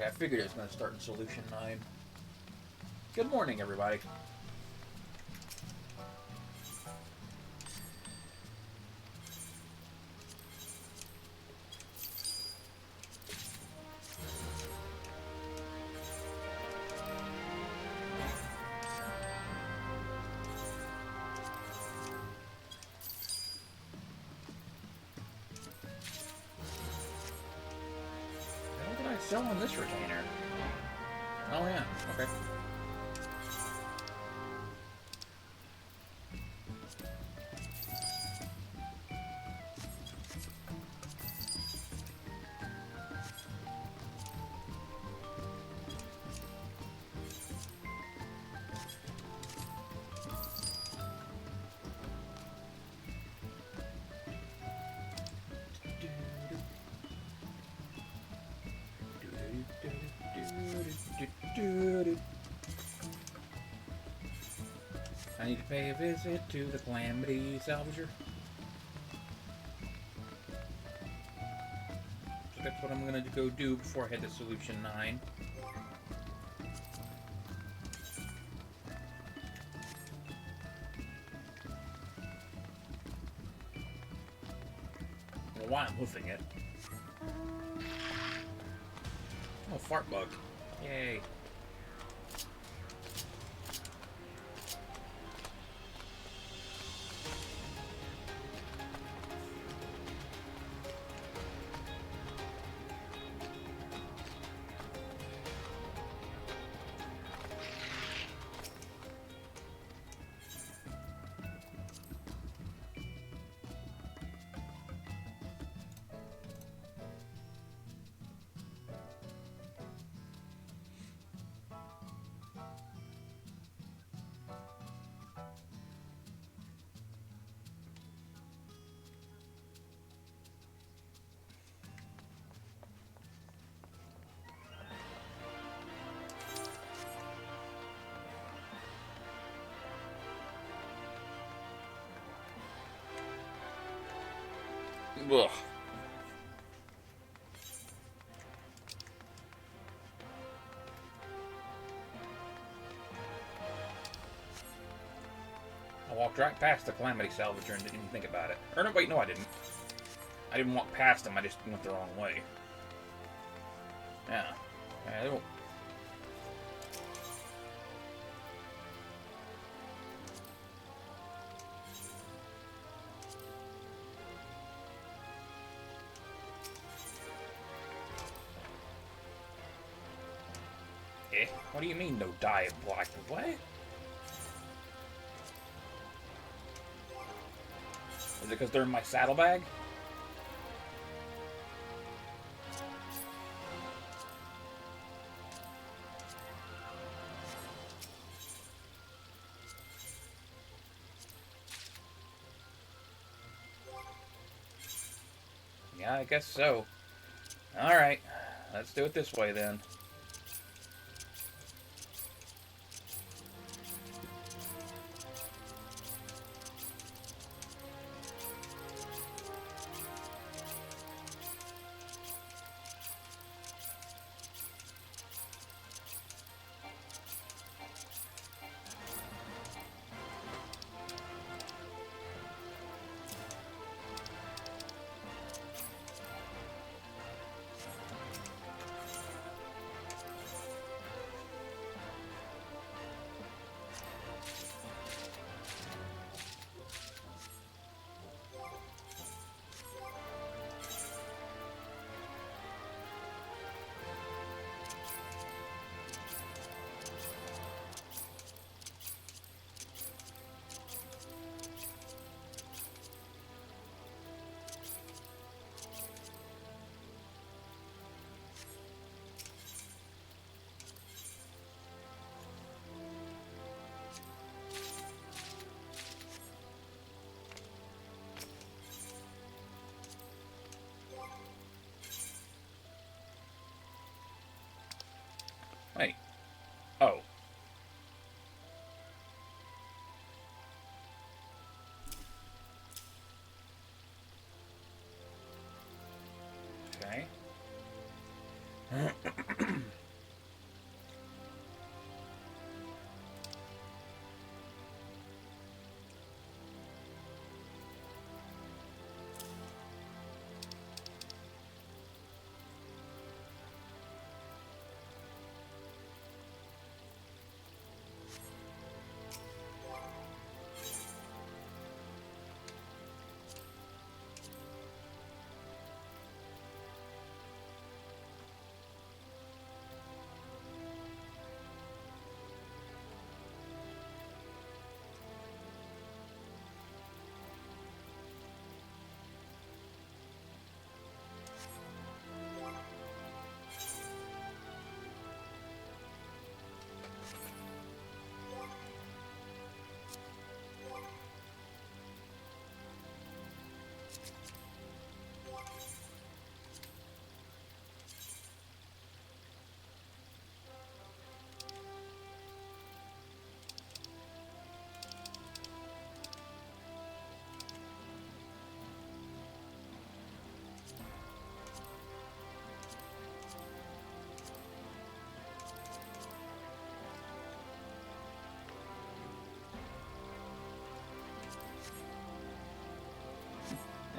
Okay, I figured it was going to start in Solution 9. Good morning, everybody. What did I sell on this retainer? Oh, yeah. Okay. I need to pay a visit to the Calamity Salvager. So that's what I'm going to go do before I head to Solution 9. Well, why I'm hoofing it. Oh, fart bug. Yay. Ugh. I walked right past the Calamity Salvager and didn't even think about it. Or no, wait, no I didn't. I didn't walk past him, I just went the wrong way. Yeah. They won't... Eh? What do you mean, no dye of black? What? Is it because they're in my saddlebag? Yeah, I guess so. Alright, let's do it this way then.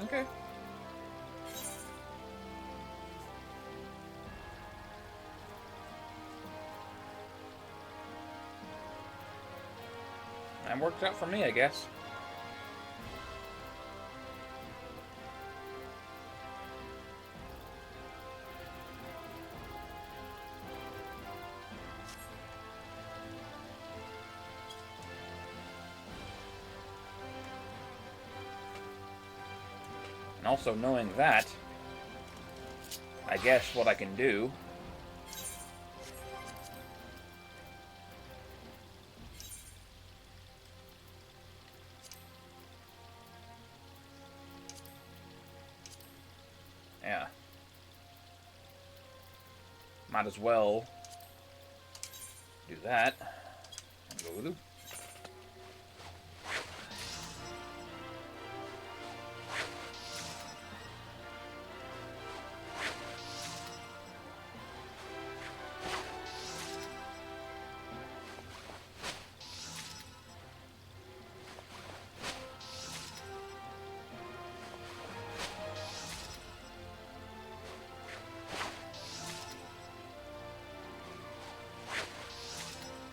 Okay. That worked out for me, I guess. And also knowing that, I guess what I can do yeah. Might as well do that. And go with it.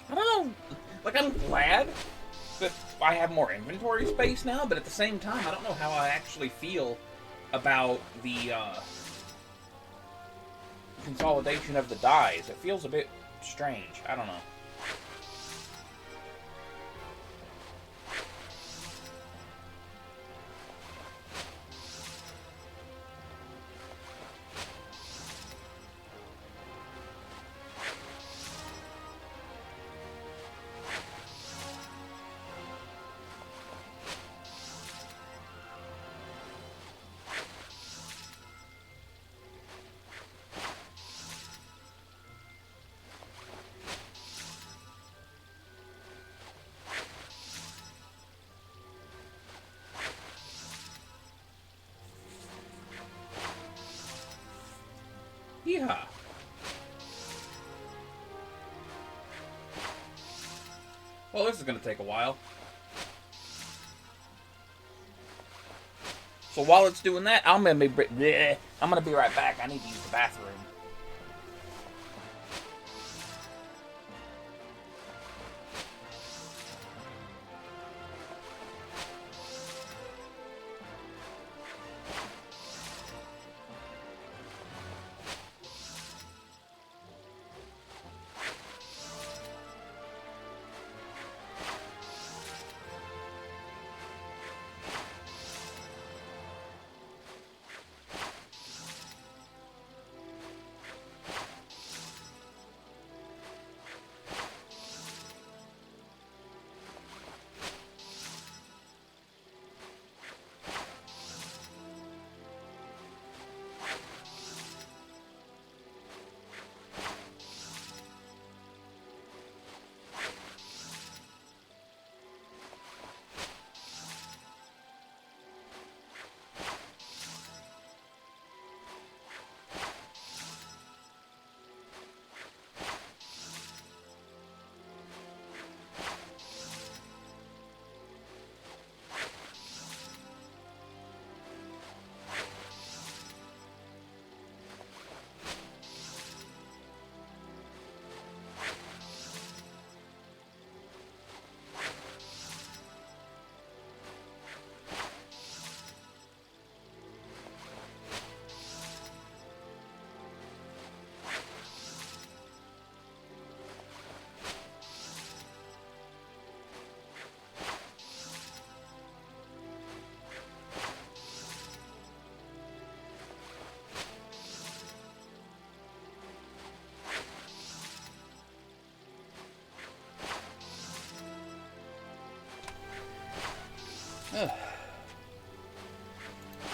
I don't know. Like, I'm glad that I have more inventory space now, but at the same time, I don't know how I actually feel about the consolidation of the dies. It feels a bit strange. I don't know. Yeah. Well, this is going to take a while. So while it's doing that, I'm going to be right back. I need to use the bathroom.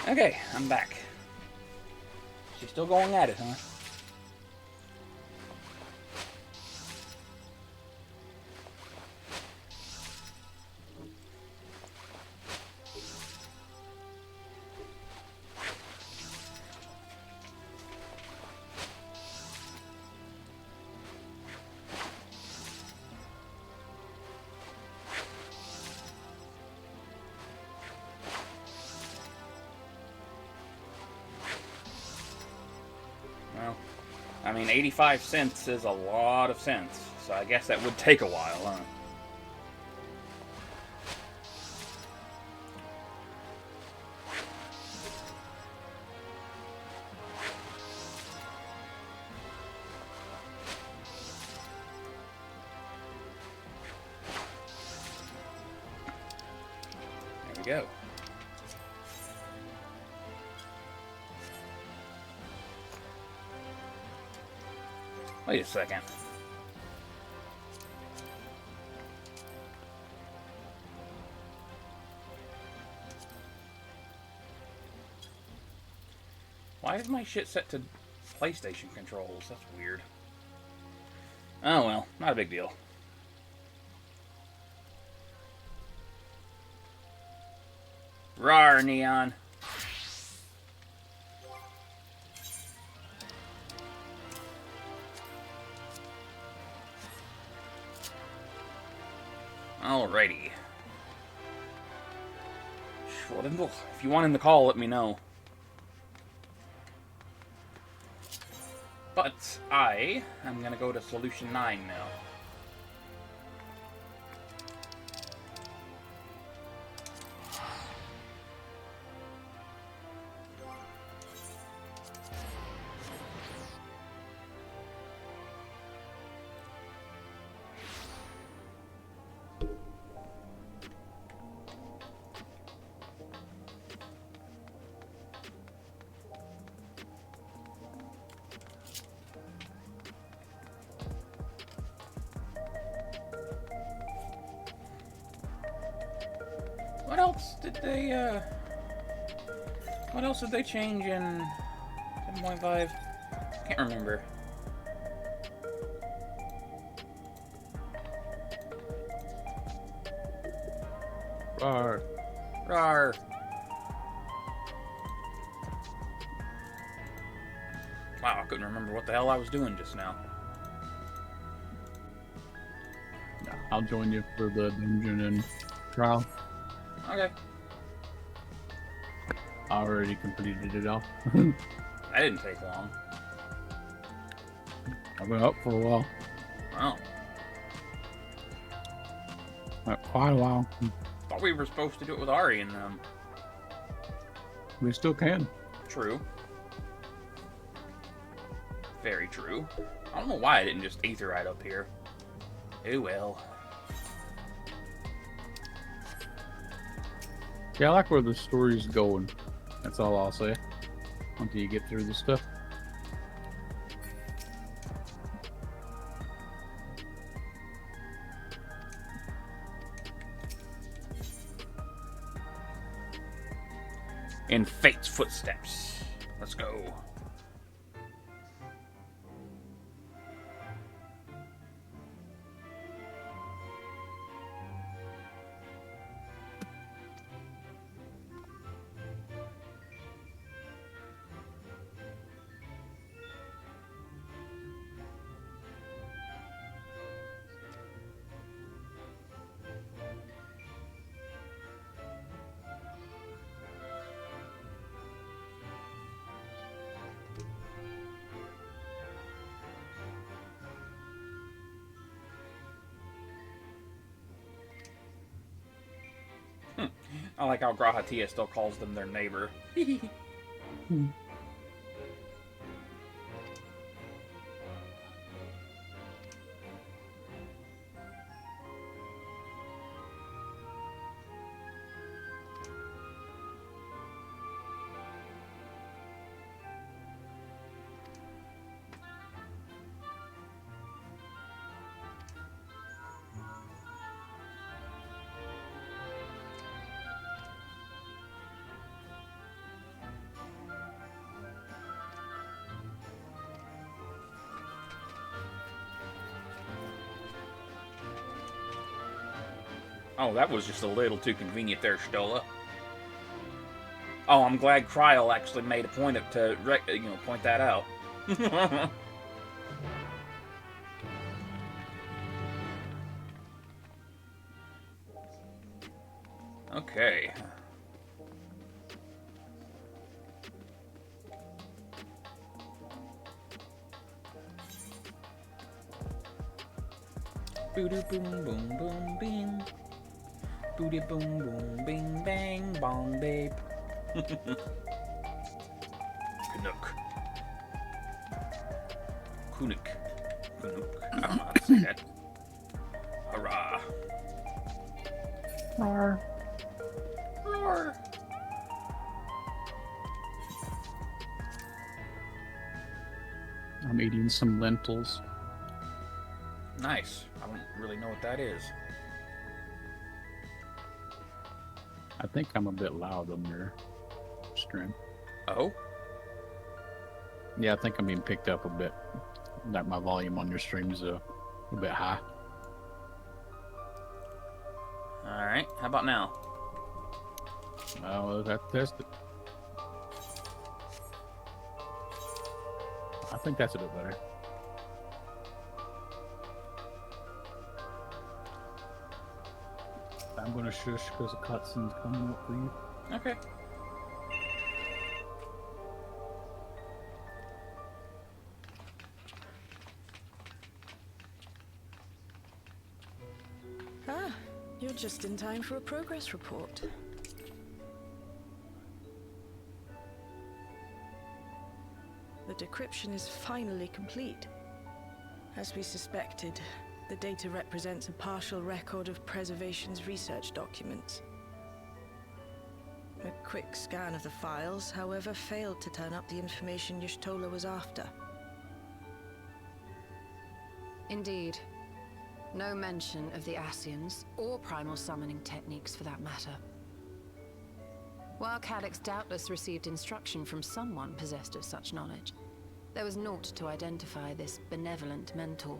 Okay, I'm back. She's still going at it, huh? I mean, 85 cents is a lot of cents, so I guess that would take a while, huh? There we go. Wait a second. Why is my shit set to PlayStation controls? That's weird. Oh well, not a big deal. Rawr, Neon. Alrighty. Well, then, if you want in the call, let me know. But I am going to go to Solution 9 now. What else did they, what else did they change in 10.5? Can't remember. Rawr. Rawr. Wow, I couldn't remember what the hell I was doing just now. Yeah, I'll join you for the dungeon and trial. Okay. I already completed it all. That didn't take long. I've been up for a while. Wow. Quite a while. Thought we were supposed to do it with Ari and them. We still can. True. Very true. I don't know why I didn't just ether right up here. Oh well. Yeah, I like where the story's going. That's all I'll say. Until you get through the stuff. In Fate's footsteps. Let's go. I like how Grahatia still calls them their neighbor. Oh, that was just a little too convenient there, Stola. Oh, I'm glad Kryl actually made a point to point that out. Okay. Booty boom boom boom bing. Booty boom boom bing bang bong babe. Canuck. Kunuk. Kunuk. I don't know how to say that. Hurrah. Roar. Roar. I'm eating some lentils. Nice. I don't really know what that is. I think I'm a bit loud on your stream. Oh? Yeah, I think I'm being picked up a bit. That my volume on your stream is a bit high. Alright. How about now? Oh, that tested. I think that's a bit better. I'm gonna shush because the cutscene's coming up for you. Okay. Ah, you're just in time for a progress report. The decryption is finally complete. As we suspected, the data represents a partial record of Preservation's research documents. A quick scan of the files, however, failed to turn up the information Y'shtola was after. Indeed. No mention of the Ascians, or primal summoning techniques for that matter. While Calyx doubtless received instruction from someone possessed of such knowledge, there was naught to identify this benevolent mentor.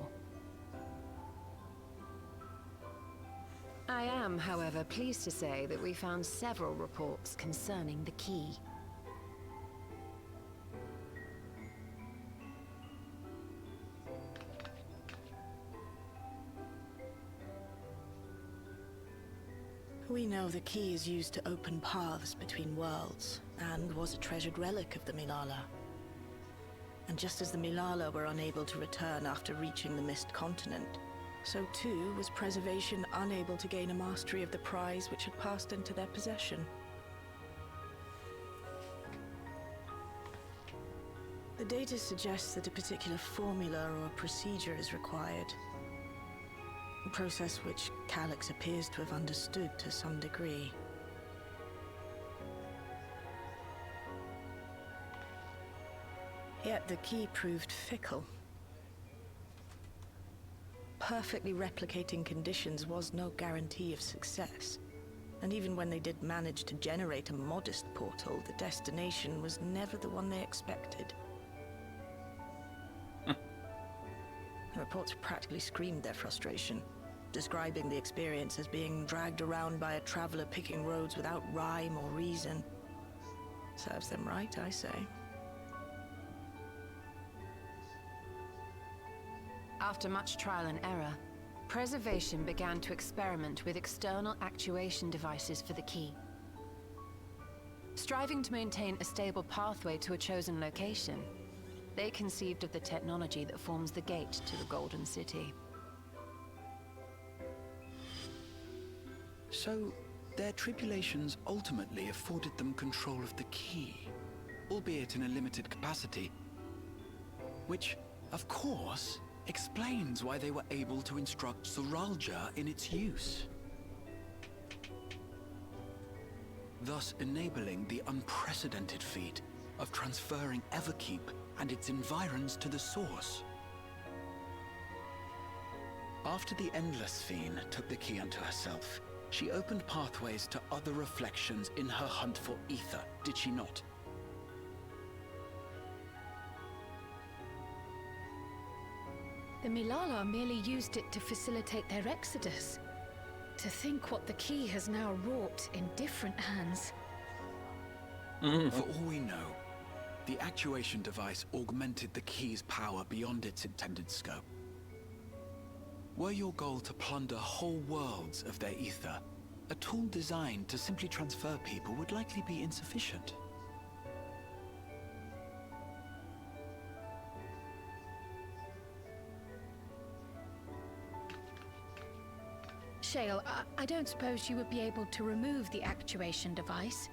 I am, however, pleased to say that we found several reports concerning the key. We know the key is used to open paths between worlds, and was a treasured relic of the Milala. And just as the Milala were unable to return after reaching the Mist Continent, so too was Preservation unable to gain a mastery of the prize which had passed into their possession. The data suggests that a particular formula or procedure is required. A process which Calyx appears to have understood to some degree. Yet the key proved fickle. Perfectly replicating conditions was no guarantee of success. And even when they did manage to generate a modest portal, the destination was never the one they expected. The reports practically screamed their frustration, describing the experience as being dragged around by a traveler picking roads without rhyme or reason. Serves them right, I say. After much trial and error, Preservation began to experiment with external actuation devices for the key. Striving to maintain a stable pathway to a chosen location, they conceived of the technology that forms the gate to the Golden City. So, their tribulations ultimately afforded them control of the key, albeit in a limited capacity. Which, of course, explains why they were able to instruct Zoralja in its use. Thus enabling the unprecedented feat of transferring Everkeep and its environs to the source. After the Endless Fiend took the key unto herself, she opened pathways to other reflections in her hunt for ether, did she not? The Milala merely used it to facilitate their exodus. To think what the key has now wrought in different hands. For all we know, the actuation device augmented the key's power beyond its intended scope. Were your goal to plunder whole worlds of their ether, a tool designed to simply transfer people would likely be insufficient. Shale, I don't suppose you would be able to remove the actuation device?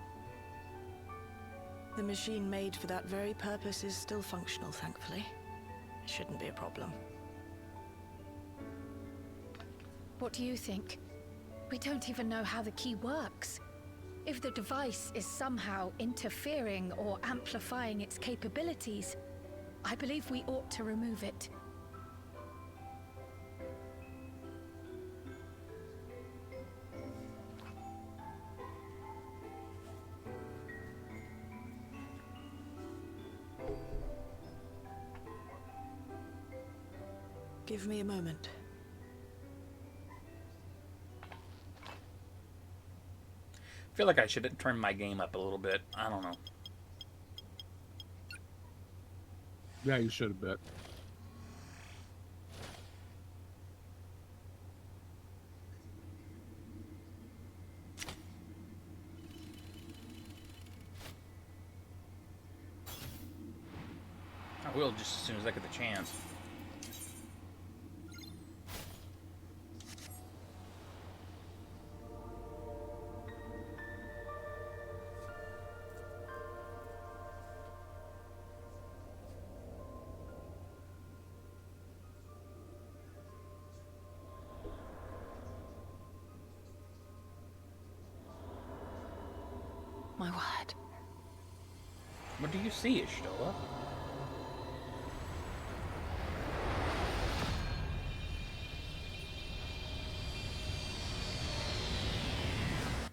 The machine made for that very purpose is still functional, thankfully. It shouldn't be a problem. What do you think? We don't even know how the key works. If the device is somehow interfering or amplifying its capabilities, I believe we ought to remove it. Give me a moment. I feel like I should turn my game up a little bit. I don't know. Yeah, you should have bet. I will just as soon as I get the chance. My word. What do you see, Ishtola?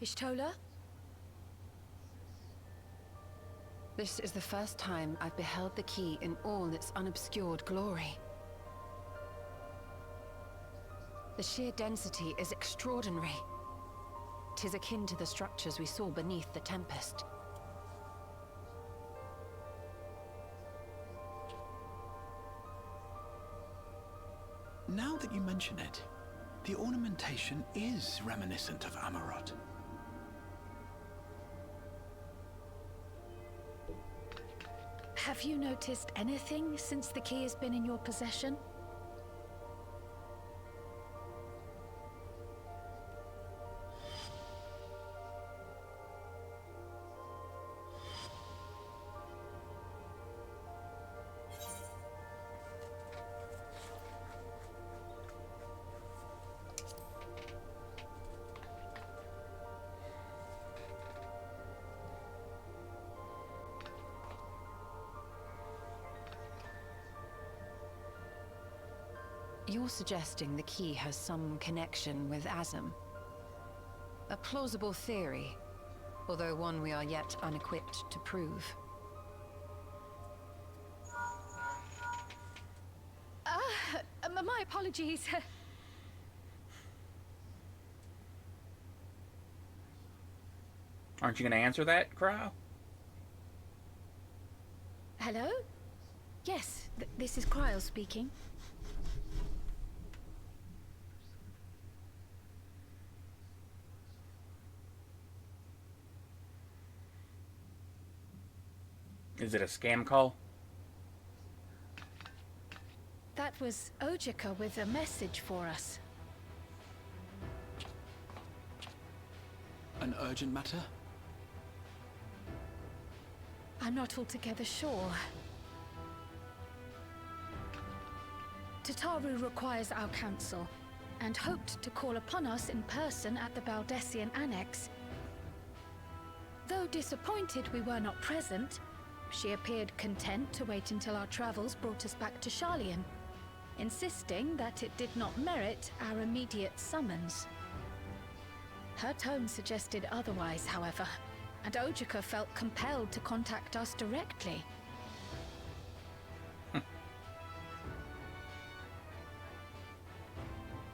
Ishtola? This is the first time I've beheld the key in all its unobscured glory. The sheer density is extraordinary. 'Tis akin to the structures we saw beneath the Tempest. Now that you mention it, the ornamentation is reminiscent of Amarot. Have you noticed anything since the key has been in your possession? You're suggesting the key has some connection with Azem. A plausible theory, although one we are yet unequipped to prove. My apologies. Aren't you going to answer that, Crow? Hello? Yes, this is Cryle speaking. Is it a scam call? That was Ojika with a message for us. An urgent matter? I'm not altogether sure. Tataru requires our counsel, and hoped to call upon us in person at the Baldessian Annex. Though disappointed we were not present, she appeared content to wait until our travels brought us back to Sharlayan, insisting that it did not merit our immediate summons. Her tone suggested otherwise, however, and Ojika felt compelled to contact us directly.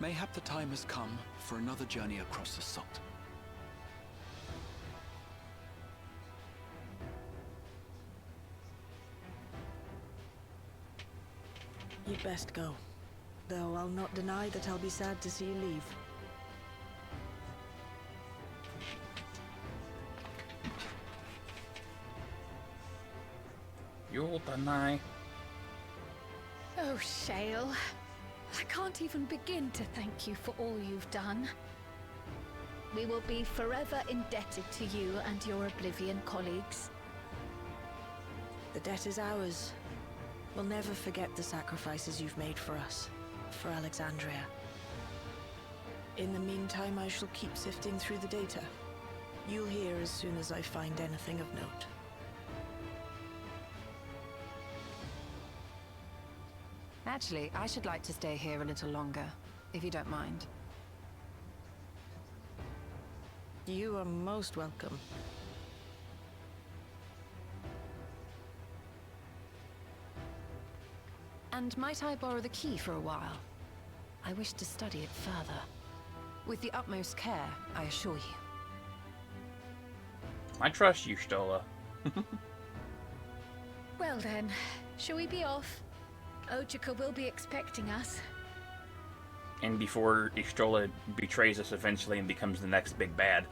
Mayhap the time has come for another journey across the Salt. You'd best go. Though I'll not deny that I'll be sad to see you leave. You'll deny. Oh, Shale. I can't even begin to thank you for all you've done. We will be forever indebted to you and your Oblivion colleagues. The debt is ours. We'll never forget the sacrifices you've made for us, for Alexandria. In the meantime, I shall keep sifting through the data. You'll hear as soon as I find anything of note. Actually, I should like to stay here a little longer, if you don't mind. You are most welcome. And might I borrow the key for a while? I wish to study it further. With the utmost care, I assure you. I trust you, Stola. Well then, shall we be off? Ojika will be expecting us. And before Ishtola betrays us eventually and becomes the next big bad.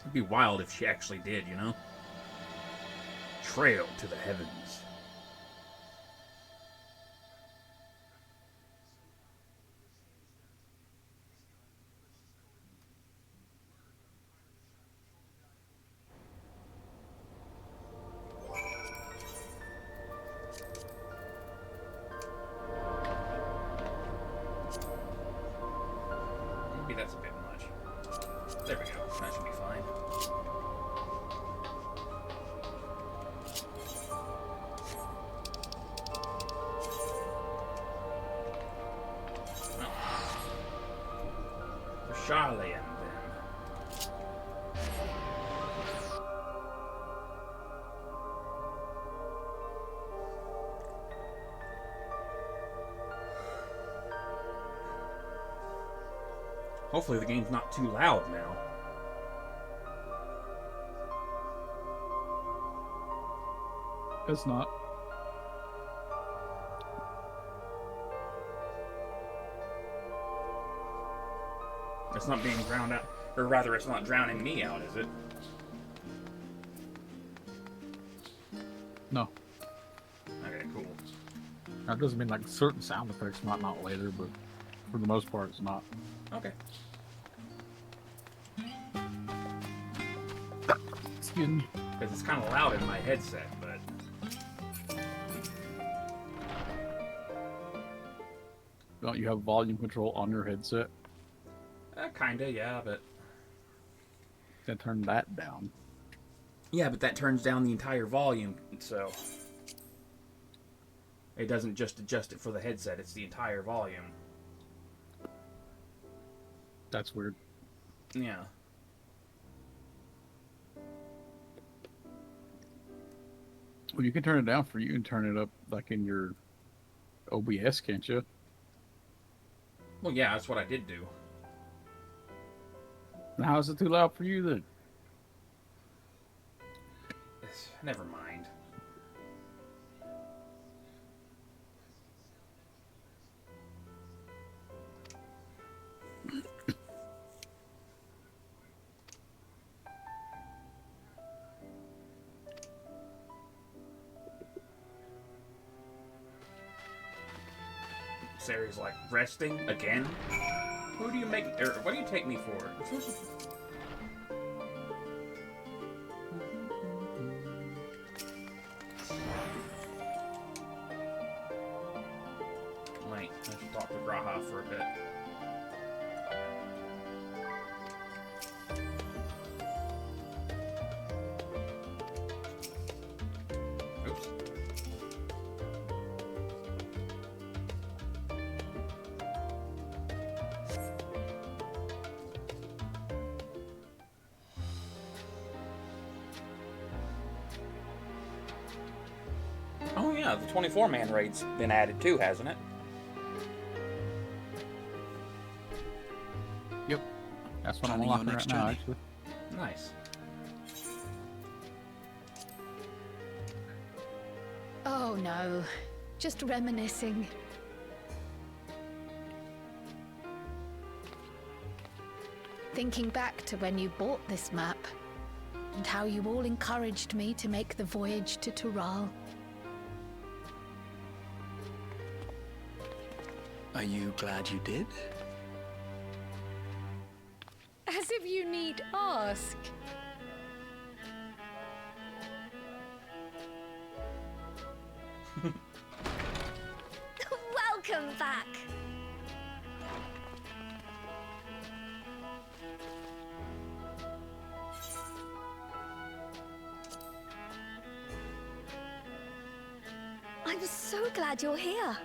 It'd be wild if she actually did, you know? Trail to the heavens. Maybe that's a bit much. There we go. That should be fine. Charlie and them. Hopefully the game's not too loud now. It's not. It's not being drowned out, or rather it's not drowning me out, is it? No. Okay, cool. That doesn't mean like certain sound effects might not later, but for the most part it's not. Okay. Excuse me. Because it's kind of loud in my headset, but... Don't you have volume control on your headset? Kinda, yeah, but... Then turn that down. Yeah, but that turns down the entire volume, so... It doesn't just adjust it for the headset, it's the entire volume. That's weird. Yeah. Well, you can turn it down for you and turn it up like in your OBS, can't you? Well, yeah, that's what I did do. And how is it too loud for you then? Never mind. Sari's like, resting again? Who do you make, or what do you take me for? Wait, I should talk to Graha for a bit. Oops. Oh yeah, the 24-man raid's been added too, hasn't it? Yep. That's what I'm Planning your unlocking right next now, journey? actually. Nice. Oh no, just reminiscing. thinking back to when you bought this map, and how you all encouraged me to make the voyage to Tural. Are you glad you did? As if you need ask. Welcome back. I'm so glad you're here.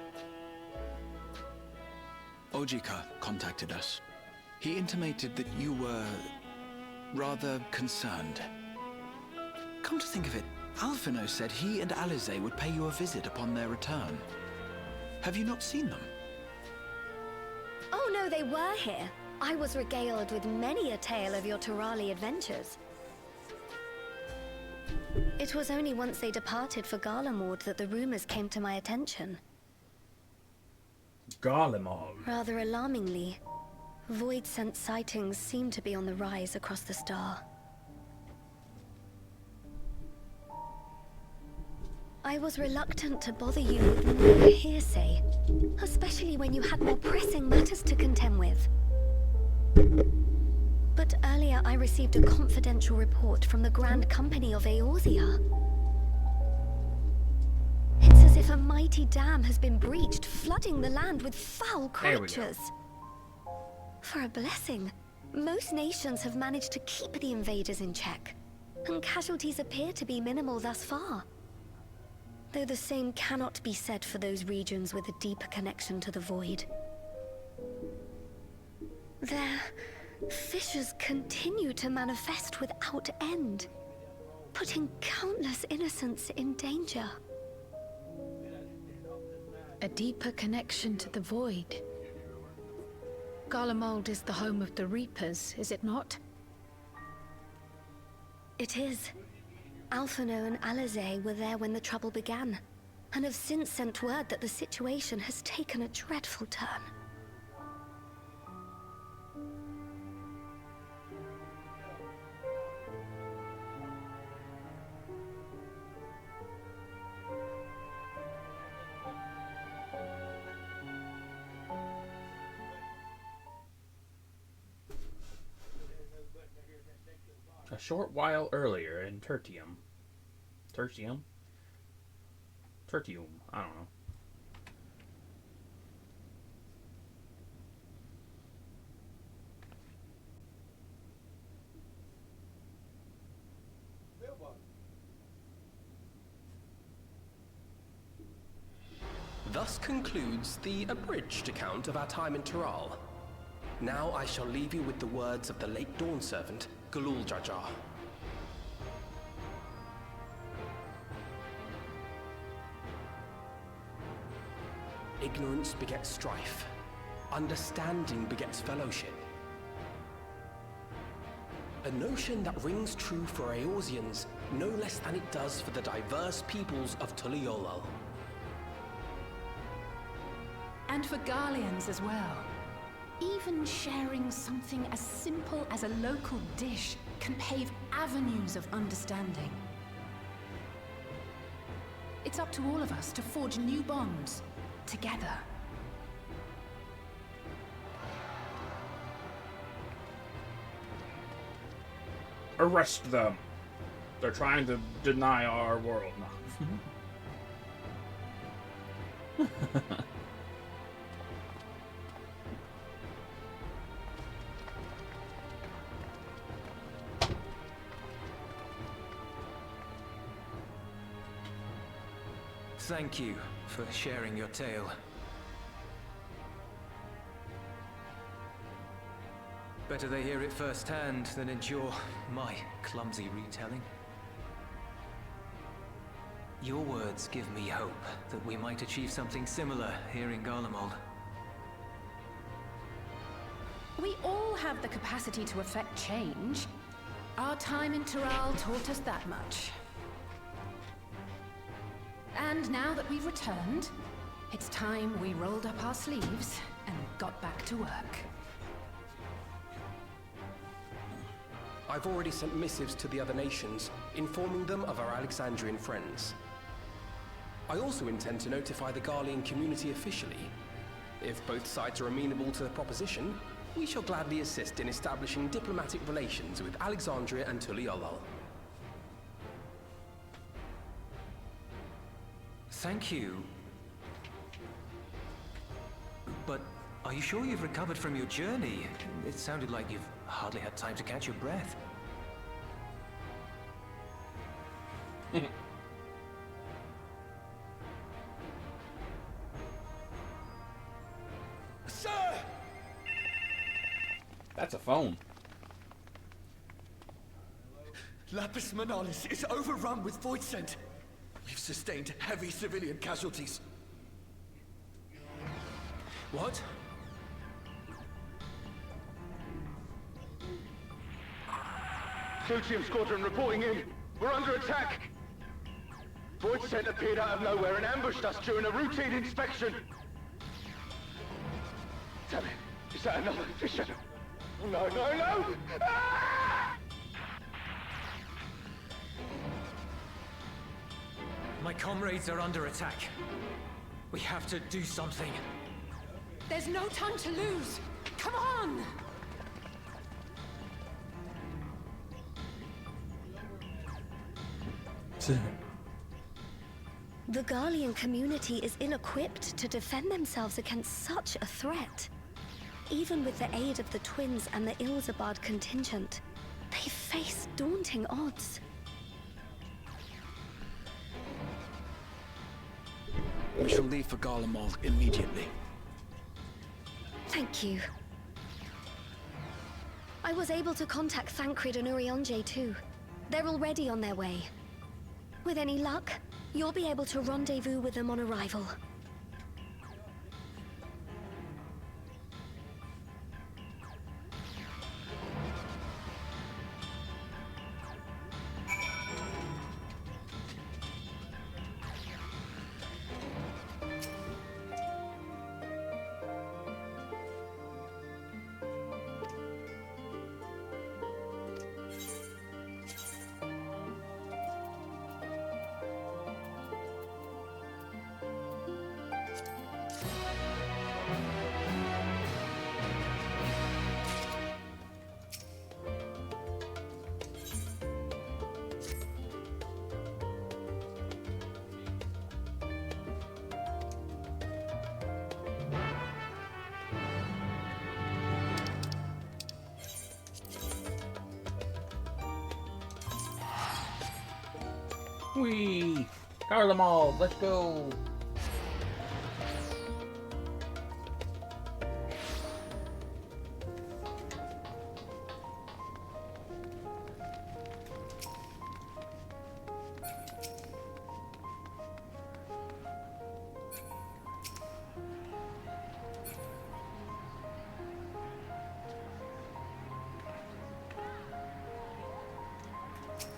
Ojika contacted us. He intimated that you were rather concerned. Come to think of it, Alphino said he and Alize would pay you a visit upon their return. Have you not seen them? Oh no, they were here. I was regaled with many a tale of your Turali adventures. It was only once they departed for Garlemald that the rumors came to my attention. Garlemald. Rather alarmingly, void-sent sightings seem to be on the rise across the star. I was reluctant to bother you with mere hearsay, especially when you had more pressing matters to contend with. But earlier I received a confidential report from the Grand Company of Eorzea. It's as if a mighty dam has been breached, flooding the land with foul creatures. For a blessing, most nations have managed to keep the invaders in check, and casualties appear to be minimal thus far. Though the same cannot be said for those regions with a deeper connection to the void. Their fissures continue to manifest without end, putting countless innocents in danger. A deeper connection to the void. Garlemald is the home of the Reapers, is it not? It is. Alphino and Alize were there when the trouble began, and have since sent word that the situation has taken a dreadful turn. A short while earlier in Tertium. Tertium? Tertium. I don't know. Thus concludes the abridged account of our time in Tural. Now I shall leave you with the words of the late Dawn Servant, Galul Jajar. Ignorance begets strife. Understanding begets fellowship. A notion that rings true for Eorzeans no less than it does for the diverse peoples of Tuliolal. And for Garleans as well. Even sharing something as simple as a local dish can pave avenues of understanding. It's up to all of us to forge new bonds, together. Arrest them. They're trying to deny our world. No. Thank you for sharing your tale. Better they hear it firsthand than endure my clumsy retelling. Your words give me hope that we might achieve something similar here in Garlemald. We all have the capacity to affect change. Our time in Tural taught us that much. And now that we've returned, it's time we rolled up our sleeves and got back to work. I've already sent missives to the other nations, informing them of our Alexandrian friends. I also intend to notify the Garlean community officially. If both sides are amenable to the proposition, we shall gladly assist in establishing diplomatic relations with Alexandria and Tuliolol. Thank you. But are you sure you've recovered from your journey? It sounded like you've hardly had time to catch your breath. Sir! That's a phone. Lapis Manalis is overrun with void scent. We've sustained heavy civilian casualties. What? Suchium Squadron reporting in. We're under attack. Void scent appeared out of nowhere and ambushed us during a routine inspection. Damn it. Is that another fisher? No, no, no! Ah! My comrades are under attack. We have to do something. There's no time to lose! Come on! The Garlean community is ill-equipped to defend themselves against such a threat. Even with the aid of the twins and the Ilzabad contingent, they face daunting odds. We shall leave for Garlemald immediately. Thank you. I was able to contact Thancred and Urianger too. They're already on their way. With any luck, you'll be able to rendezvous with them on arrival. Whee! Cover them all. Let's go.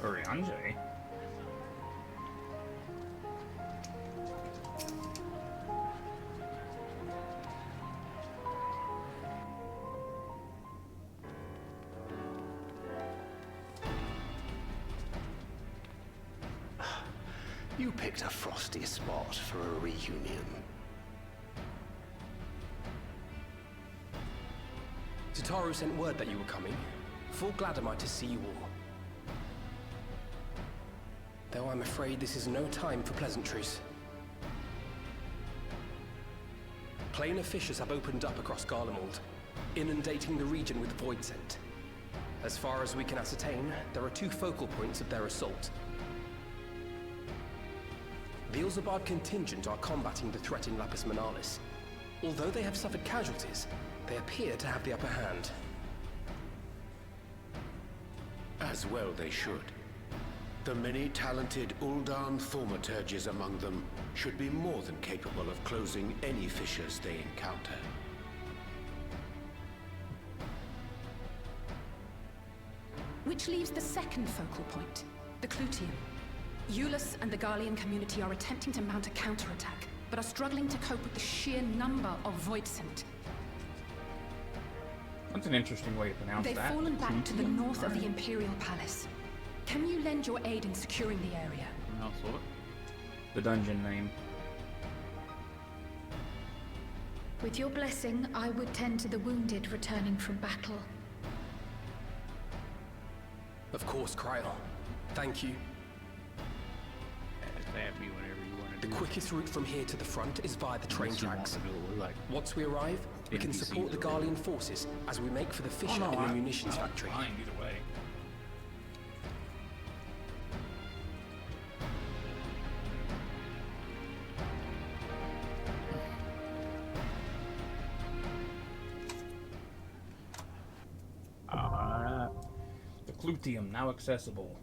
Urianger. You picked a frosty spot for a reunion. Tataru sent word that you were coming. Full glad am I to see you all. Though I'm afraid this is no time for pleasantries. Planar fissures have opened up across Garlemald, inundating the region with void scent. As far as we can ascertain, there are two focal points of their assault. The Ilzabad contingent are combating the threat in Lapis Manalis. Although they have suffered casualties, they appear to have the upper hand. As well they should. The many talented Uldan thaumaturges among them should be more than capable of closing any fissures they encounter. Which leaves the second focal point, the Clutium. Eulus and the Garlean community are attempting to mount a counterattack, but are struggling to cope with the sheer number of void scent. That's an interesting way to pronounce They've that. fallen back to the north of the Imperial Palace. Can you lend your aid in securing the area? I'll sort. The dungeon name. With your blessing, I would tend to the wounded returning from battle. Of course, Kryl. Thank you. Stab me whenever you want to The do it. quickest route from here to the front is via the train Unless you want tracks. to do it with, like, Once we arrive, we can NPCs support the or Garlean forces as we make for the fissure in the munitions factory. Fine, either way. Alright. The Clutium now accessible.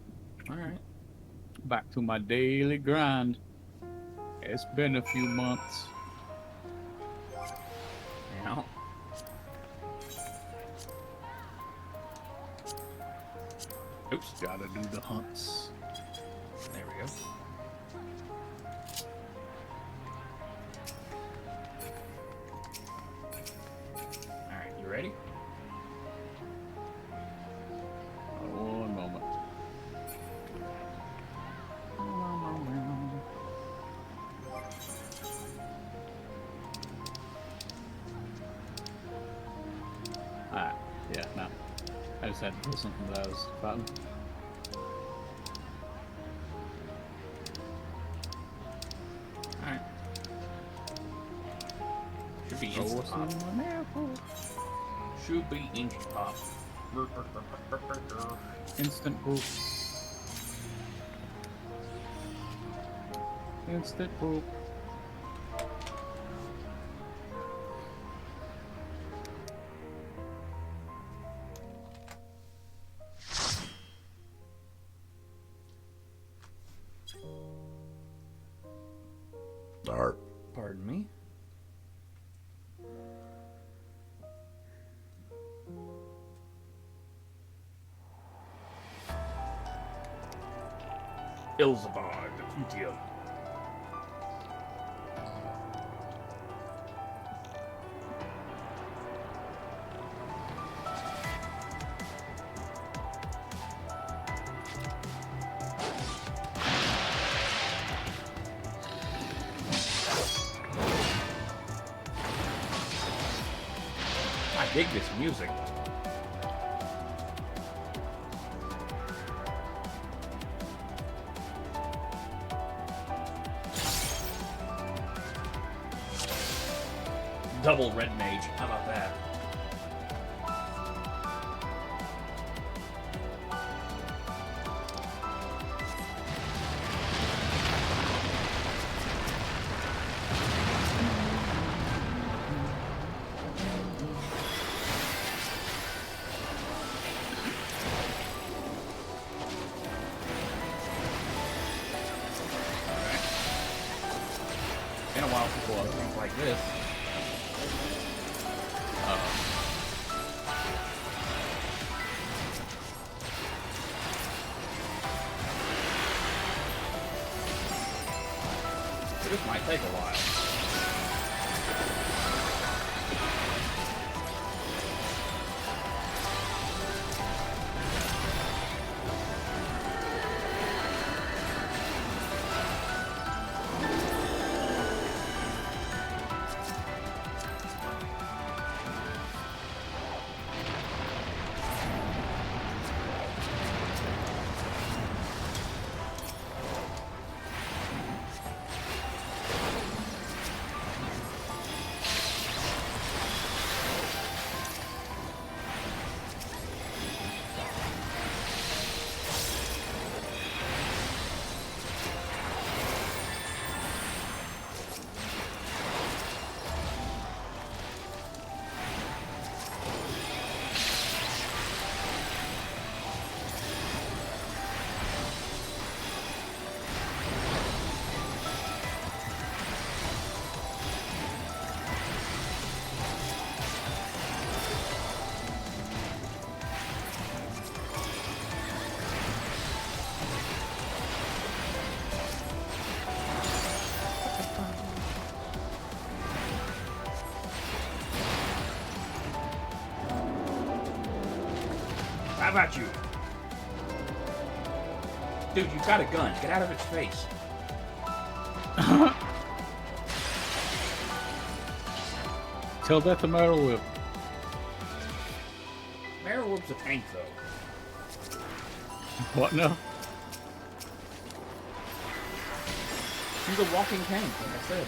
Alright. Back to my daily grind. It's been a few months. Now. Oops, gotta do the hunts. There we go. Alright, you ready? One moment. Alright, yeah, no. I just had to do something that I was fighting. Alright. Should be Oh, instant what's pop. in my apple? Should be instant pop. Instant poop. Instant poop. Pardon me. Ilzabar, the Clutium. I dig this music. Double red mage. How about that? Been a while since we'll have things like this. This might take a while. How about you? Dude, you've got a gun. Get out of its face. Tell that to Metal Whip. Metal Whip's a tank, though. What now? He's a walking tank, like I said.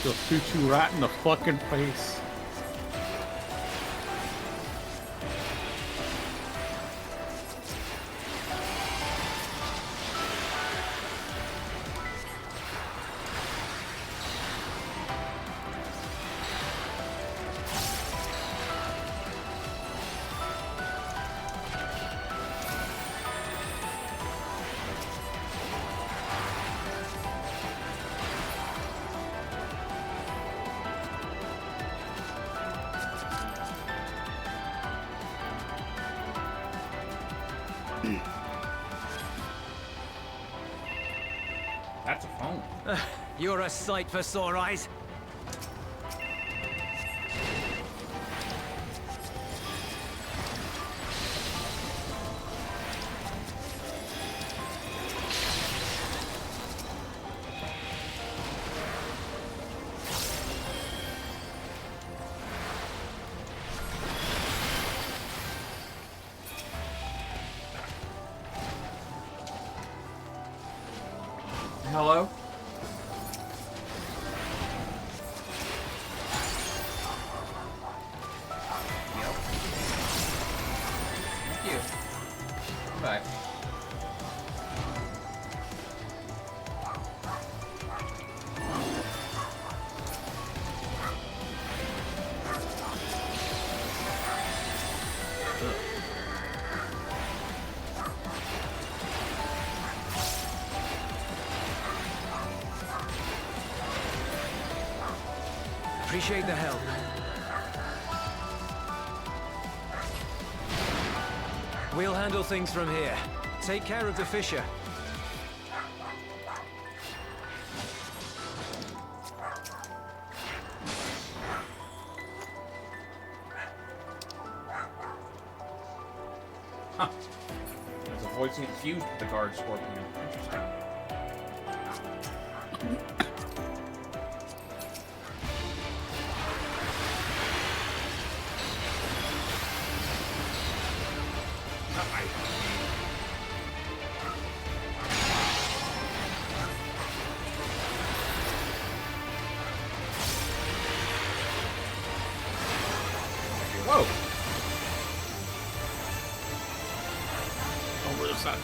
She'll shoot you right in the fucking face. That's a phone. You're a sight for sore eyes. Hello? Yep. Thank you. Bye. Appreciate the help. We'll handle things from here. Take care of the Fisher. Huh. There's a voice infused with the guard scorpion. Interesting. Whoa! Over the side.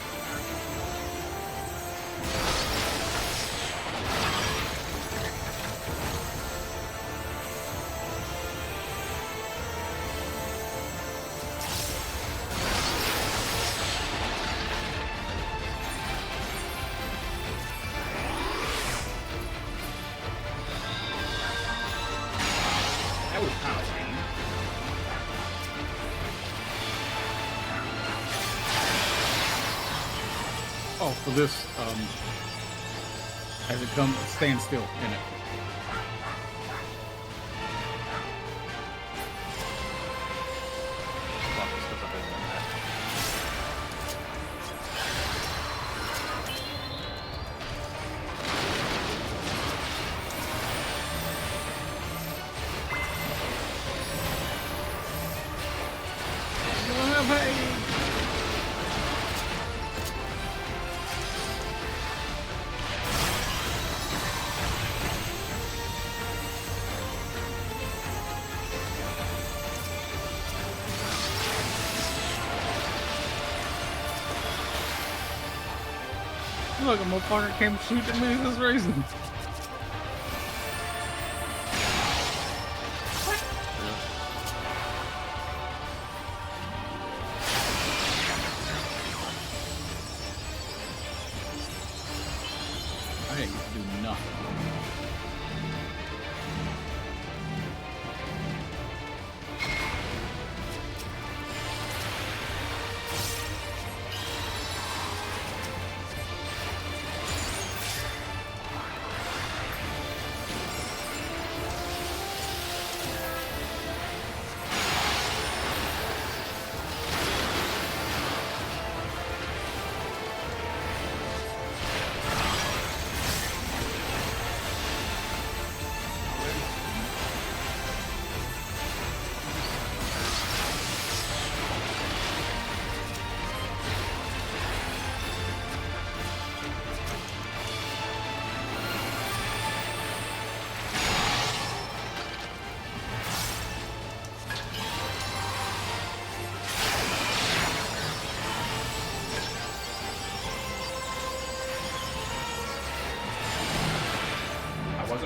That was kind of lame. Oh, for this, as it comes, stand still in it. Look, a motherfucker came shooting me this reason. I didn't do nothing.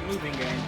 moving, game.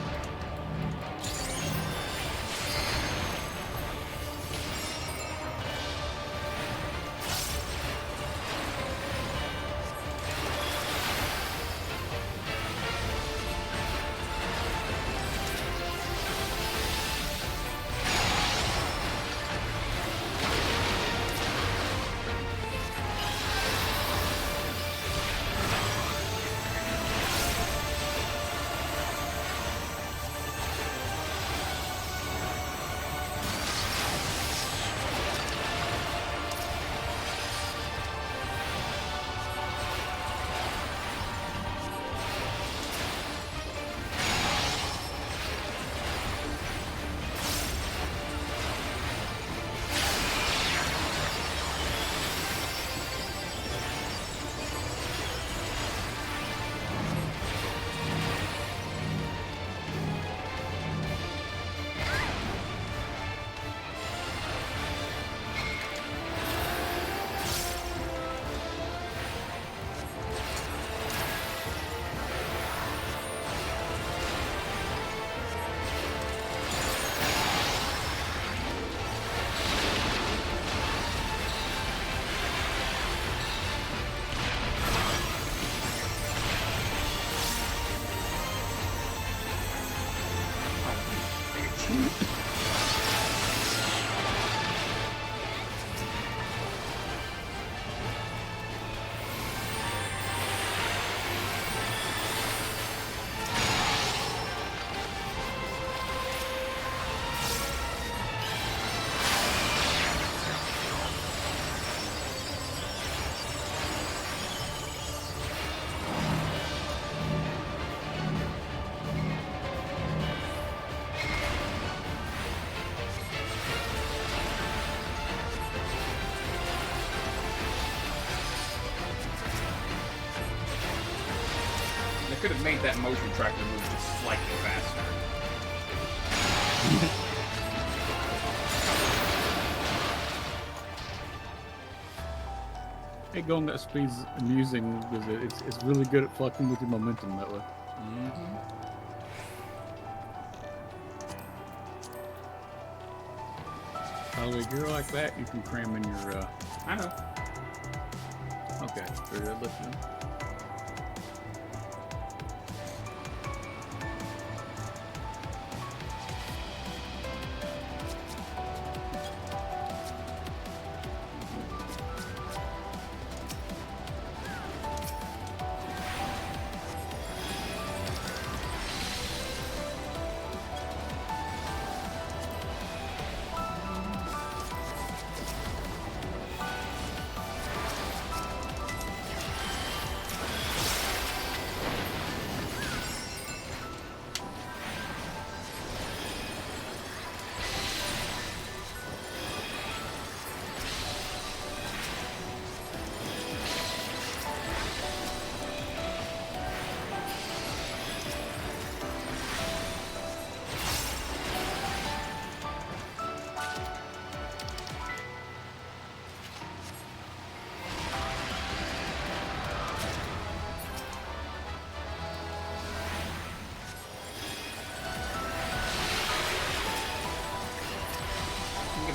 Could have made that motion tracker move just slightly faster. Hey, going that speed's amusing because it's really good at fucking with your momentum that way. Mm-hmm. By the way, gear like that, you can cram in your. I know. Okay, very good. Listen.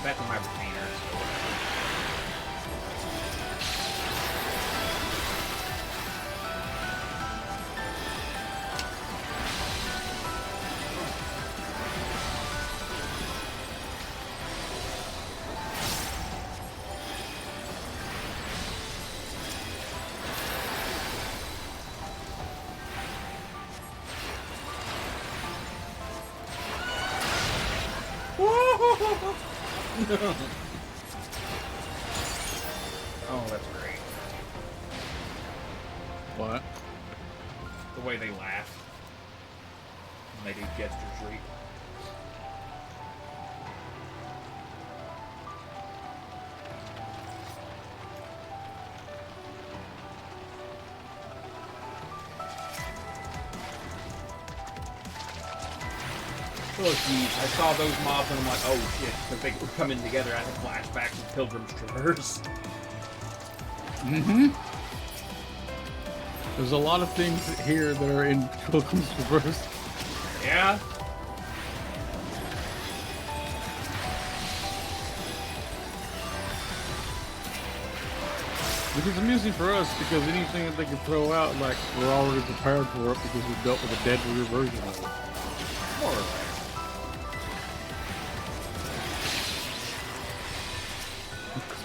Back to my retainers or whatever. Oh, that's great. What? The way they laugh when they do gesture treat. Oh geez, I saw those mobs and I'm like, oh shit, because they were coming together. I had flashbacks of Pilgrim's Traverse. Mm-hmm. There's a lot of things here that are in Pilgrim's Traverse. Yeah. Which is amusing for us because anything that they can throw out, like, we're already prepared for it because we've dealt with a deadlier version of it. More or less.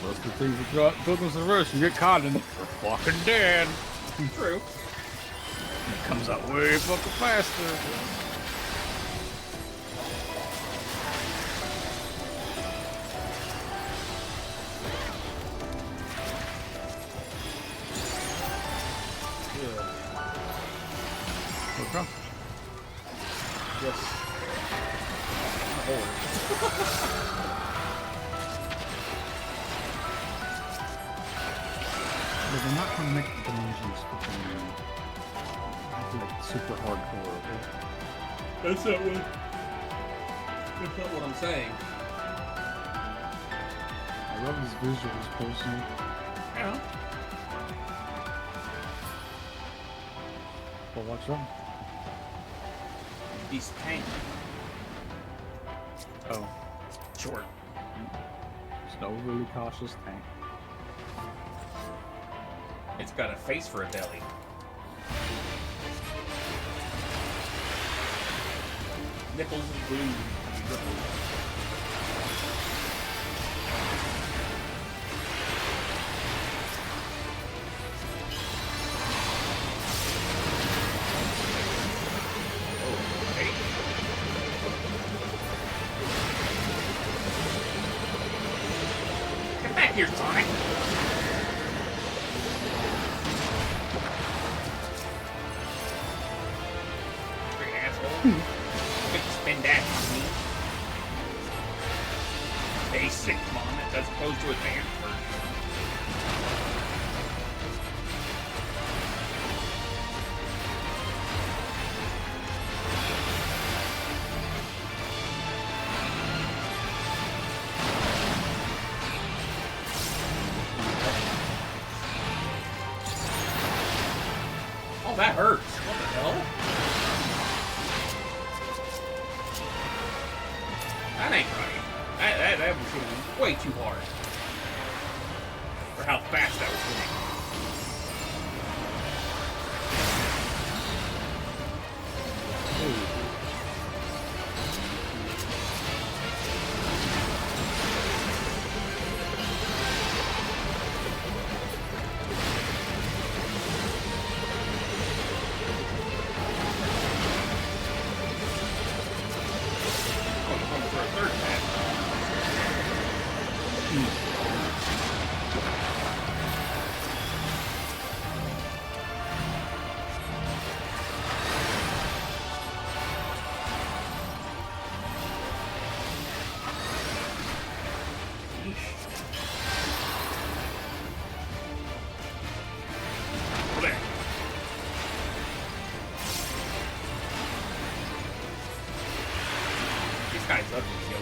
Most of the things that throw out Pilgrim's Reverse, you get caught and you're fucking dead. True. It comes out way fucking faster. Okay. Yes. But they're not going to make the dimensions between like super hardcore. Okay? That's not what. That's not what I'm saying. I love his visuals personally. Yeah. Well, watch out. He's tank. Oh. Short. Just overly cautious tank. It's got a face for a belly. Nipples and blue. Get back here, Sonic! Freaking asshole. Quick spin dash on me. Basic on it as opposed to advanced version. Oh, that hurts. What the hell? That ain't right. That was hitting way too hard. For how fast that was hitting. This guy's ugly, yo.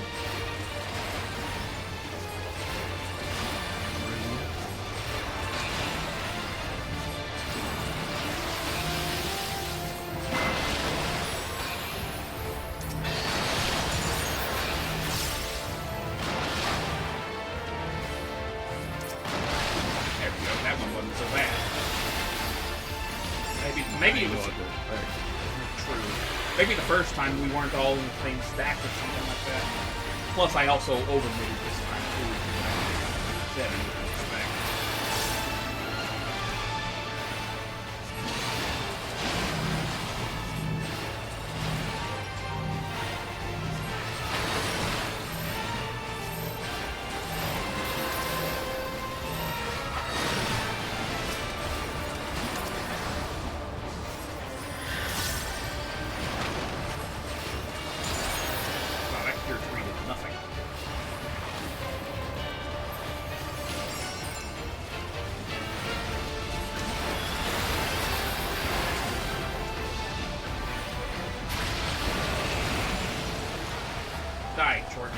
There we go. That one wasn't so bad. Maybe it was true. Maybe the first time we weren't all in the same stack or something like that. Plus, I also overmoved this time too. Said in respect. Wow, that cure tree did nothing. Die, short.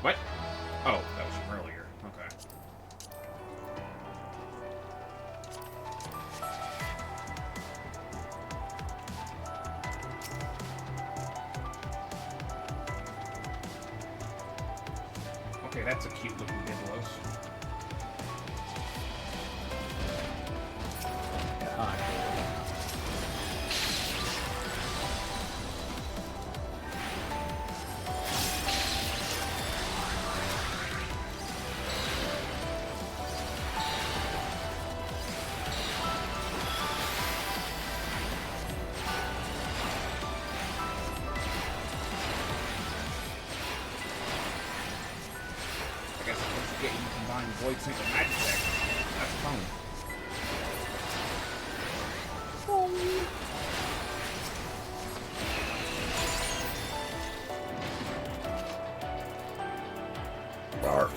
What? Oh, that was from earlier. Okay. Okay, that's a cute looking Diblos. Void Sync with Magic Deck. That's fun. Barf.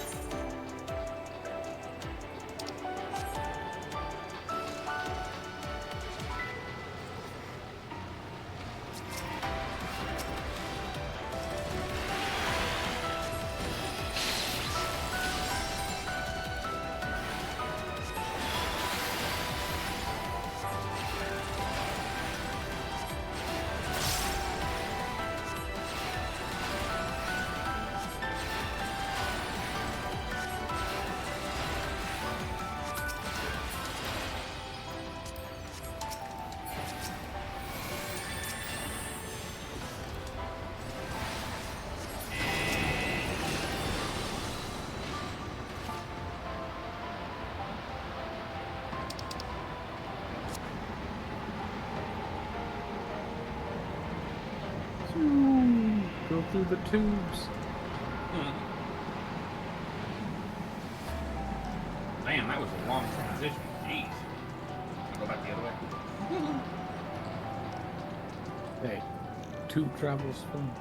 Go through the tubes. Damn, that was a long transition. Jeez. I'll go back the other way. Hey, tube travel's fun.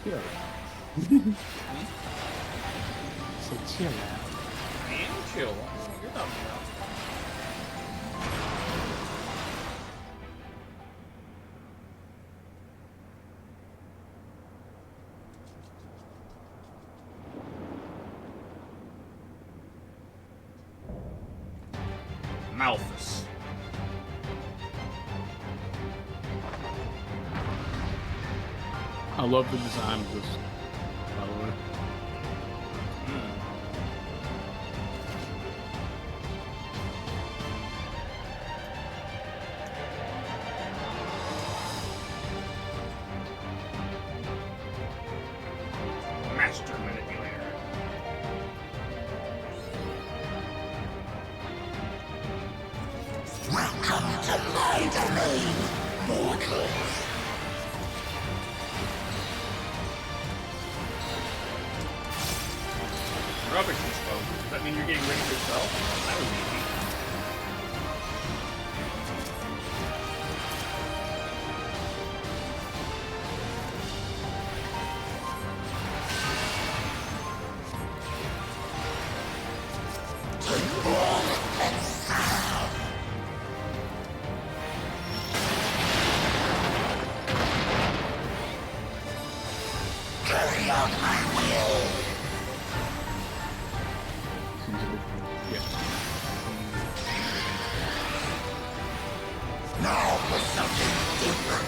Chill. So chill out. I am chill. What are you talking about? Malthus. I love the design of this, by the way. Master Manipulator. Welcome to my domain, mortals. Rubbish exposure. Does that mean you're getting rid of yourself? That was easy. Now for something different.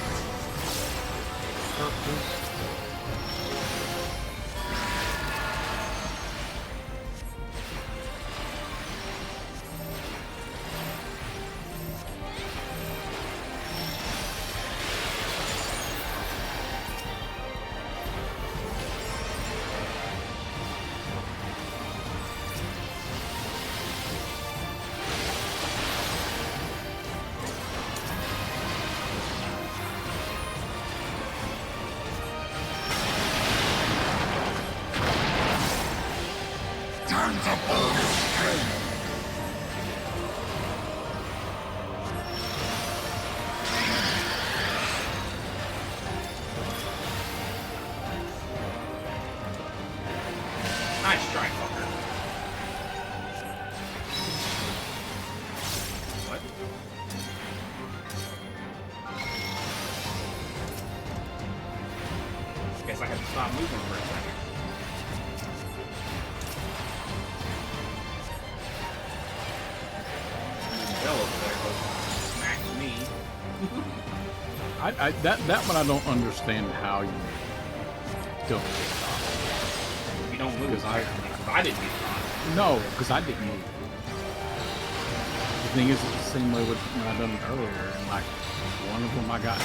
Time to pull the string. Nice try, fucker. What? Guess I have to stop moving for a second. Over there, smacks me. That one I don't understand how you don't get caught. You don't move. Because I didn't get caught. No, because I didn't move. The thing is, it's the same way with when I done it earlier, and like one of them I got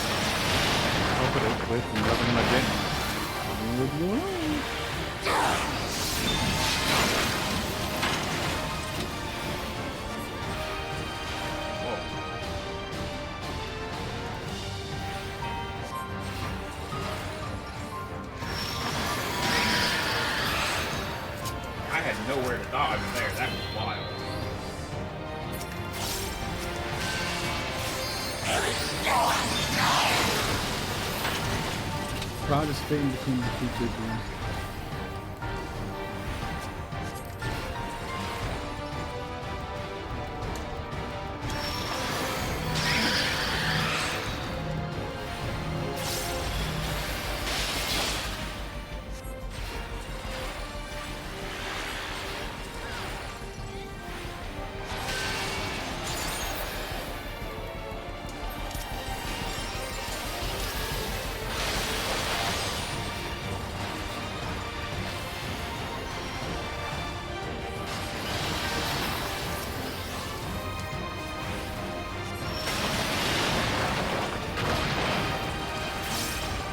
open it with, and the other one I didn't. What's going on? Nowhere to dodge there. That was wild. Try to stay in between the two big ones.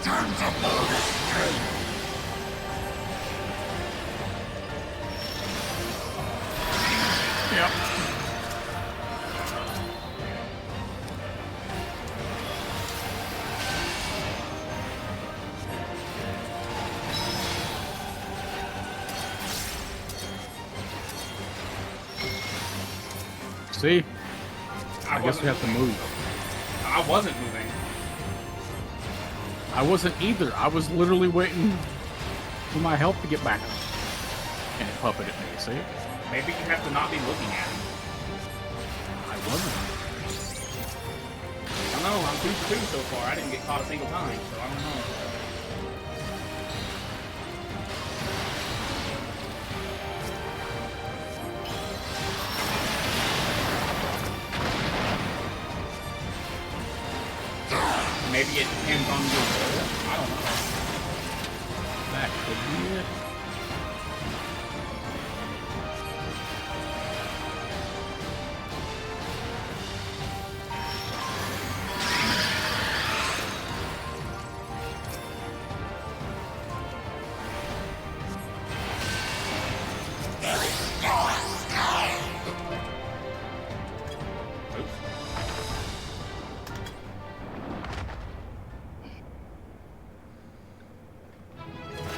Time to pull the string. Yep. See? I guess we have to move. I wasn't moving. I wasn't either. I was literally waiting for my health to get back up. And it puppeted me, see? Maybe you have to not be looking at him. I wasn't. I don't know. I'm 2 for 2 so far. I didn't get caught a single time, so I don't know. Maybe it depends on your role. I don't know. That could be it.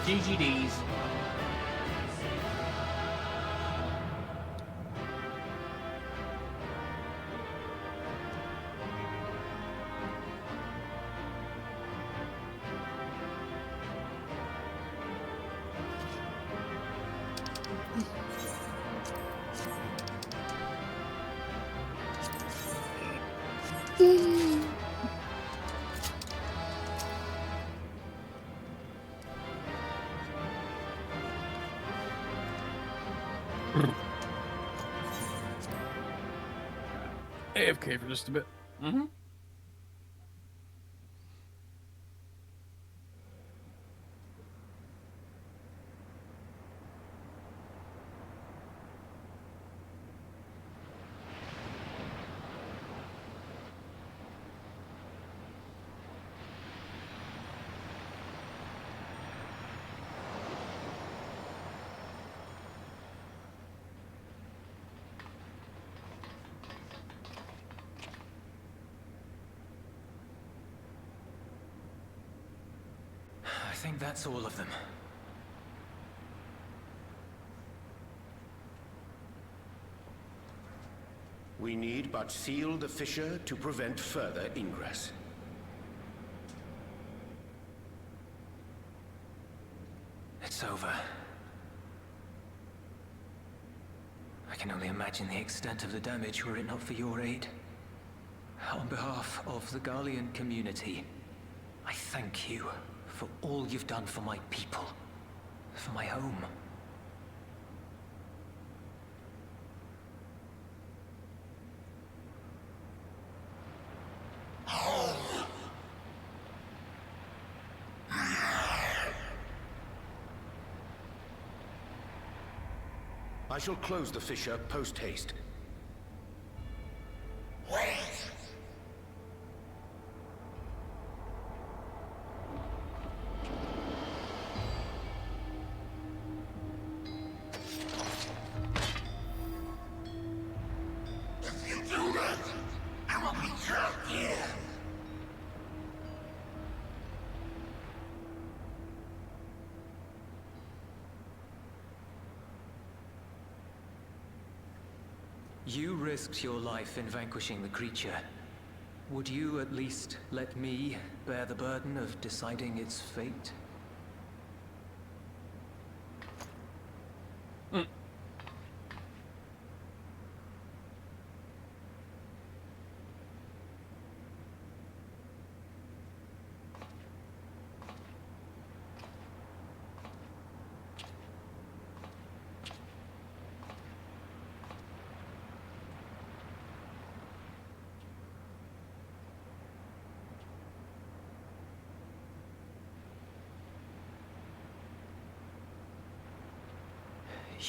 GGDs. AFK for just a bit. Mm-hmm. think that's all of them. We need but seal the fissure to prevent further ingress. It's over. I can only imagine the extent of the damage were it not for your aid. On behalf of the Garlean community, I thank you for all you've done for my people, for my home. I shall close the fissure post-haste. Wait! If you do that, I will be trapped here. You risked your life in vanquishing the creature. Would you at least let me bear the burden of deciding its fate?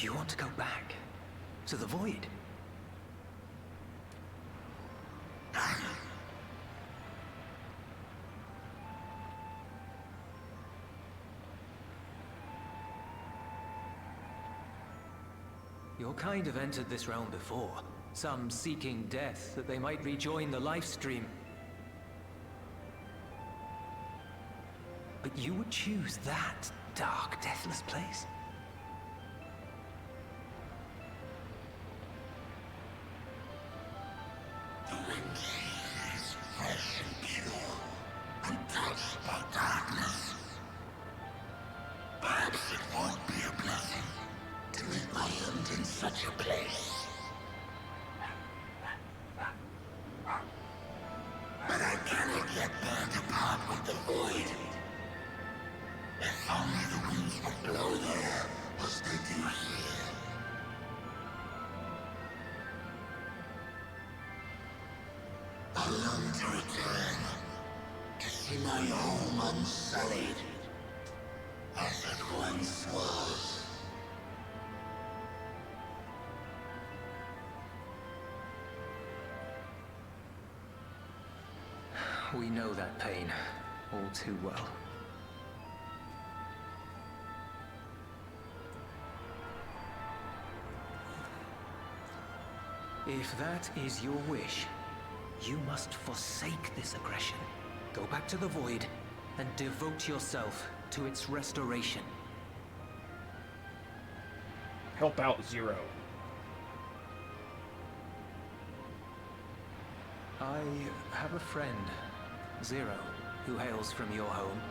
You want to go back to the void? Your kind have entered this realm before, some seeking death that they might rejoin the life stream. But you would choose that dark, deathless place? The wind is fresh and pure, untouched by darkness. Perhaps it won't be a blessing to meet my end in such a place. But I cannot yet bear to part with the void. If only the winds would blow there as they do here. I long to return, to see my home unsullied, as it once was. We know that pain all too well. If that is your wish, you must forsake this aggression. Go back to the void and devote yourself to its restoration. Help out Zero. I have a friend, Zero, who hails from your home.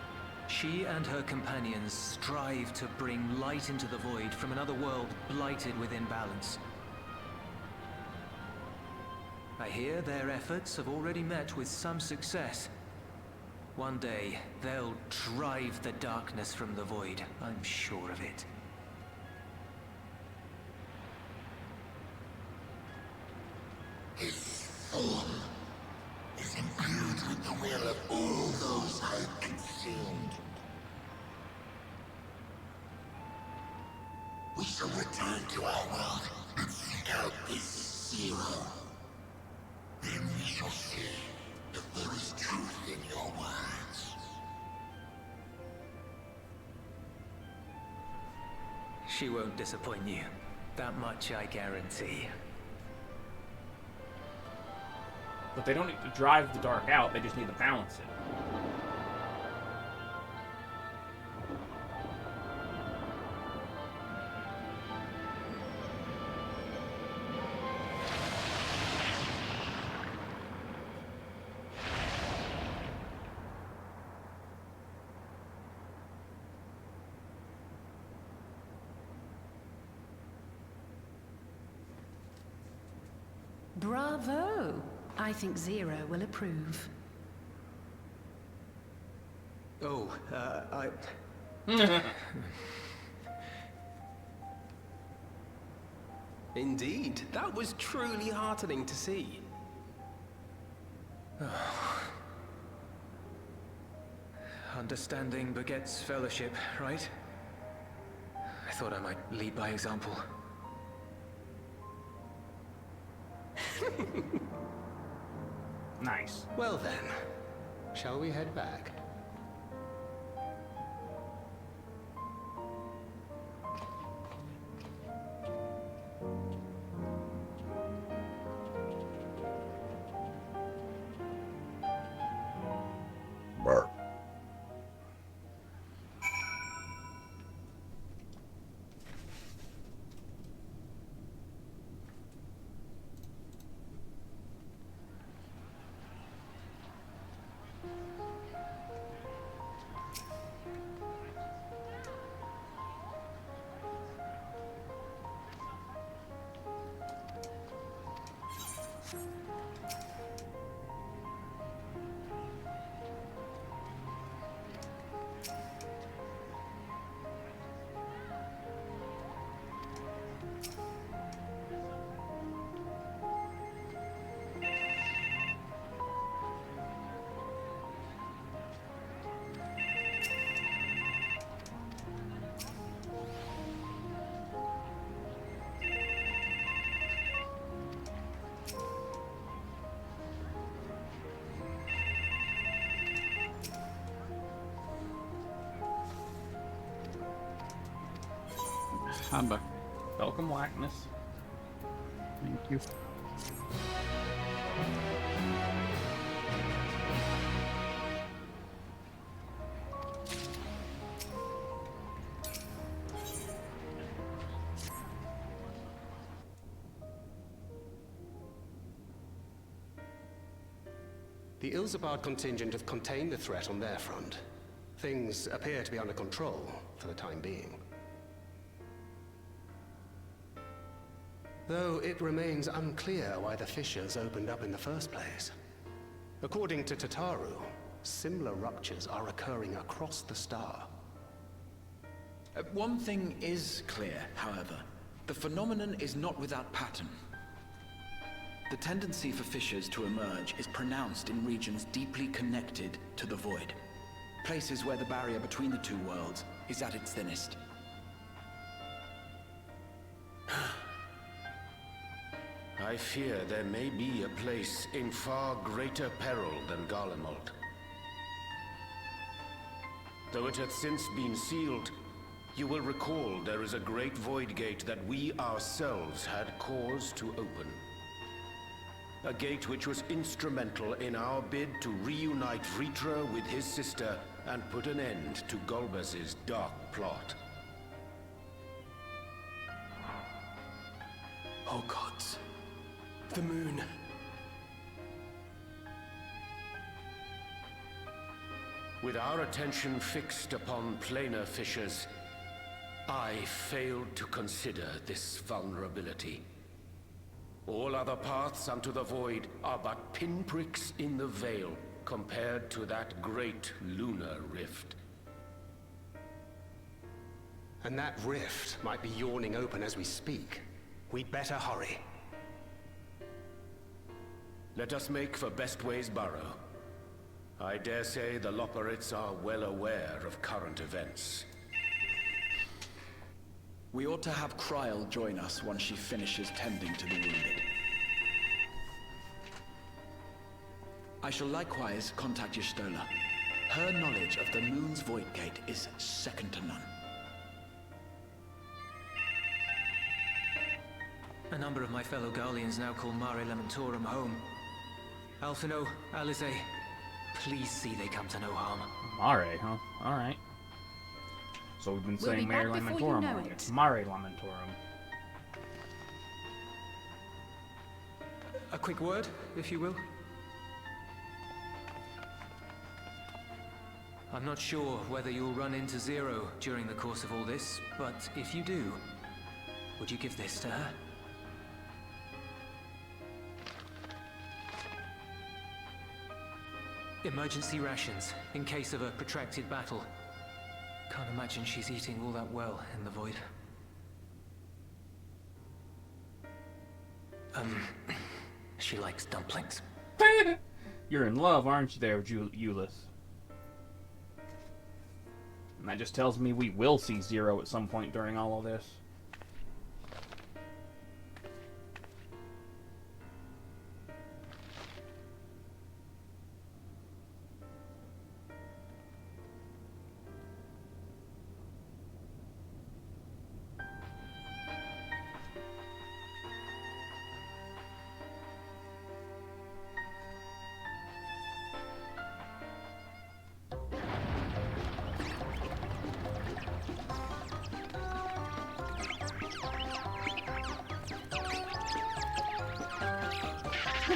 She and her companions strive to bring light into the void from another world blighted with imbalance. I hear their efforts have already met with some success. One day, they'll drive the darkness from the void, I'm sure of it. His form is imbued with the will of all those I have consumed. We shall return to our world and seek out this Zero. Then we shall see if there is truth in your words. She won't disappoint you. That much I guarantee. But they don't need to drive the dark out, they just need to balance it. Bravo! I think Zero will approve. Oh, I... Indeed, that was truly heartening to see. Understanding begets fellowship, right? I thought I might lead by example. Nice. Well then, shall we head back? Bark. Hamba. Welcome, Blackness. Thank you. The Ilzabard contingent have contained the threat on their front. Things appear to be under control for the time being. Though it remains unclear why the fissures opened up in the first place. According to Tataru, similar ruptures are occurring across the star. One thing is clear, however. The phenomenon is not without pattern. The tendency for fissures to emerge is pronounced in regions deeply connected to the void. Places where the barrier between the two worlds is at its thinnest. I fear there may be a place in far greater peril than Garlemald. Though it hath since been sealed, you will recall there is a great void gate that we ourselves had cause to open. A gate which was instrumental in our bid to reunite Vritra with his sister and put an end to Golbez's dark plot. Oh gods. The moon. With our attention fixed upon planar fissures, I failed to consider this vulnerability. All other paths unto the void are but pinpricks in the veil compared to that great lunar rift. And that rift might be yawning open as we speak. We'd better hurry. Let us make for Bestway's burrow. I dare say the Loporrits are well aware of current events. We ought to have Kryl join us once she finishes tending to the wounded. I shall likewise contact Y'shtola. Her knowledge of the moon's void gate is second to none. A number of my fellow Garleans now call Mare Lamentorum home. Alphino, Alize, please see they come to no harm. Mare, huh? Alright. So we've been We'll saying be Mare back before you Lamentorum know wrong. it. It's Mare Lamentorum. A quick word, if you will. I'm not sure whether you'll run into Zero during the course of all this, but if you do, would you give this to her? Emergency rations, in case of a protracted battle. Can't imagine she's eating all that well in the void. She likes dumplings. You're in love, aren't you there, Euless? And that just tells me we will see Zero at some point during all of this.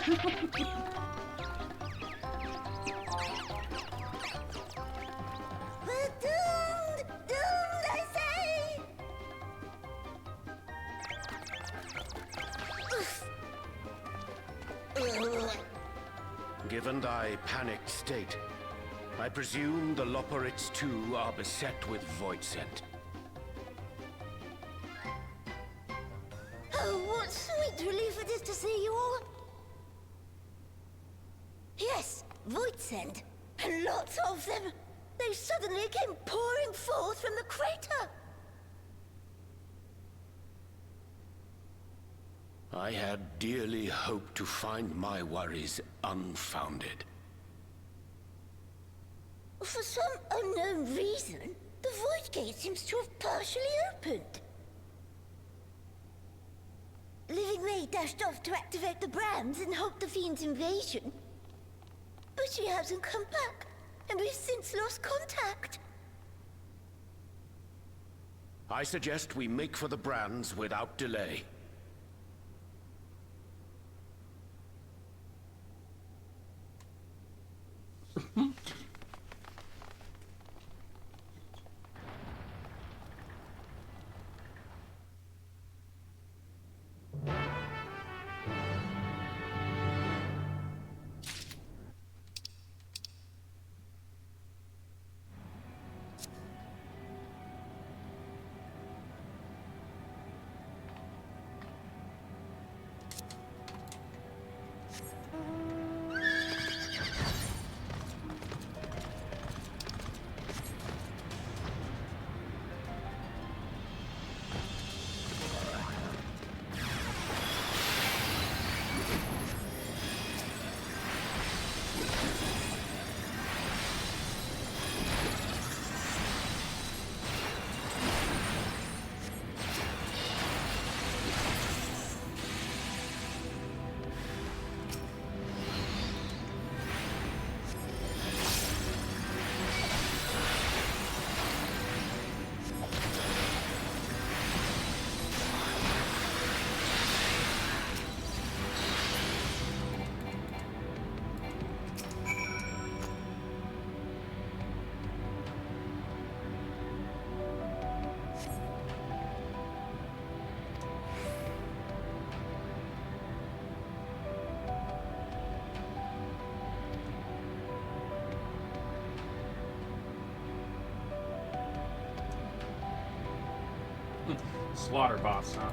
We're doomed! Doomed, I say! Given thy panicked state, I presume the Loporrits too are beset with void scent. Oh, what sweet relief it is to see you all! Yes, void scent, and lots of them. They suddenly came pouring forth from the crater. I had dearly hoped to find my worries unfounded. For some unknown reason, the void gate seems to have partially opened. Living May dashed off to activate the brands and halt the Fiend's invasion. But she hasn't come back, and we've since lost contact. I suggest we make for the brands without delay. Slaughter boss, huh?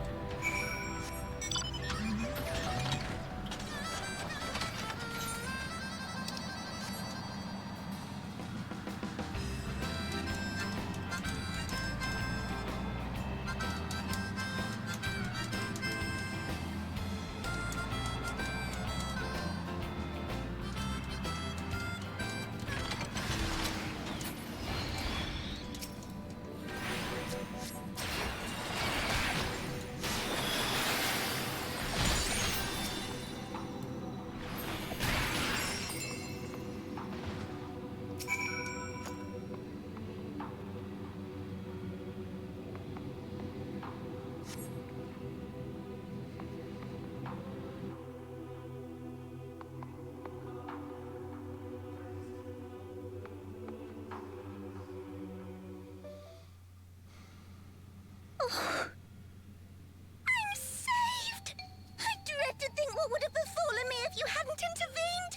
I'm saved! I dread to think what would have befallen me if you hadn't intervened!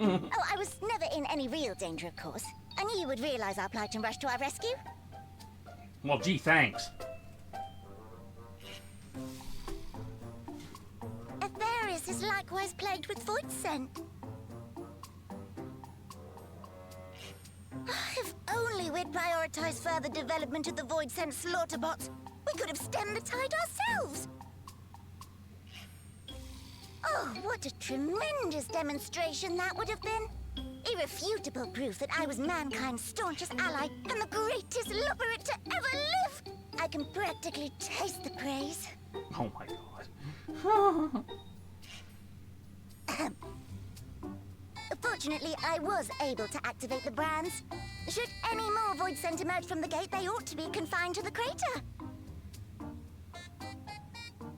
Oh, I was never in any real danger, of course. I knew you would realize our plight and rush to our rescue. Well, gee, thanks. Etheris is likewise plagued with void scent. If only we'd prioritized further development of the void scent slaughter bots, we could have stemmed the tide ourselves. Oh, what a tremendous demonstration that would have been. Irrefutable proof that I was mankind's staunchest ally and the greatest lubberate to ever live. I can practically taste the praise. Oh my god. Fortunately, I was able to activate the brands. Should any more void scent emerge from the gate, they ought to be confined to the crater.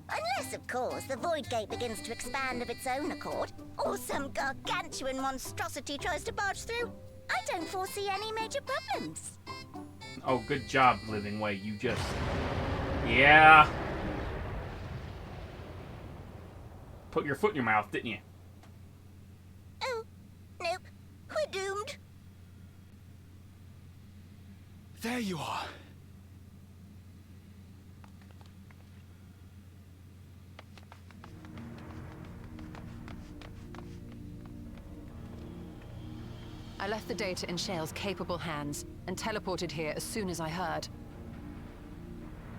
Unless, of course, the void gate begins to expand of its own accord, or some gargantuan monstrosity tries to barge through. I don't foresee any major problems. Oh, good job, Living Way. You just... Yeah. Put your foot in your mouth, didn't you? Oh, nope. We're doomed. There you are. I left the data in Shale's capable hands and teleported here as soon as I heard.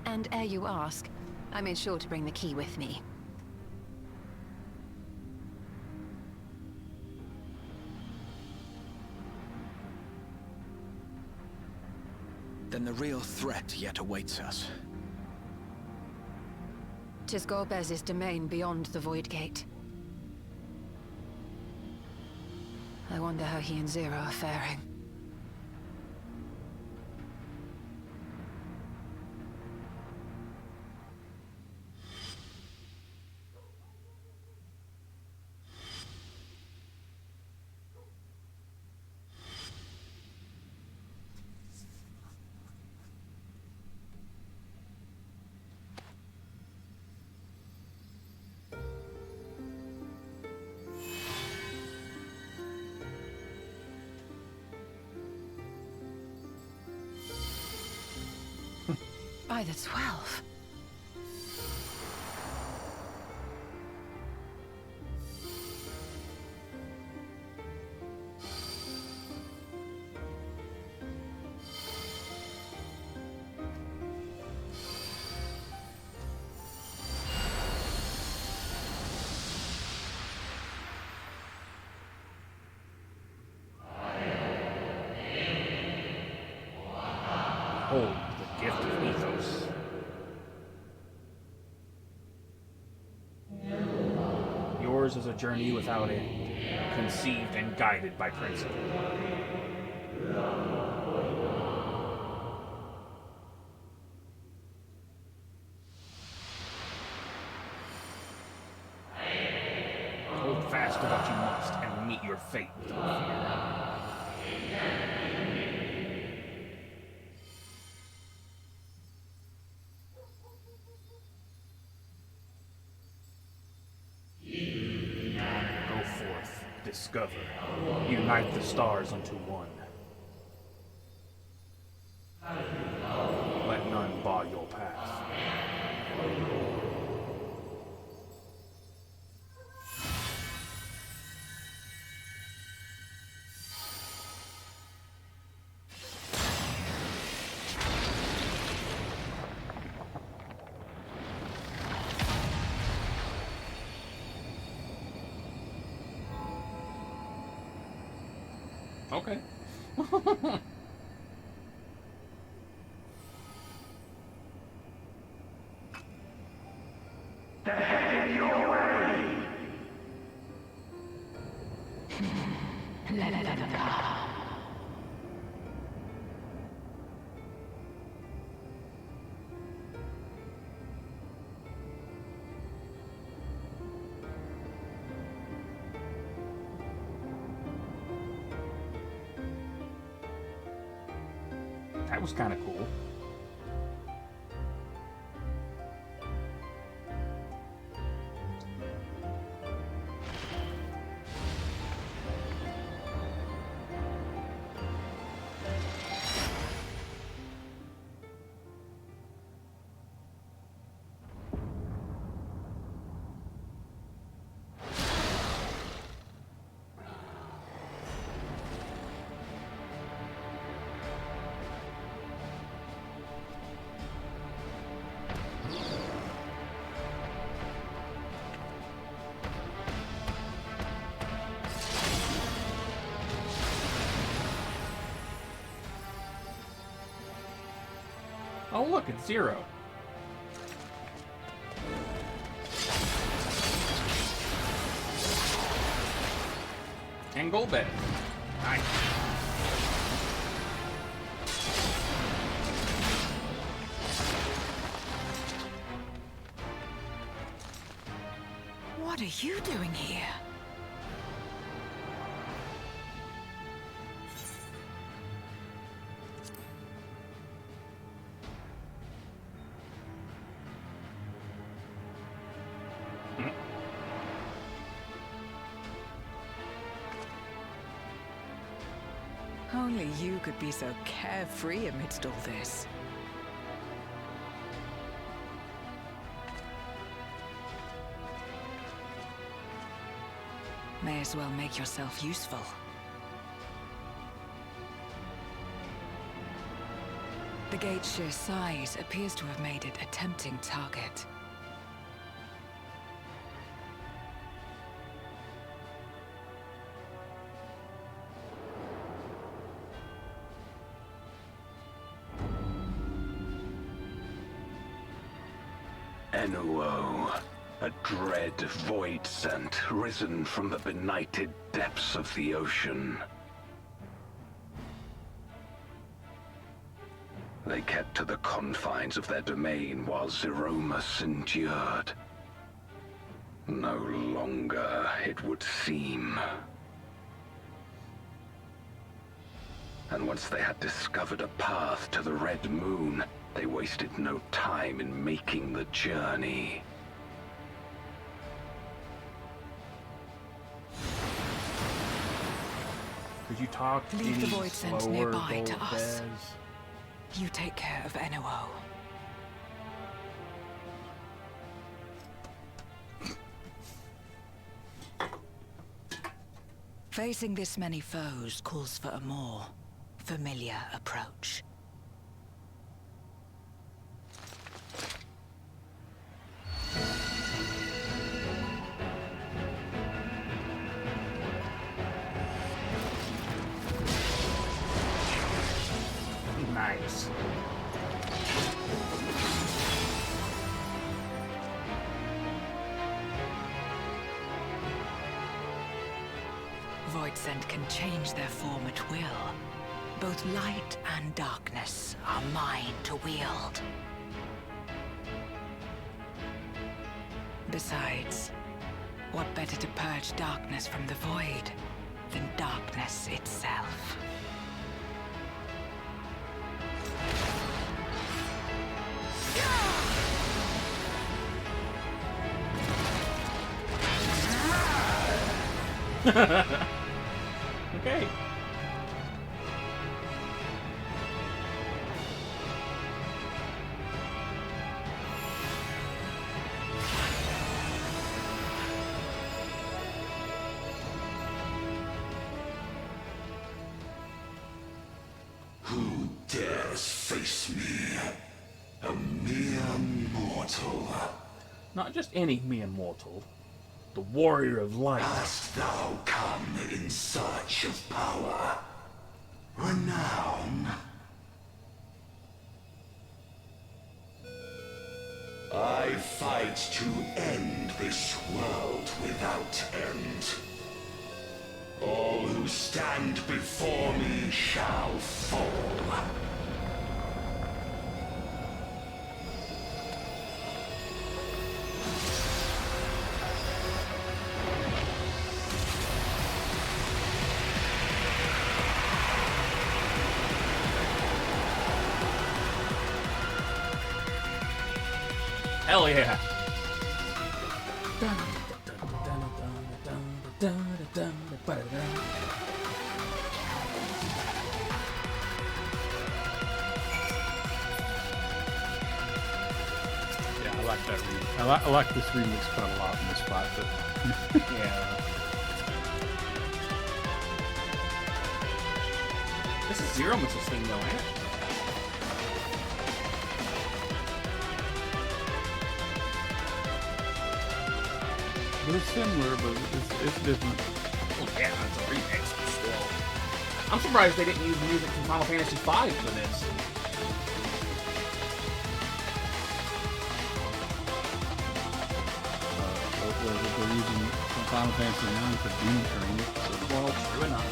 And ere you ask, I made sure to bring the key with me. Then the real threat yet awaits us. 'Tis Golbez's domain beyond the Void Gate. I wonder how he and Zero are faring. By the 12. Hold the gift of ethos. Yours is a journey without end, conceived and guided by principle. Hold fast to what you must and meet your fate without fear. Go forth, discover, unite the stars unto one. Let none bar your path. Okay. They're headed your way! Let them come. That was kind of cool. Oh look, it's Zero. And Golbez. Nice. What are you doing here? Only you could be so carefree amidst all this. May as well make yourself useful. The gate's sheer size appears to have made it a tempting target. Nuoo, a dread void scent risen from the benighted depths of the ocean. They kept to the confines of their domain while Zeromus endured. No longer, it would seem. And once they had discovered a path to the Red Moon, they wasted no time in making the journey. Could you talk Leave the any void scent slower, nearby to us. Golbez? You take care of Nuoo. Facing this many foes calls for a more familiar approach. Nice. Void scent can change their form at will. Both light and darkness are mine to wield. Besides, what better to purge darkness from the void than darkness itself? Okay. Who dares face me? A mere mortal. Not just any mere mortal. The warrior of light. Hast thou come in search of power? Renown? I fight to end this world without end. All who stand before me shall fall. Hell yeah. Yeah, I like that remix. I like this remix quite a lot in this fight, but Yeah. This is Zero Much's thing though, ain't it? they're similar, but it's different. Well, yeah, it's a remix, but still. I'm surprised they didn't use music from Final Fantasy V for this. was that they're using from Final Fantasy IX for Doom Train. So. Well, true enough.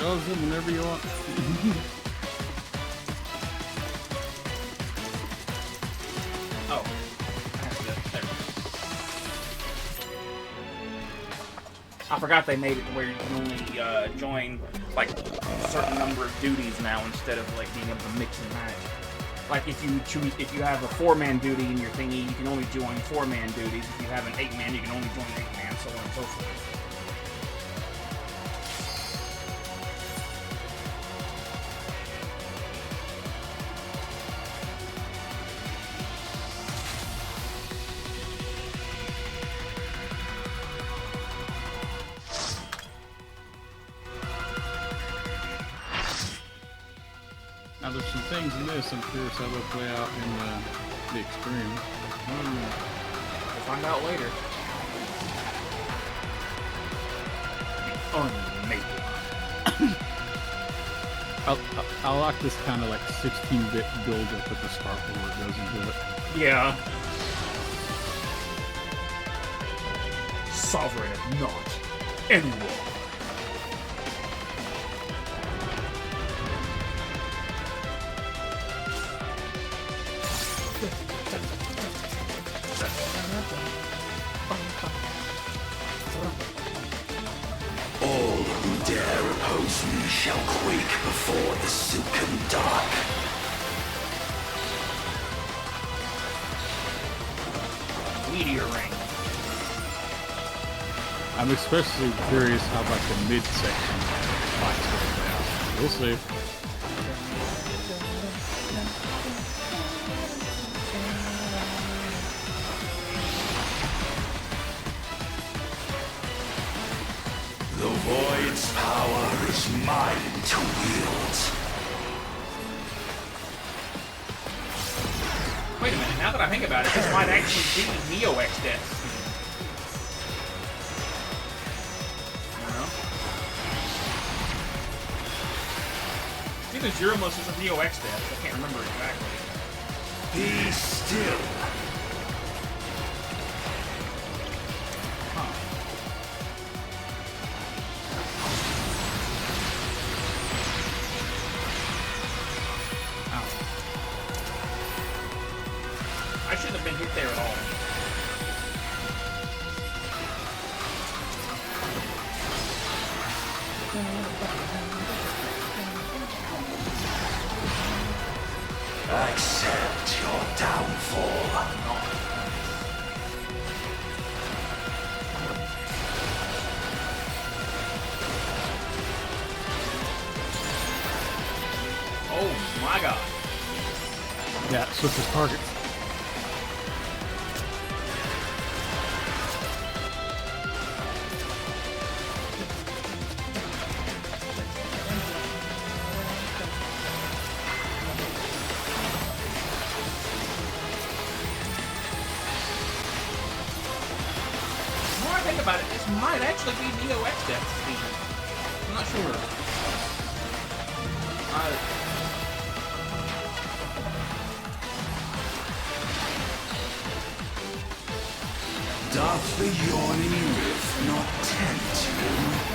Oh, zoom whenever you want. Oh. I forgot they made it where you can only join like a certain number of duties now instead of like being able to mix and match. Like if you have a 4-man duty in your thingy, you can only join 4-man duties. If you have an 8-man, you can only join 8-man, so on and so forth. Now there's some things in this I'm curious how they'll play out in the extreme. We'll find out later. Unmakeable. I like this kind of like 16-bit build-up at the start before it goes into it. Yeah. Sovereign of not anyone. All who dare oppose me shall quake before the silken dark. Meteor ring. I'm especially curious how like the mid-section fights will play out. We'll see. The Void's power is mine to wield. Wait a minute, now that I think about it, this might actually be Neo X Death. Either Zeromos is a Neo X Death, I can't remember exactly. Be still. I shouldn't have been hit there at all. Accept your downfall. Oh my god. Yeah, switches targets. About it, this might actually be Neo X Death Steve. I'm not sure. Doth the yawning rift not tempt you?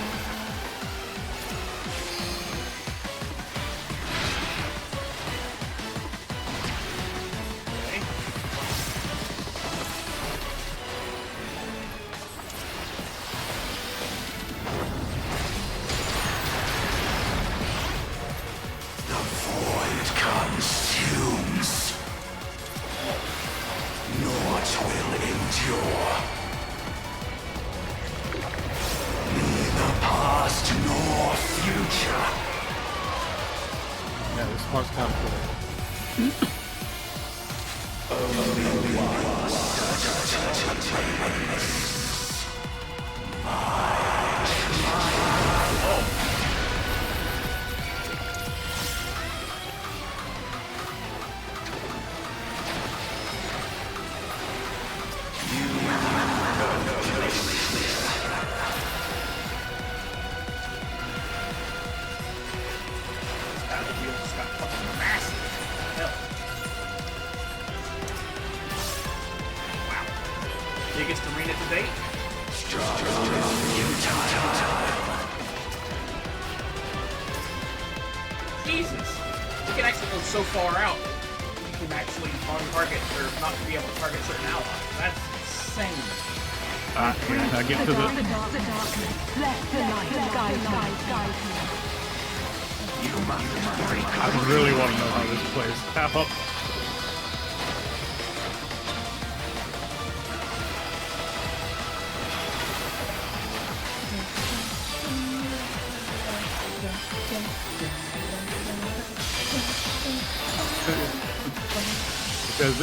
Jesus! You can actually go so far out. You can actually target, or not be able to target certain allies. That's insane. I get to the... I really want to know how this plays out. Because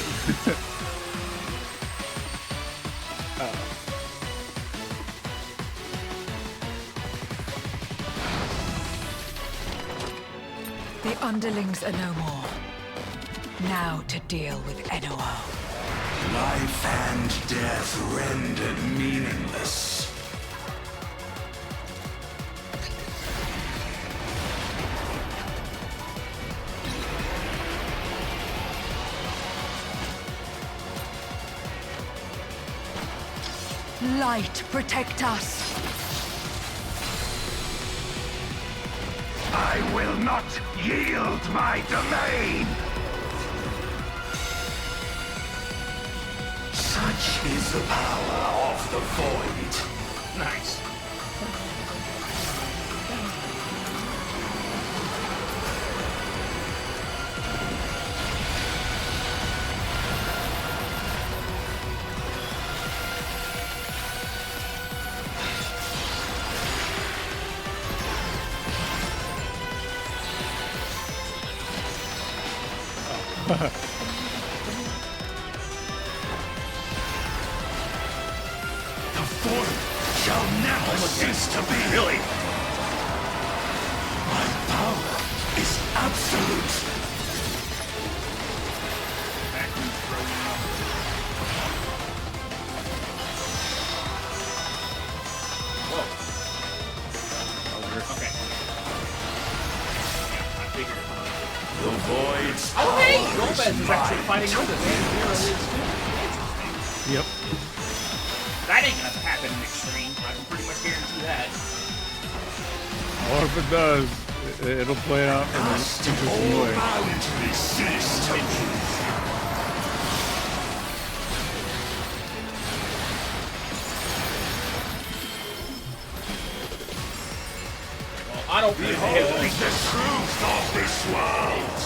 the underlings are no more. Now to deal with NOO. Life and death rendered meaningless. Light, protect us. I will not yield my domain! Such is the power of the Void. Nice. The Void shall never cease to be. Really? My power is absolute. Whoa. Oh, weird. Okay. Yeah, I figured. The Void's Oh, hey! power Gomez is actually fighting with us. Interesting. Yep. That ain't gonna happen in Extreme. I can pretty much guarantee that. Or if it does, it'll play out in an interesting way. Well, I don't Behold the truth of this world.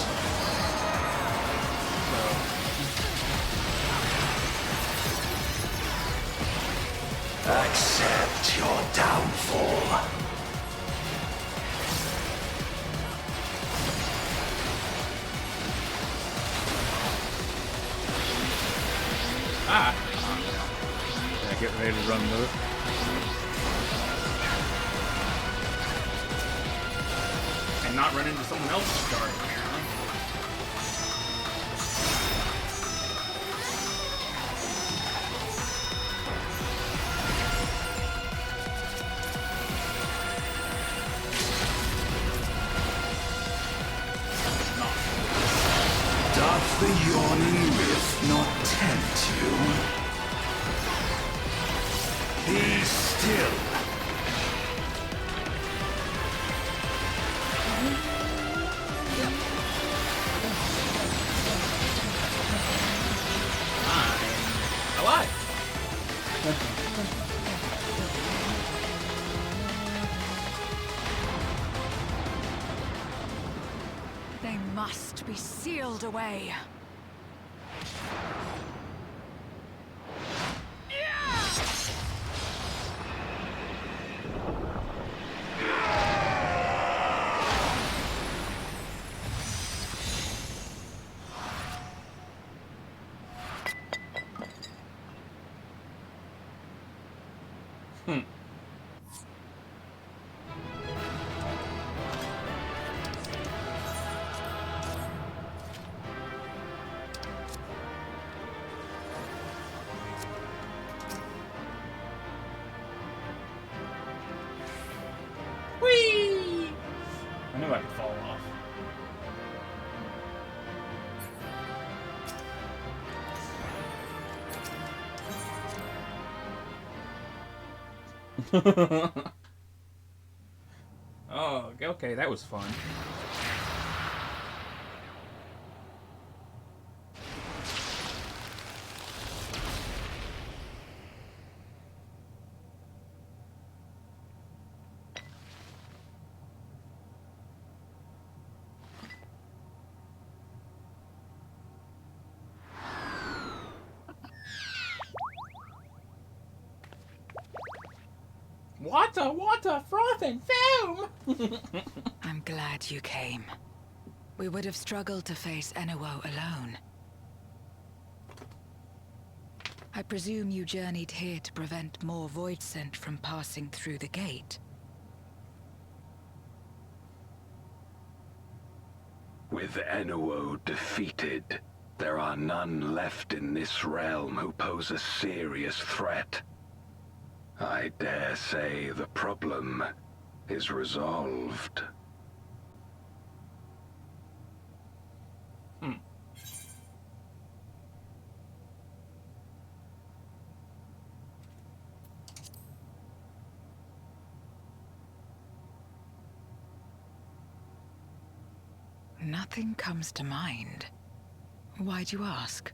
Accept your downfall. Ah. Yeah, get ready to run with it. And not run into someone else's guard, apparently. Doth the yawning rift not tempt you? Be still. I'm alive. They must be sealed away. Whee! I knew I could fall off. Oh, okay, that was fun. Water, froth and foam! I'm glad you came. We would have struggled to face Enuo alone. I presume you journeyed here to prevent more Voidsent from passing through the gate. With Enuo defeated, there are none left in this realm who pose a serious threat. I dare say the problem is resolved. Nothing comes to mind. Why'd you ask?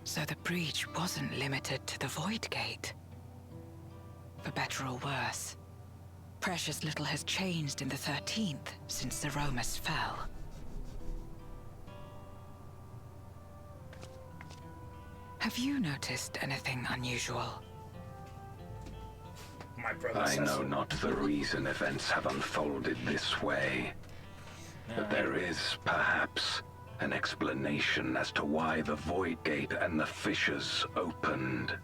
So the breach wasn't limited to the Void Gate. For better or worse, precious little has changed in the 13th since the Romus fell. Have you noticed anything unusual? My brother I says know so. not the reason events have unfolded this way, but there is, perhaps, an explanation as to why the Void Gate and the fissures opened.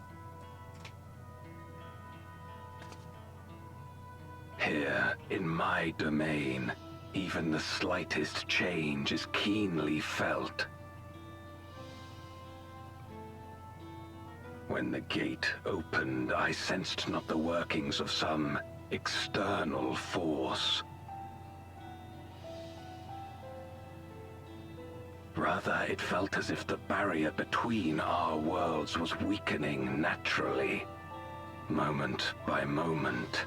Here, in my domain, even the slightest change is keenly felt. When the gate opened, I sensed not the workings of some external force. Rather, it felt as if the barrier between our worlds was weakening naturally, moment by moment,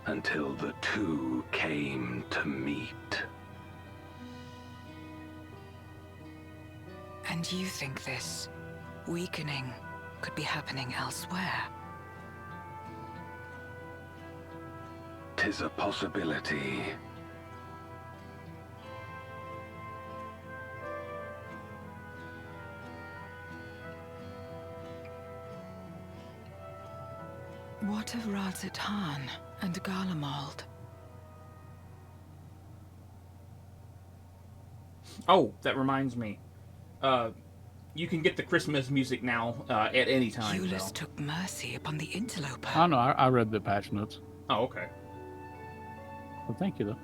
until the two came to meet. And you think this weakening could be happening elsewhere? 'Tis a possibility. What of Radzatan and Garlemald? Oh, that reminds me. You can get the Christmas music now at any time. Eulus took mercy upon the interloper. I know. I read the patch notes. Oh, okay. Well, thank you, though.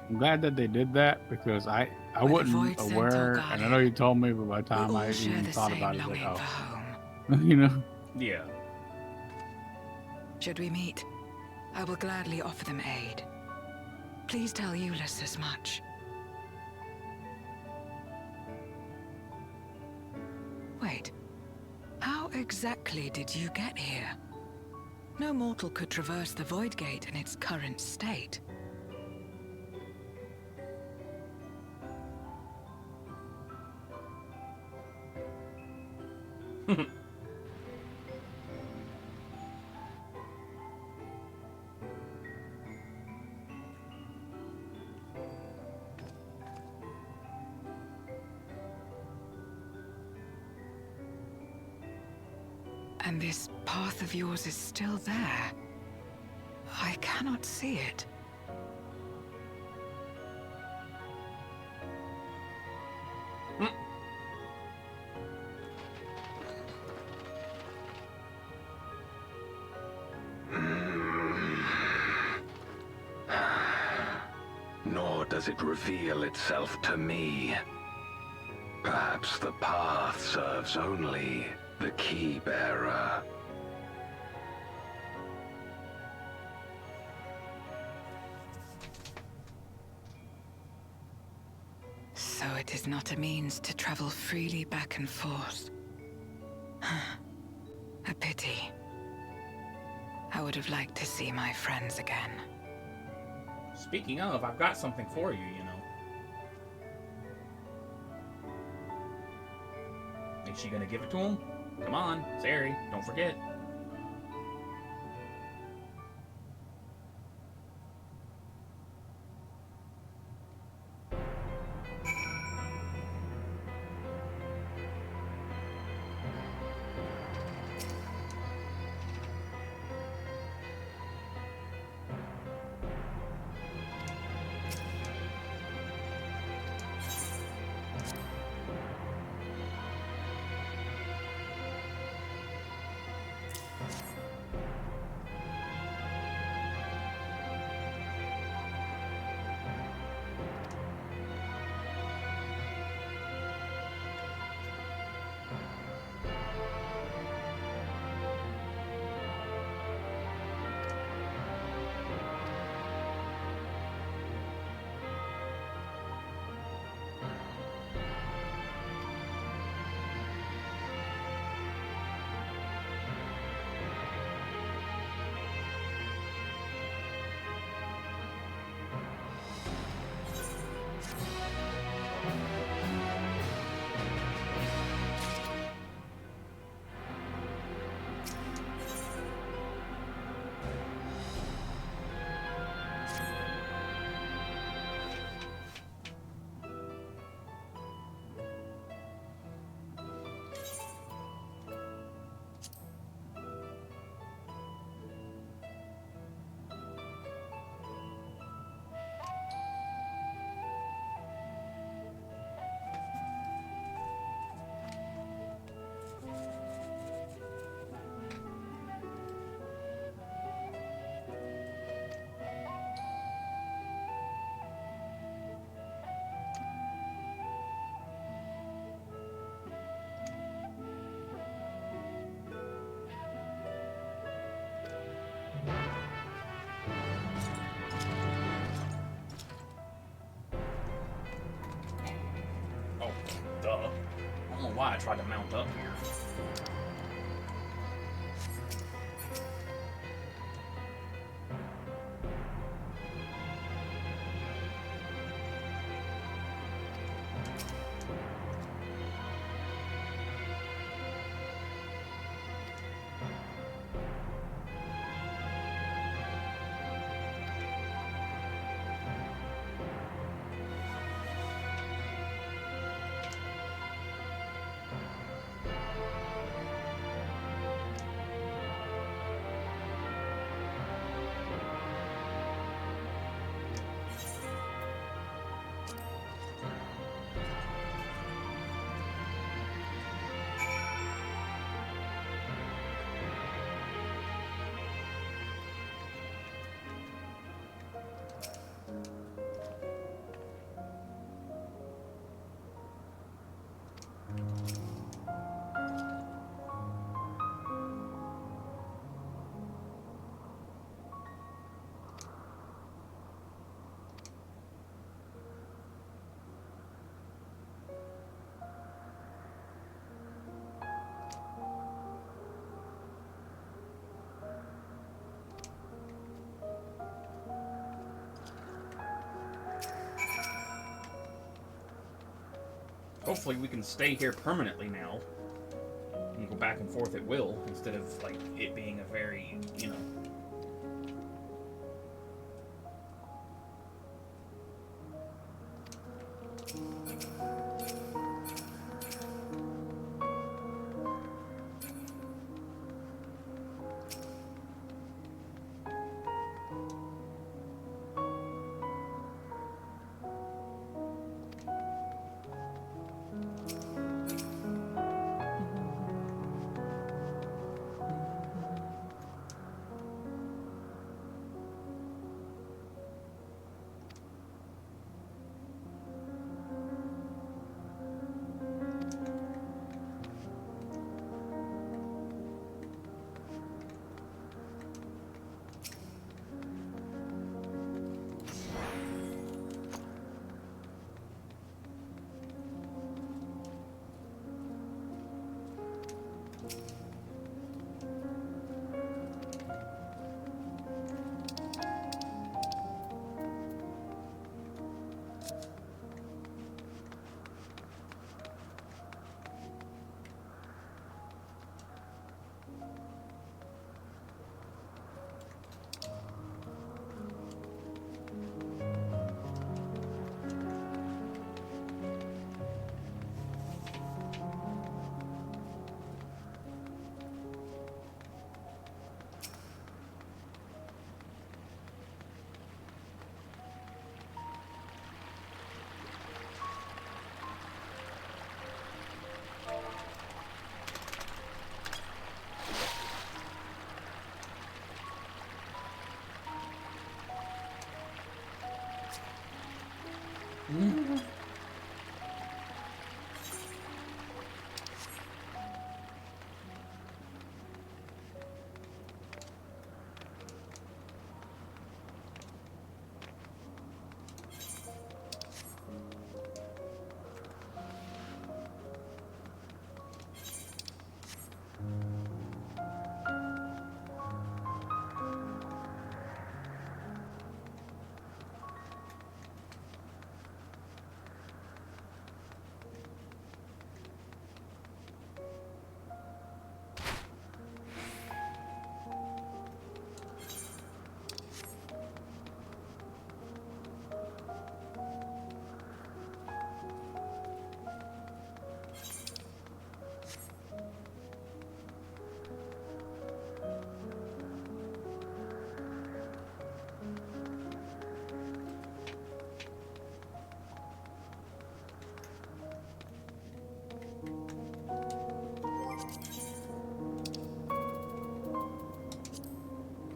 I'm glad that they did that because I wasn't aware, and I know you told me, but by the time I even thought about it, like, oh, you know. Yeah. Should we meet? I will gladly offer them aid. Please tell Eulus as much. Wait, how exactly did you get here? No mortal could traverse the Void Gate in its current state. And this path of yours is still there. I cannot see it. Nor does it reveal itself to me. Perhaps the path serves only the key bearer. So it is not a means to travel freely back and forth. A pity. I would have liked to see my friends again. Speaking of, I've got something for you, you know. Is she gonna give it to him? Come on, Sari, don't forget. know why I tried to mount up here. Hopefully we can stay here permanently now. And go back and forth at will, instead of, like, it being a very, you know...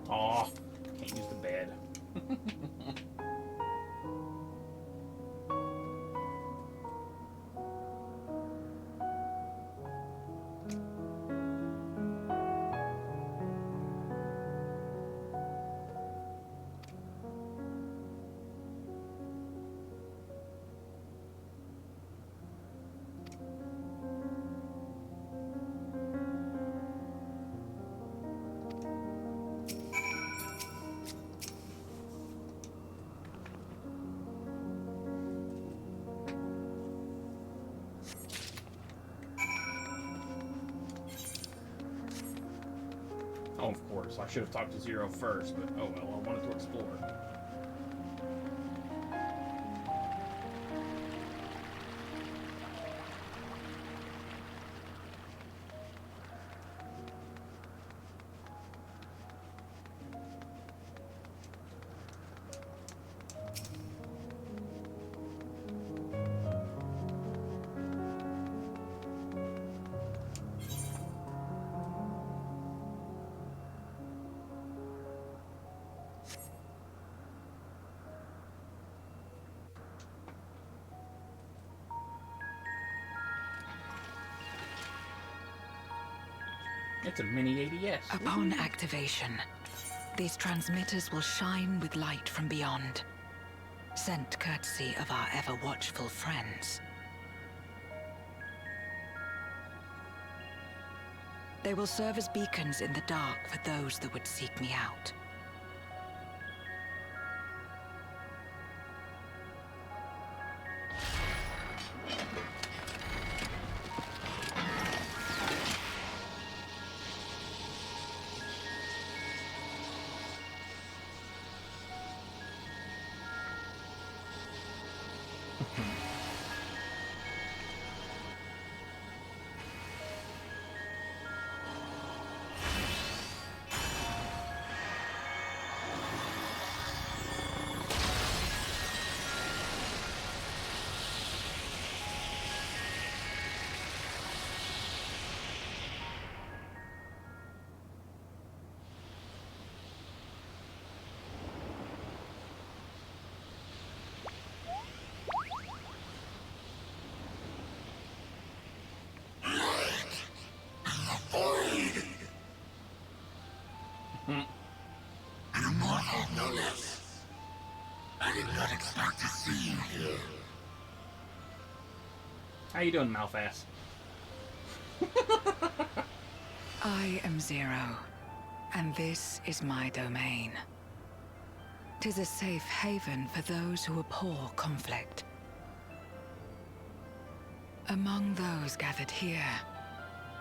Aw, can't use the bed. Oh, of course. I should have talked to Zero first, but oh well, I wanted to explore. It's a mini ADS. Upon activation, these transmitters will shine with light from beyond, sent courtesy of our ever-watchful friends. They will serve as beacons in the dark for those that would seek me out. How you doing, Malfass? I am Zero, and this is my domain. 'Tis a safe haven for those who abhor conflict. Among those gathered here,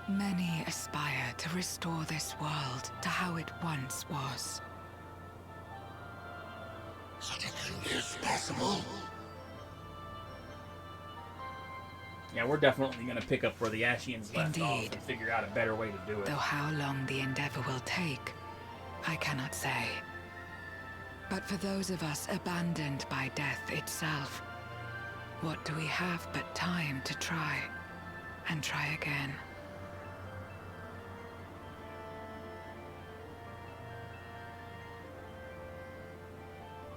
many aspire to restore this world to how it once was. Such a thing is possible. Yeah, we're definitely going to pick up where the Ashians left off and figure out a better way to do it. Though how long the endeavor will take, I cannot say. But for those of us abandoned by death itself, what do we have but time to try, and try again?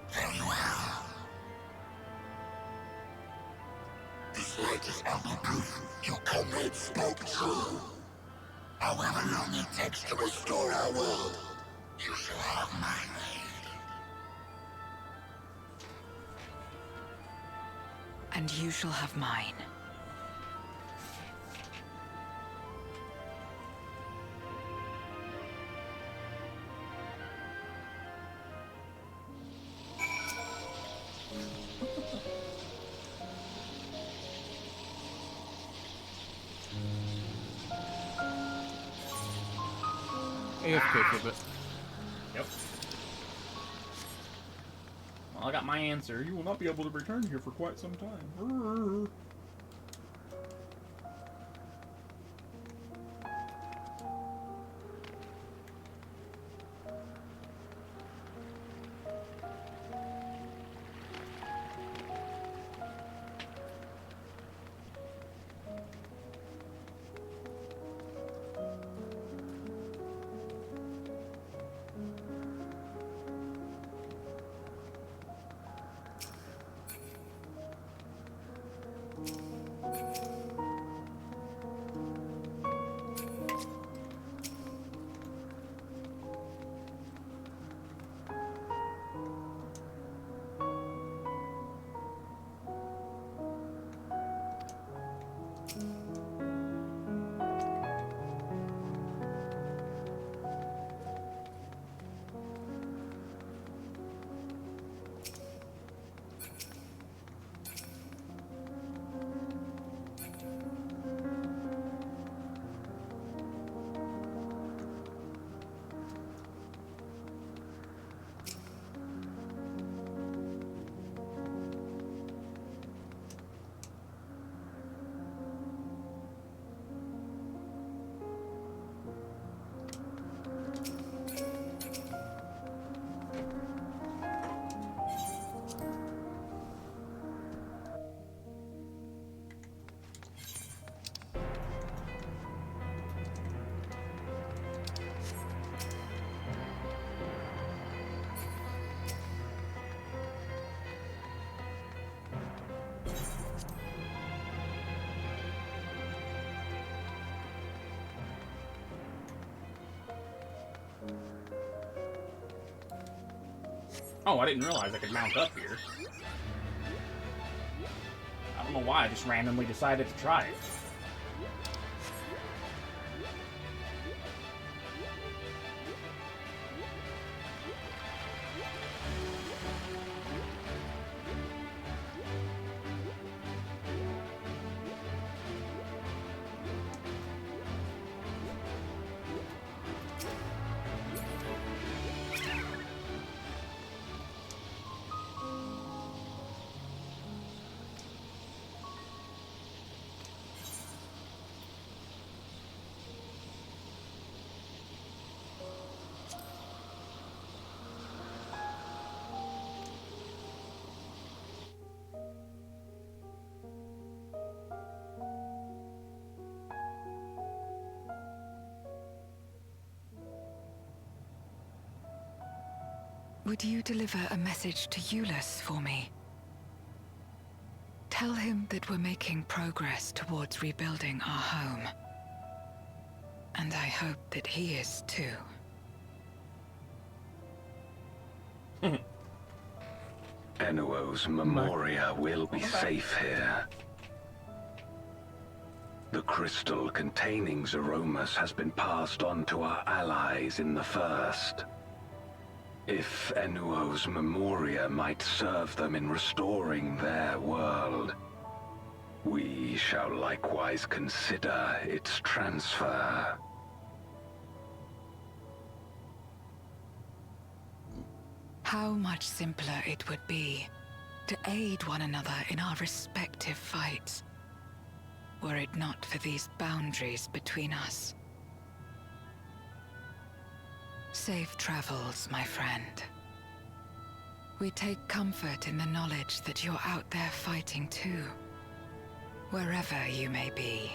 Very well. This light is ample proof your comrades spoke true. However long it takes to restore our world, you shall have my aid. And you shall have mine. AFK for a bit. Yep. Well, I got my answer. You will not be able to return here for quite some time. Oh, I didn't realize I could mount up here. I don't know why, I just randomly decided to try it. Would you deliver a message to Eulus for me? Tell him that we're making progress towards rebuilding our home. And I hope that he is too. Enuo's Memoria will be safe here. The crystal containing Zeromus has been passed on to our allies in the First. If Enuo's Memoria might serve them in restoring their world, we shall likewise consider its transfer. How much simpler it would be to aid one another in our respective fights, were it not for these boundaries between us. Safe travels, my friend. We take comfort in the knowledge that you're out there fighting too, wherever you may be.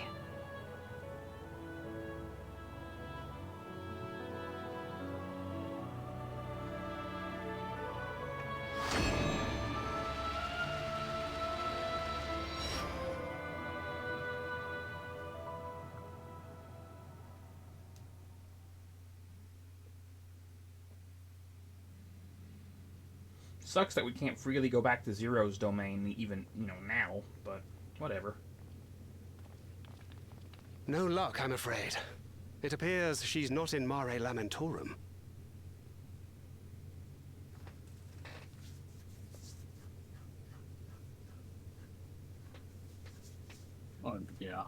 Sucks that we can't freely go back to Zero's domain, even, now, but whatever. No luck, I'm afraid. It appears she's not in Mare Lamentorum. Oh, yeah.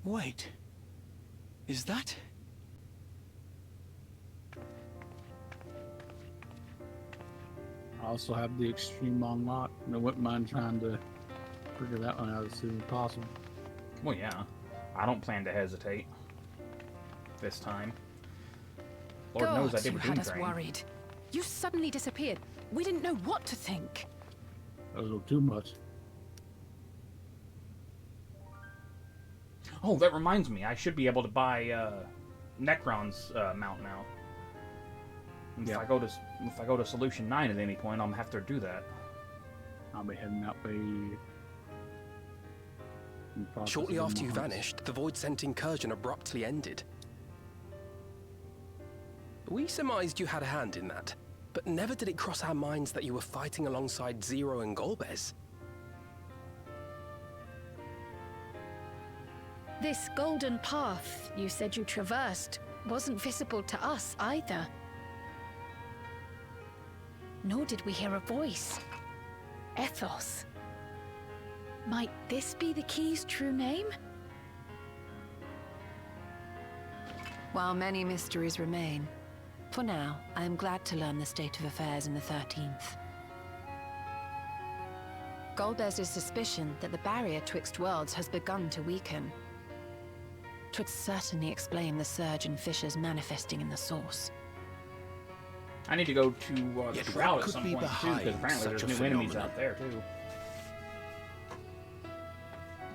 Wait. Is that? I also have the extreme unlock, and I wouldn't mind trying to figure that one out as soon as possible. Well, yeah. I don't plan to hesitate. This time. Lord knows I did you with had us Doomdrain. worried. You suddenly disappeared. We didn't know what to think. A little too much. Oh, that reminds me. I should be able to buy Necron's mount now. If I go to Solution 9 at any point, I'll have to do that. I'll be heading that way. Shortly after you vanished, the Void-sent incursion abruptly ended. We surmised you had a hand in that, but never did it cross our minds that you were fighting alongside Zero and Golbez. This golden path you said you traversed wasn't visible to us either. Nor did we hear a voice. Ethos. Might this be the key's true name? While many mysteries remain, for now, I am glad to learn the state of affairs in the 13th. Golbez's suspicion that the barrier twixt worlds has begun to weaken. 'Twould certainly explain the surge in fissures manifesting in the source. I need to go to the Shroud at some point, too, because apparently there's new enemies out there, too.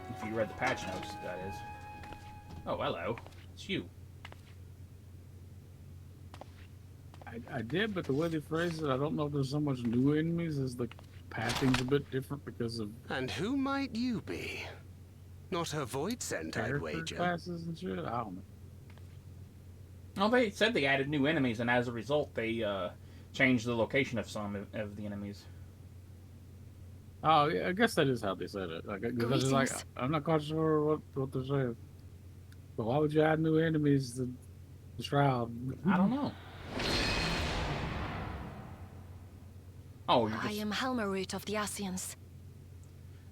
If you read the patch notes, that is. Oh, hello. It's you. I I did, but the way they phrased it, I don't know if there's so much new enemies as the pathing's a bit different because of. And who might you be? Not a void scent, I'd wager. Classes and shit. I don't know. Well, they said they added new enemies, and as a result, they changed the location of some of the enemies. Oh, yeah, I guess that is how they said it. Like, I'm not quite sure what they're saying. But why would you add new enemies to the Shroud? I don't know. Oh, I am Helmarut of the Asians.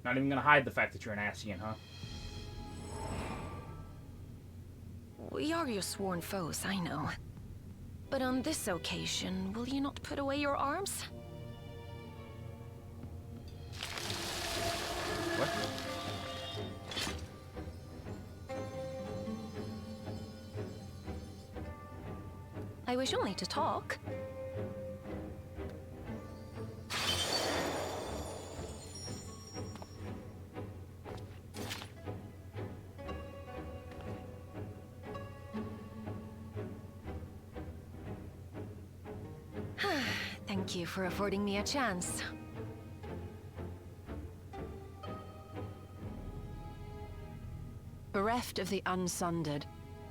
Not even gonna hide the fact that you're an Asian, huh? We are your sworn foes, I know. But on this occasion, will you not put away your arms? What? I wish only to talk. Thank you for affording me a chance. Bereft of the Unsundered,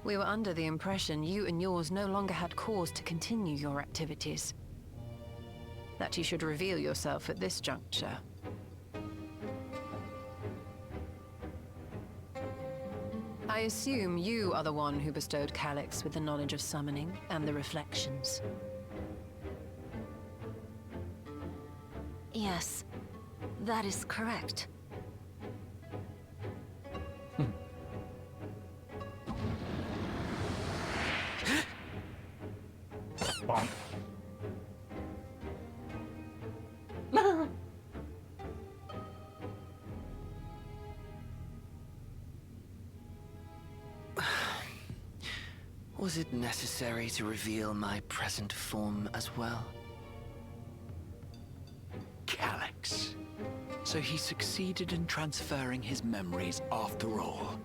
we were under the impression you and yours no longer had cause to continue your activities. That you should reveal yourself at this juncture. I assume you are the one who bestowed Calyx with the knowledge of summoning and the reflections. Yes, that is correct. Bonk. Was it necessary to reveal my present form as well? Calyx. So he succeeded in transferring his memories after all.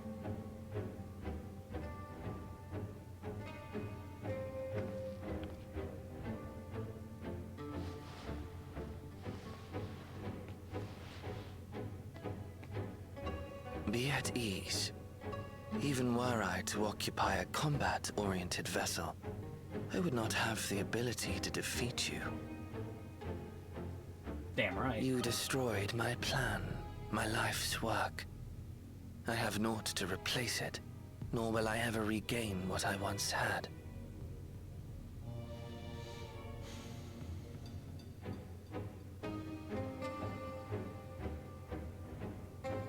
Be at ease. Even were I to occupy a combat-oriented vessel, I would not have the ability to defeat you. Damn right. You destroyed my plan, my life's work. I have naught to replace it, nor will I ever regain what I once had.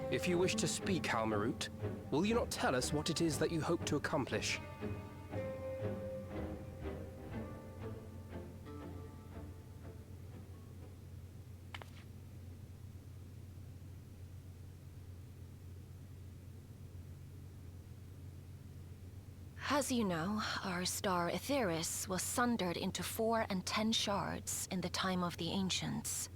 If you wish to speak, Helmarut, will you not tell us what it is that you hope to accomplish? As you know, our star Aetheris was sundered into 4 and 10 shards in the time of the Ancients.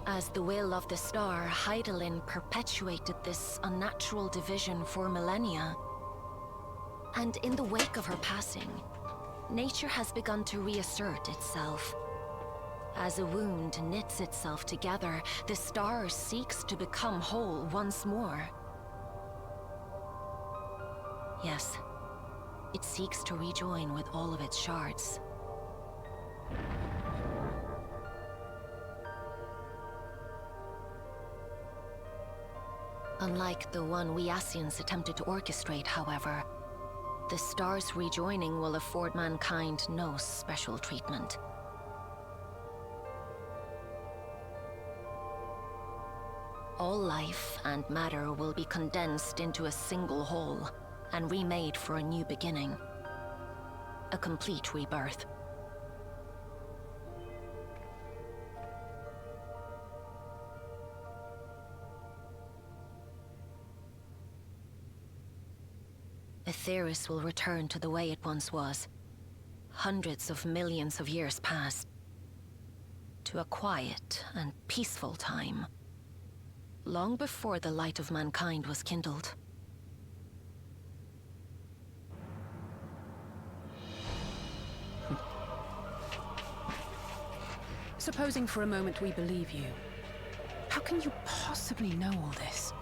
As the will of the star, Hydaelyn perpetuated this unnatural division for millennia. And in the wake of her passing, nature has begun to reassert itself. As a wound knits itself together, the star seeks to become whole once more. Yes, it seeks to rejoin with all of its shards. Unlike the one we Asians attempted to orchestrate, however, the star's rejoining will afford mankind no special treatment. All life and matter will be condensed into a single whole, and remade for a new beginning. A complete rebirth. Aetheris will return to the way it once was. hundreds of millions of years passed, to a quiet and peaceful time, long before the light of mankind was kindled. Supposing for a moment we believe you, how can you possibly know all this?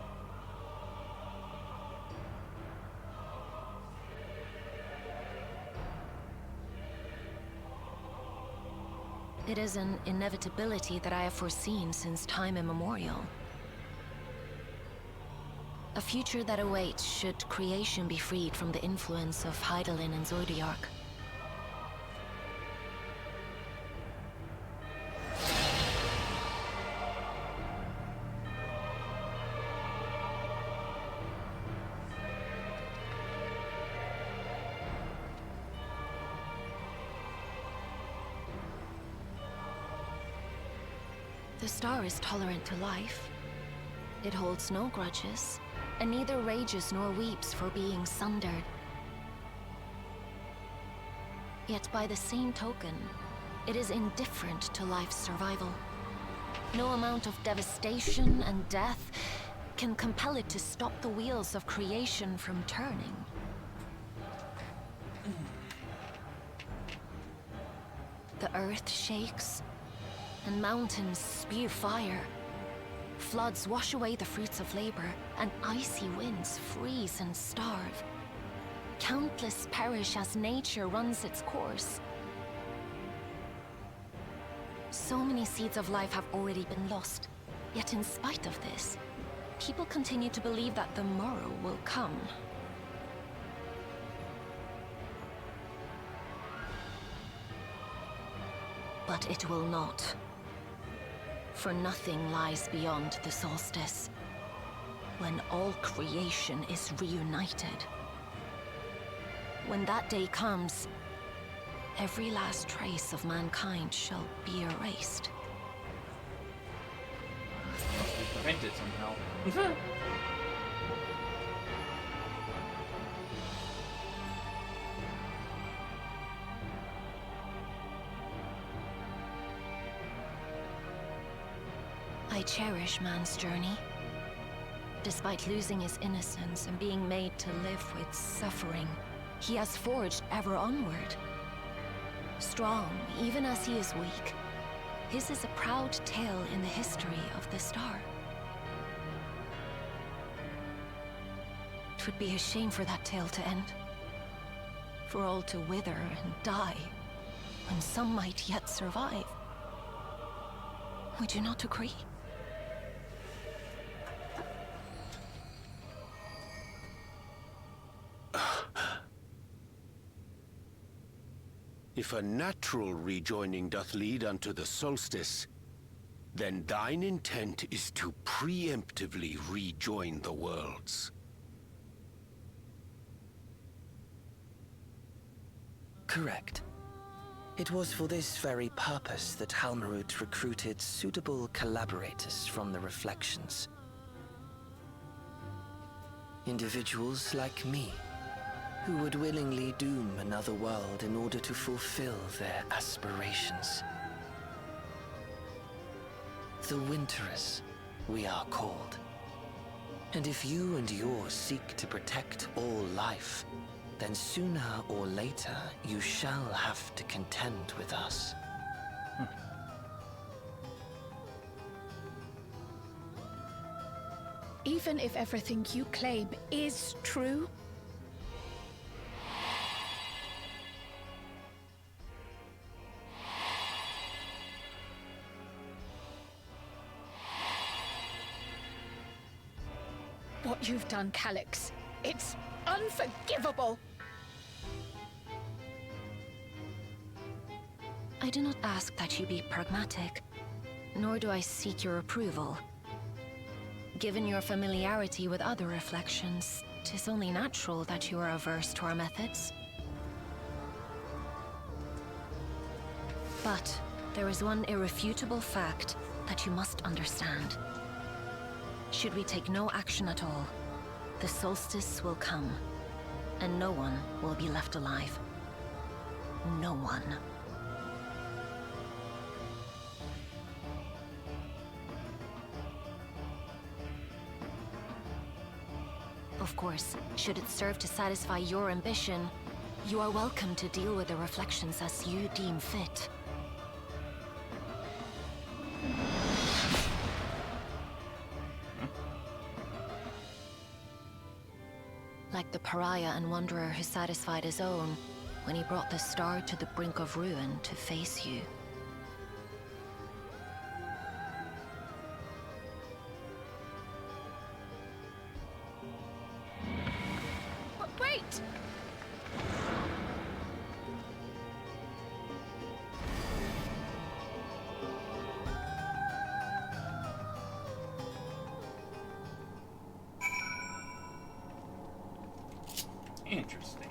It is an inevitability that I have foreseen since time immemorial. A future that awaits should creation be freed from the influence of Hydaelyn and Zodiac. The star is tolerant to life. It holds no grudges, and neither rages nor weeps for being sundered. Yet by the same token, it is indifferent to life's survival. No amount of devastation and death can compel it to stop the wheels of creation from turning. The earth shakes, and mountains spew fire. Floods wash away the fruits of labor, and icy winds freeze and starve. Countless perish as nature runs its course. So many seeds of life have already been lost. Yet in spite of this, people continue to believe that the morrow will come. But it will not. For nothing lies beyond the solstice, when all creation is reunited. When that day comes, every last trace of mankind shall be erased. We prevent it somehow. I cherish man's journey. Despite losing his innocence and being made to live with suffering, he has forged ever onward. Strong, even as he is weak, his is a proud tale in the history of the star. It would be a shame for that tale to end. For all to wither and die, when some might yet survive. Would you not agree? If a natural rejoining doth lead unto the solstice, then thine intent is to preemptively rejoin the worlds. Correct. It was for this very purpose that Halmarut recruited suitable collaborators from the Reflections. Individuals like me, who would willingly doom another world in order to fulfill their aspirations. The Winterers, we are called. And if you and yours seek to protect all life, then sooner or later you shall have to contend with us. Even if everything you claim is true, what you've done, Calyx, it's unforgivable! I do not ask that you be pragmatic, nor do I seek your approval. Given your familiarity with other reflections, 'tis only natural that you are averse to our methods. But there is one irrefutable fact that you must understand. Should we take no action at all, the solstice will come, and no one will be left alive. No one. Of course, should it serve to satisfy your ambition, you are welcome to deal with the reflections as you deem fit. Like the pariah and wanderer who satisfied his own when he brought the star to the brink of ruin to face you. Wait! Interesting.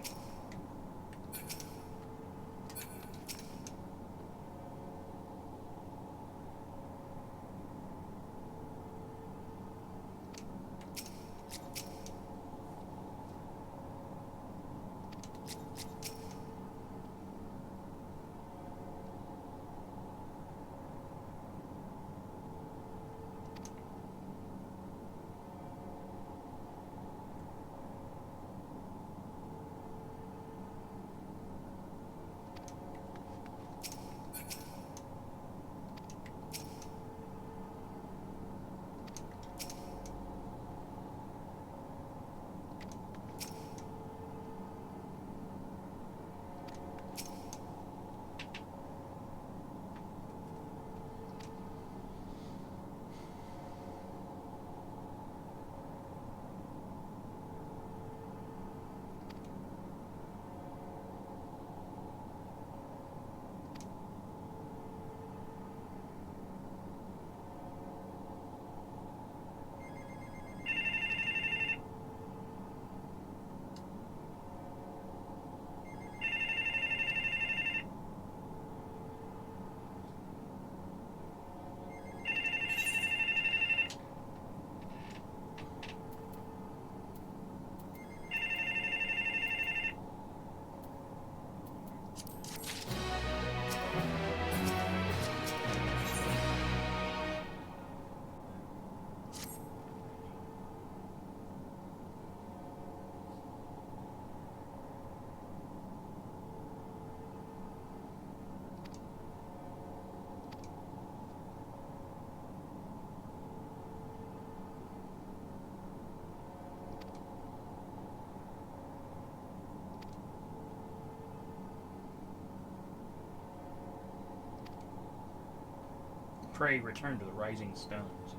Pray return to the rising stones.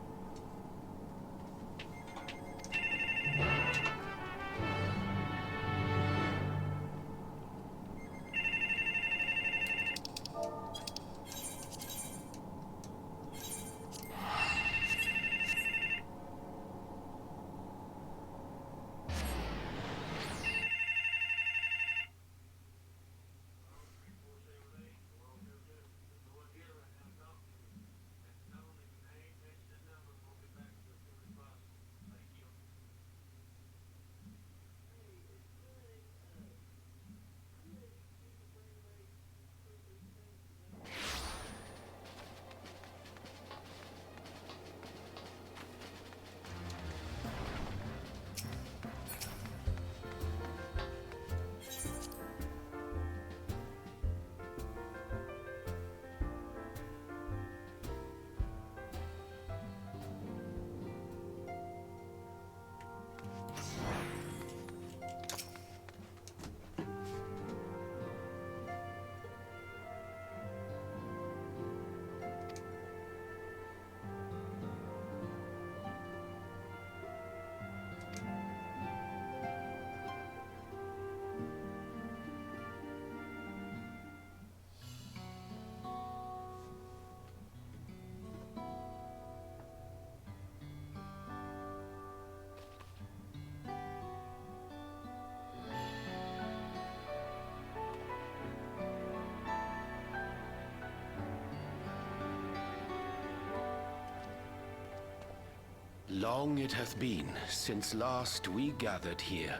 Long it hath been since last we gathered here.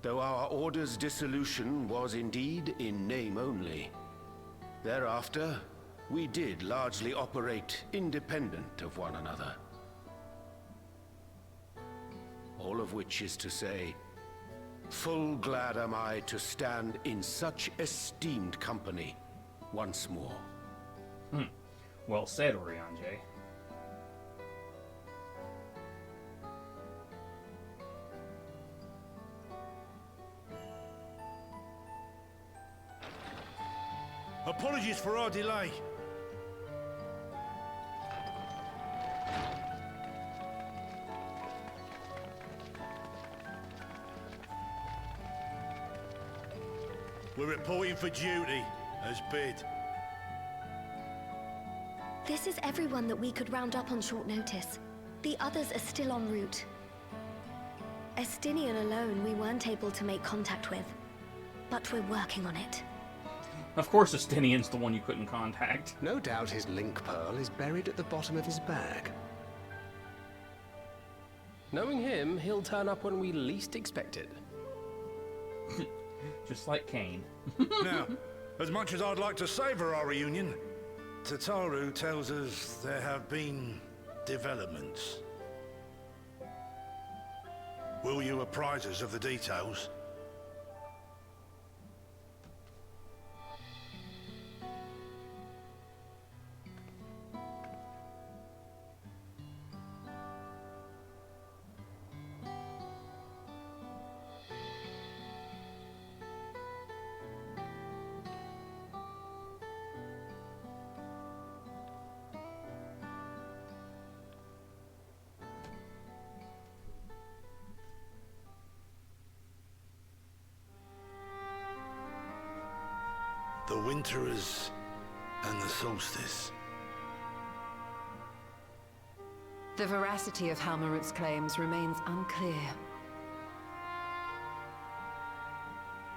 though our order's dissolution was indeed in name only. Thereafter, we did largely operate independent of one another. All of which is to say, full glad am I to stand in such esteemed company once more. Well said, Orianjay. Apologies for our delay. We're reporting for duty, as bid. This is everyone that we could round up on short notice. The others are still en route. Estinian alone we weren't able to make contact with, but we're working on it. Of course Estinian's the one you couldn't contact. No doubt his link pearl is buried at the bottom of his bag. Knowing him, he'll turn up when we least expect it. Just like Kane. Now, as much as I'd like to savor our reunion, Tataru tells us there have been developments. Will you apprise us of the details? The Winterers and the Solstice. The veracity of Halmarut's claims remains unclear.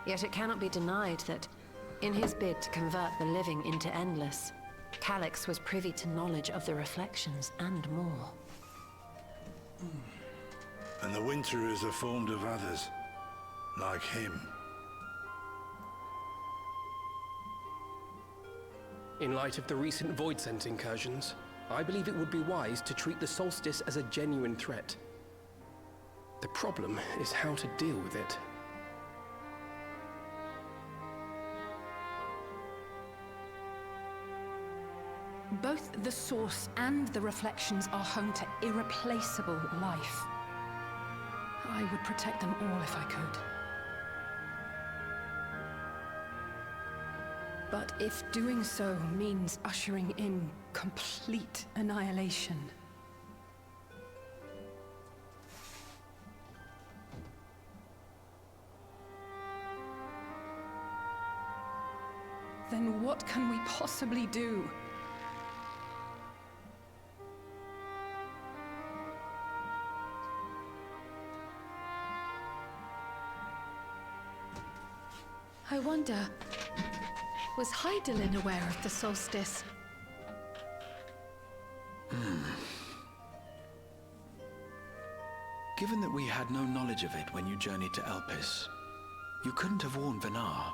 Yet it cannot be denied that, in his bid to convert the living into endless, Calix was privy to knowledge of the reflections and more. And the Winterers are formed of others, like him. In light of the recent Void Scent incursions, I believe it would be wise to treat the Solstice as a genuine threat. The problem is how to deal with it. Both the source and the reflections are home to irreplaceable life. I would protect them all if I could. But if doing so means ushering in complete annihilation, then what can we possibly do? I wonder, was Hydaelyn aware of the solstice? Given that we had no knowledge of it when you journeyed to Elpis, you couldn't have warned Venar.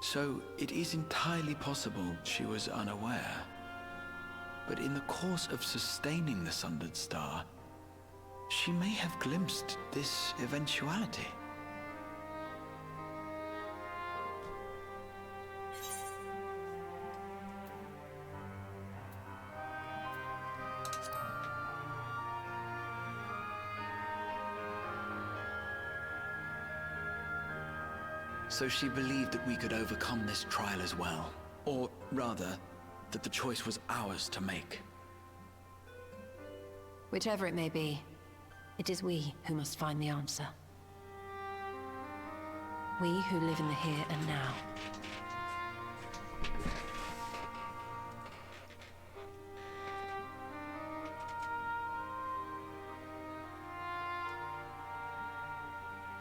So it is entirely possible she was unaware. But in the course of sustaining the Sundered Star, she may have glimpsed this eventuality. So she believed that we could overcome this trial as well. Or rather, that the choice was ours to make. Whichever it may be, it is we who must find the answer. We who live in the here and now.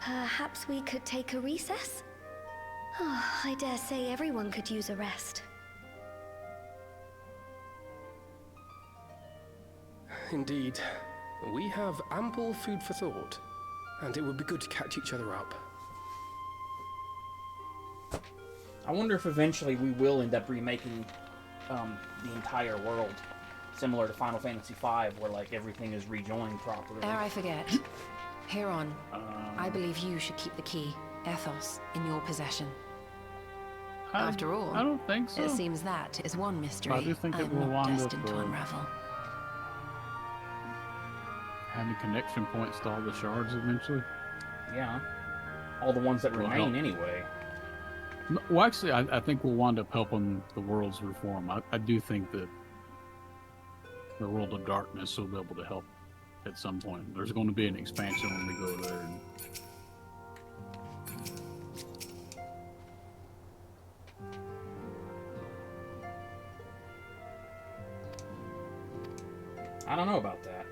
Perhaps we could take a recess? Oh, I dare say everyone could use a rest. Indeed. We have ample food for thought. and it would be good to catch each other up. I wonder if eventually we will end up remaking the entire world, similar to Final Fantasy V, where like everything is rejoined properly. Ere I forget, Heron, I believe you should keep the key, Ethos, in your possession. After all, I don't think so. It seems that is one mystery I do think I it am will not wind up destined to unravel. having connection points to all the shards eventually. Yeah. All the ones that Will remain help. anyway. Well, actually, I think we'll wind up helping the world's reform. I do think that the world of darkness will be able to help at some point. There's going to be an expansion when we go there. And I don't know about that.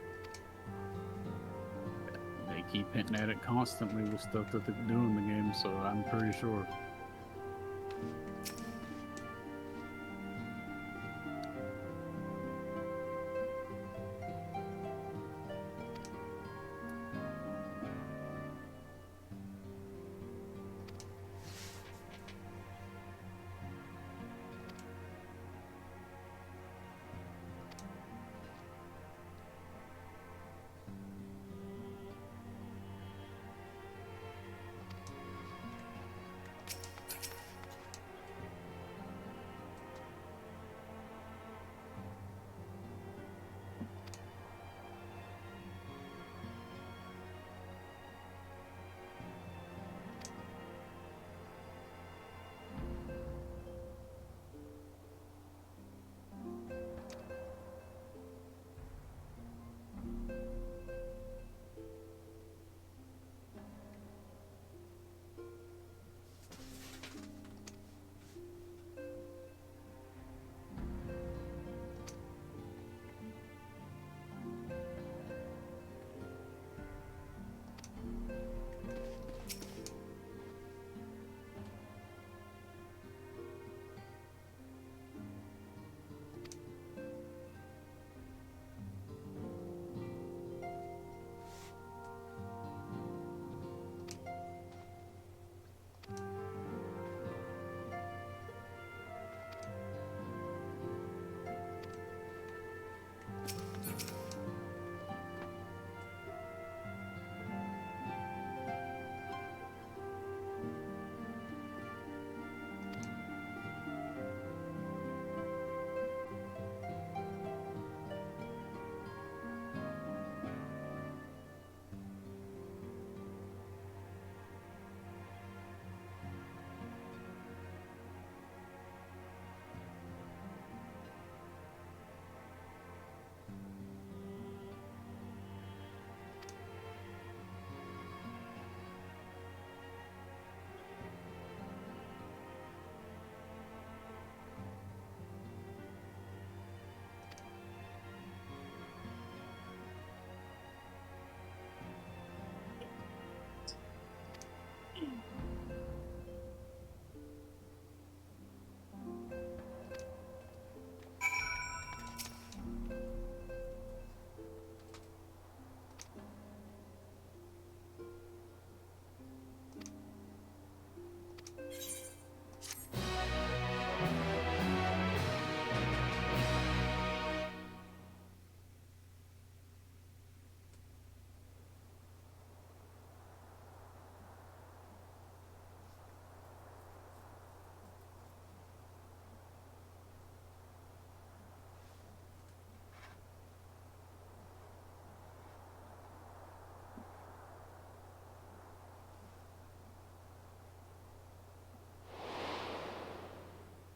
they keep hinting at it constantly with stuff that they do in the game, so I'm pretty sure.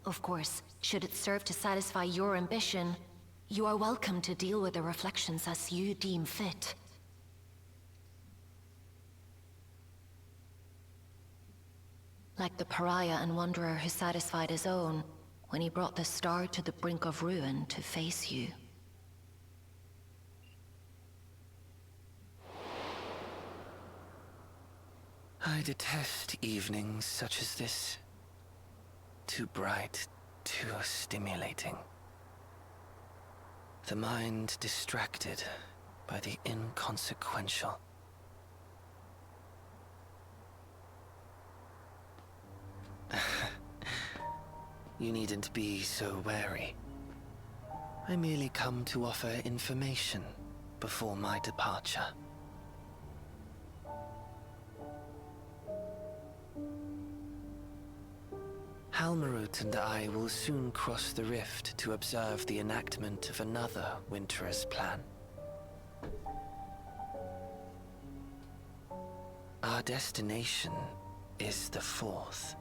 Of course, should it serve to satisfy your ambition, you are welcome to deal with the reflections as you deem fit. Like the pariah and wanderer who satisfied his own when he brought the star to the brink of ruin to face you. I detest evenings such as this. Too bright, too stimulating. The mind distracted by the inconsequential. You needn't be so wary. I merely come to offer information before my departure. Halmarut and I will soon cross the rift to observe the enactment of another Winter's plan. Our destination is the Fourth.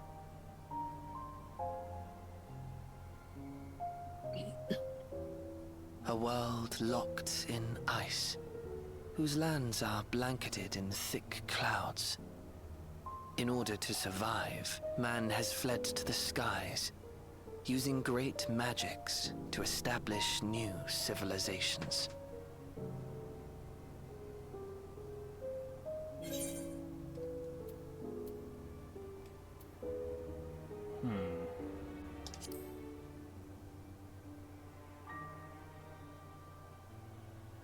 A world locked in ice, whose lands are blanketed in thick clouds. In order to survive, man has fled to the skies, using great magics to establish new civilizations.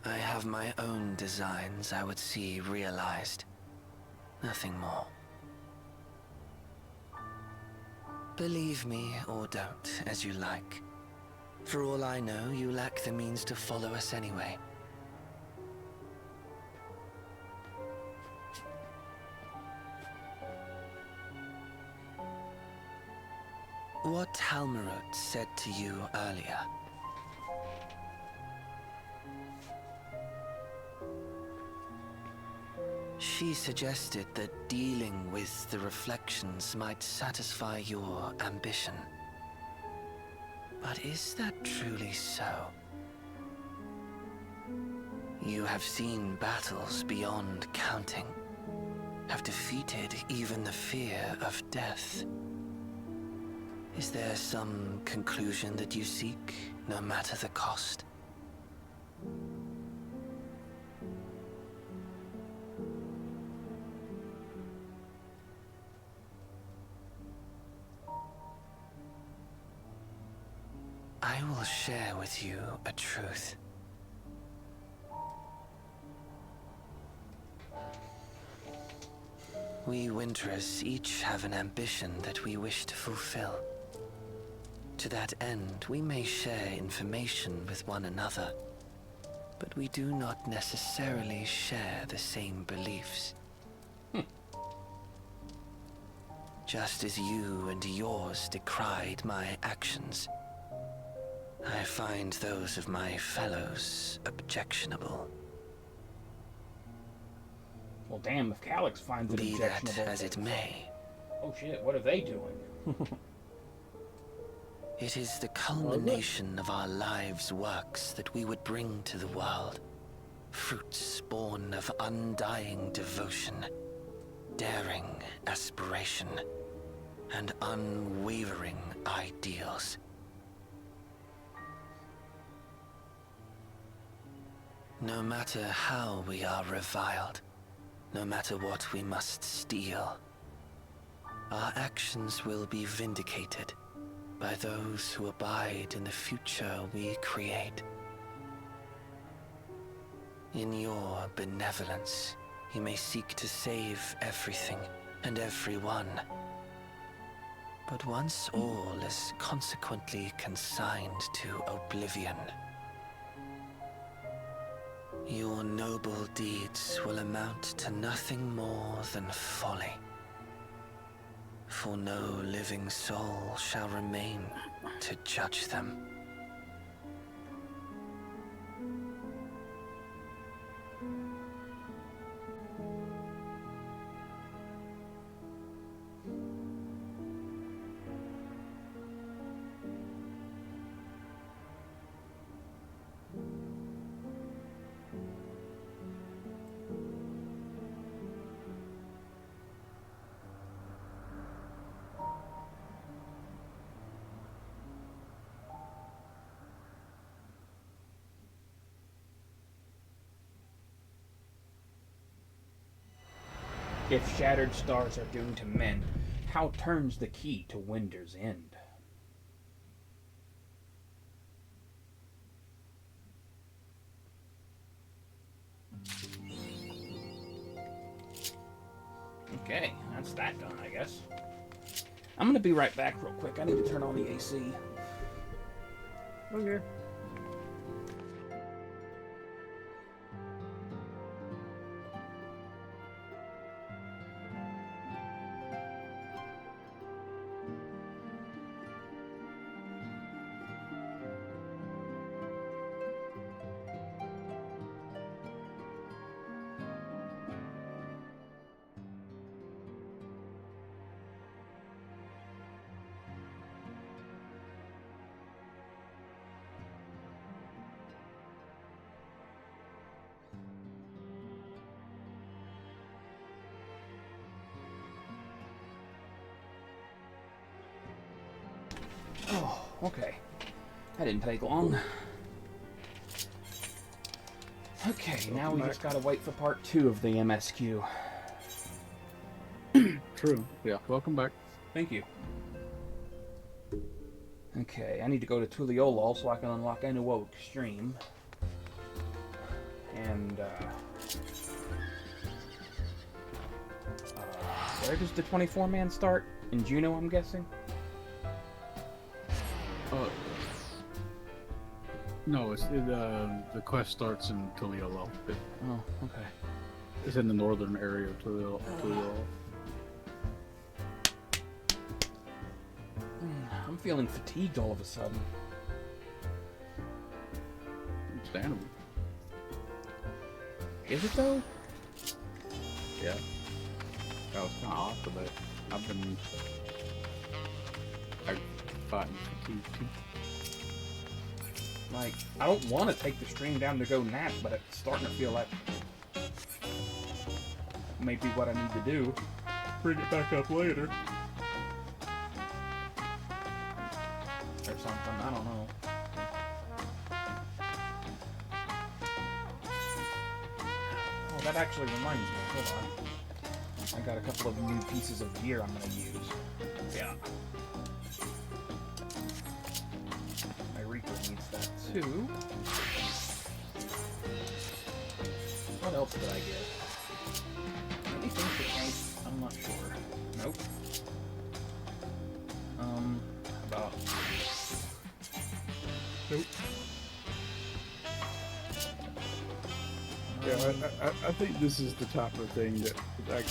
I have my own designs I would see realized. Nothing more. Believe me or don't, as you like. For all I know, you lack the means to follow us anyway. What Halmarut said to you earlier. She suggested that dealing with the reflections might satisfy your ambition. But is that truly so? You have seen battles beyond counting, have defeated even the fear of death. Is there some conclusion that you seek, no matter the cost? I will share with you a truth. We Winterers each have an ambition that we wish to fulfill. To that end, we may share information with one another, but we do not necessarily share the same beliefs. Just as you and yours decried my actions, I find those of my fellows objectionable. Well, damn, if Calyx finds it objectionable... Be that as it may. Oh shit, what are they doing? It is the culmination of our lives' works that we would bring to the world. Fruits born of undying devotion, daring aspiration, and unwavering ideals. No matter how we are reviled, no matter what we must steal, our actions will be vindicated by those who abide in the future we create. In your benevolence, you may seek to save everything and everyone. But once all is consequently consigned to oblivion, your noble deeds will amount to nothing more than folly. For no living soul shall remain to judge them. If shattered stars are doomed to mend, how turns the key to Winter's End? Okay, that's that done, I guess. I'm gonna be right back real quick. I need to turn on the AC. Okay. Oh, okay. That didn't take long. Okay, now we just gotta wait for part 2 of the MSQ. True. Yeah. Welcome back. Thank you. Okay, I need to go to Tuliolol so I can unlock Anuo Extreme. And, where does the 24-man start? In Juneau, I'm guessing? No, the quest starts in Tuliolol. Oh, okay. It's in the northern area of Tuliolol. I'm feeling fatigued all of a sudden. Understandable. Is it though? Yeah. That was kind of off, but I've been fighting fatigue too. Like, I don't want to take the stream down to go nap, but it's starting to feel like maybe what I need to do. Bring it back up later. Or something, I don't know. Oh, that actually reminds me. Hold on. I got a couple of new pieces of gear I'm going to use. Yeah. My Reaper needs that too. What else did I get? Anything for tank? I'm not sure. Nope. About... Nope. Yeah, I think this is the type of thing that, like,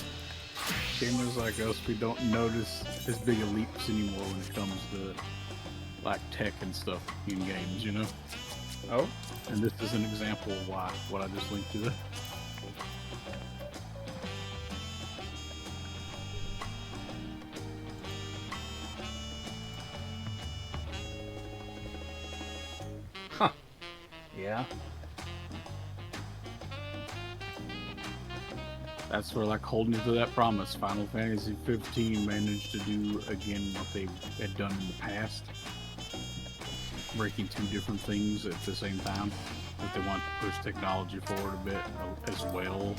gamers like us, we don't notice as big of leaps anymore when it comes to, like, tech and stuff in games, you know? Oh? And this is an example of why, what I just linked to there. Huh. Yeah. That's where, like, holding to that promise, Final Fantasy 15 managed to do again what they had done in the past, breaking two different things at the same time. That they want to push technology forward a bit, as well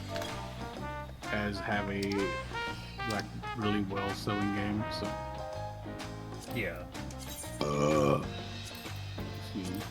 as have a, like, really well-selling game. So yeah. Excuse me.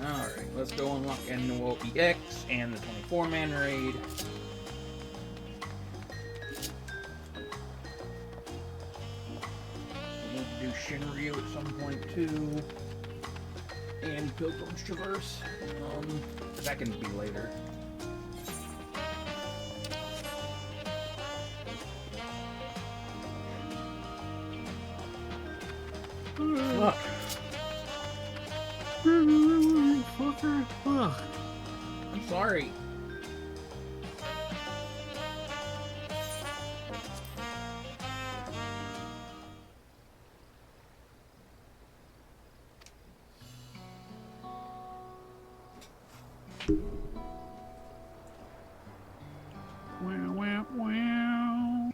Alright, let's go unlock Anuo EX and the 24-man raid. We need to do Shinryu at some point too. And Pilgrim's Traverse. But that can be later. Fuck. I'm sorry. Wow, wow, wow.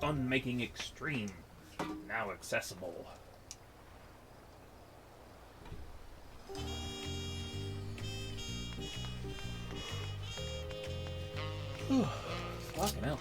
Unmaking Extreme, now accessible. Fucking hell.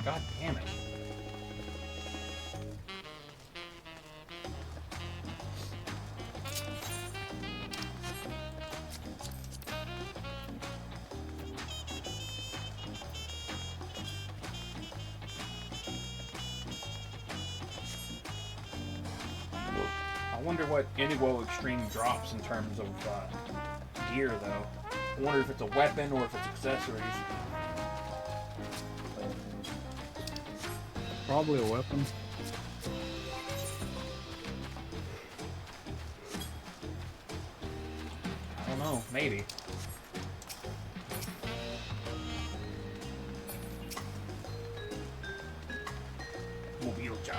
God damn it. I wonder what Indigo Extreme drops in terms of gear, though. I wonder if it's a weapon or if it's accessories. Probably a weapon. I don't know, maybe. Mobile jaw.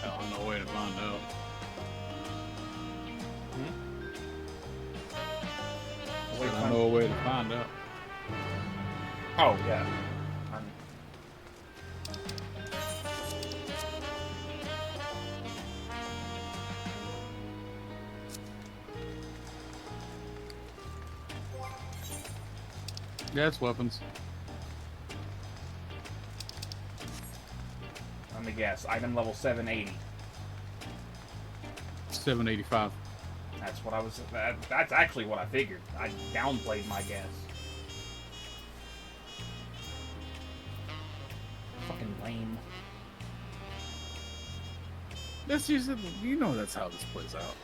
Oh, no way to find out. I know a way to find out. Oh, yeah. Yeah, it's weapons. Let me guess. Item level 780. 785. That's what I was. That's actually what I figured. I downplayed my guess. Fucking lame. That's usually, you know, that's how this plays out.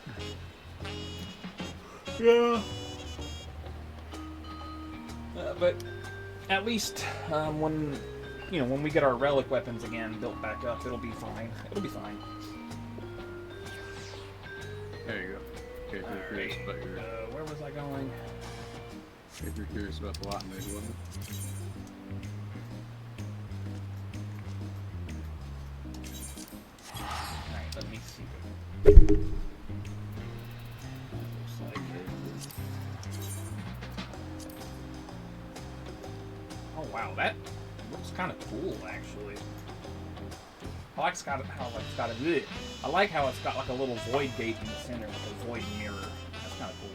Yeah. But at least when we get our relic weapons again built back up, it'll be fine. It'll be fine. There you go. Okay, if you're curious about your, where was I going? If you're curious about the lot made, wasn't it? Alright, let me see. Looks like it. Oh wow, that looks kind of cool actually. I like I like how it's got like a little void gate in the center with a void mirror. That's kind of cool.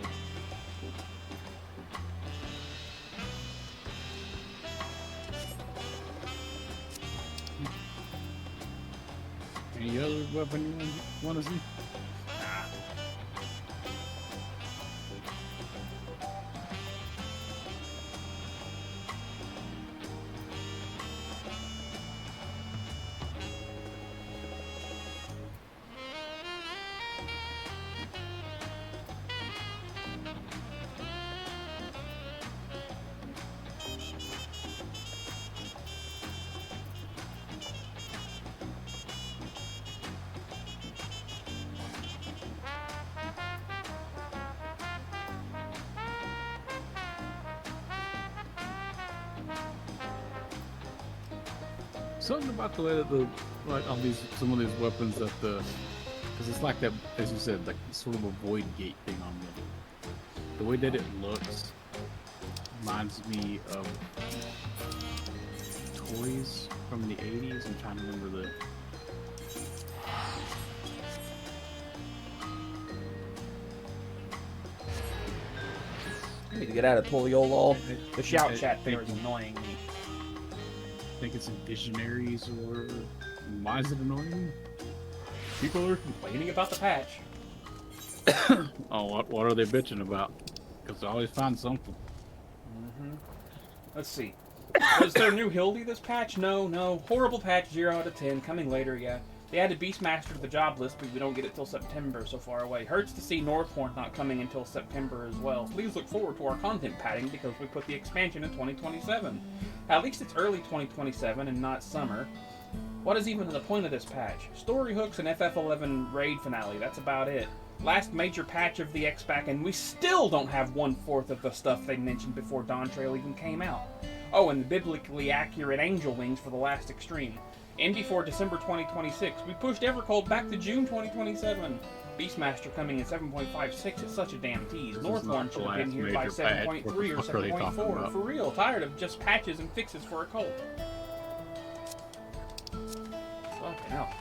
Any other weapon you want to see? Nah. something about the way that like on some of these weapons that because it's like that, as you said, like sort of a void gate thing on them. The way that it looks reminds me of toys from the 80s. I'm trying to remember the. I need to get out of Toyolol. The shout chat there is annoying me. I think it's in Visionaries or whatever. Why is it annoying? People are complaining about the patch. Oh, what are they bitching about? Because they always find something. Let's see. Was there new Hildy this patch? No. Horrible patch, 0 out of 10. Coming later, yeah. They added Beastmaster to the job list, but we don't get it till September, so far away. Hurts to see Northhorn not coming until September as well. Please look forward to our content padding because we put the expansion in 2027. At least it's early 2027 and not summer. What is even the point of this patch? Story hooks and FF11 raid finale, that's about it. Last major patch of the X-Pack, and we still don't have 1/4 of the stuff they mentioned before Dawn Trail even came out. Oh, and the biblically accurate angel wings for the last extreme. And before December 2026, we pushed Evercold back to June 2027. Beastmaster coming in 7.56 is such a damn tease. Northhorn should have been here by 7.3 or 7.4. For real, tired of just patches and fixes for a cult. Fucking hell.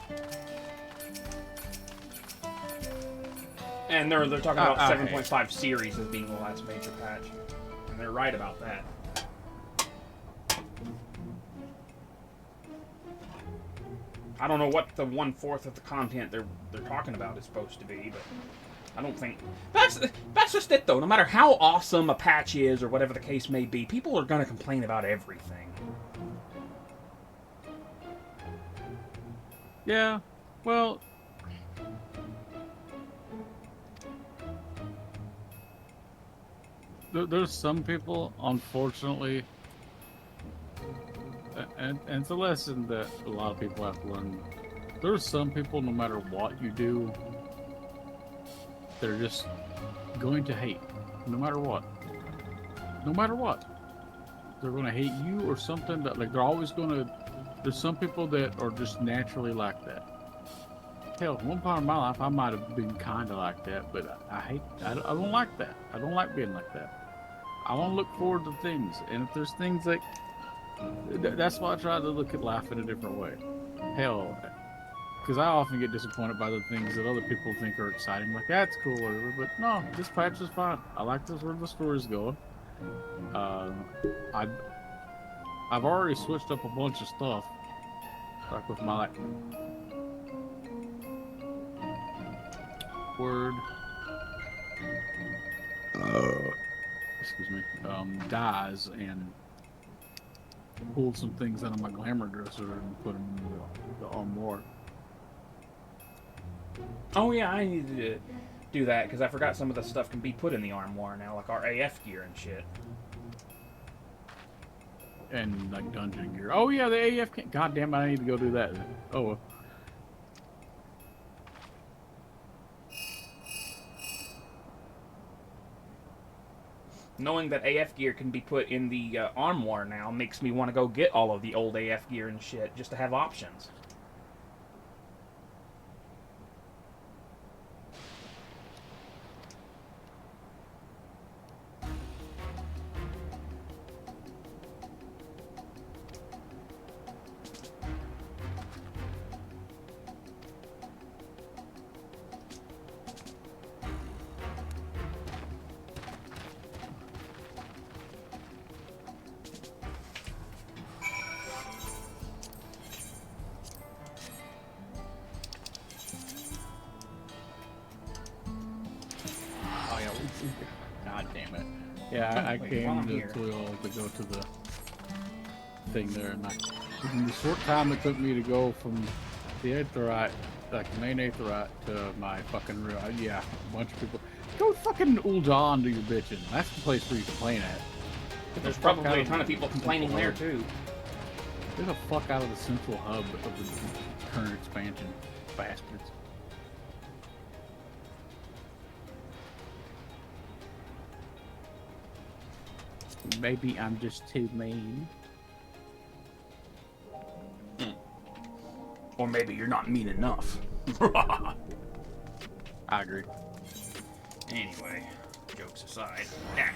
And they're talking about 7.5 series as being the last major patch. And they're right about that. I don't know what the 1/4 of the content they're talking about is supposed to be, but I don't think that's just it though. No matter how awesome a patch is or whatever the case may be, people are gonna complain about everything. Yeah, well, there's some people, unfortunately. And it's a lesson that a lot of people have to learn. There's some people, no matter what you do, they're just going to hate. No matter what. No matter what. They're going to hate you or something. That, like, they're always going to... There's some people that are just naturally like that. Hell, one part of my life, I might have been kind of like that, but I don't like that. I don't like being like that. I want to look forward to things. And if there's things like... That's why I try to look at life in a different way. Hell, because I often get disappointed by the things that other people think are exciting. Like, that's cool, or whatever. But no, this patch is fine. I like this where the story's going. I've already switched up a bunch of stuff, like with my word. Excuse me. Dies and. Pulled some things out of my glamour dresser and put them in the armoire. Oh yeah, I needed to do that because I forgot some of the stuff can be put in the armoire now, like our AF gear and shit. And like dungeon gear. Oh yeah, the AF. God damn it, I need to go do that. Oh well. Knowing that AF gear can be put in the armoire now makes me want to go get all of the old AF gear and shit just to have options. God damn it. Yeah, I came to Toyol to go to the thing there, and in the short time it took me to go from the Aetherite, like the main Aetherite, to my fucking real, yeah, a bunch of people. Go fucking Ul'Dan do your bitching. That's the place where you complain at. There's probably a ton of people complaining there too. Get the fuck out of the central hub of the current expansion, bastards. Maybe I'm just too mean. Or maybe you're not mean enough. I agree. Anyway, jokes aside, dash.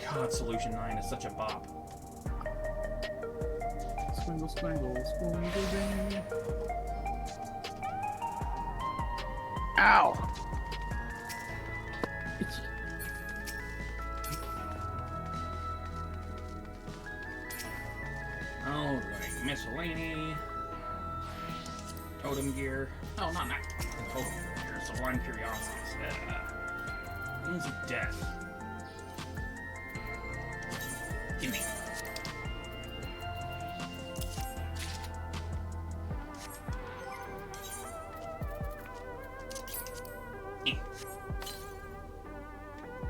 God, Solution 9 is such a bop. Swingle, swingle, swingle, ding. Ow! Alright, miscellany. Totem gear. Oh, not totem gear. Sublime curiosities. Wings of death. Gimme.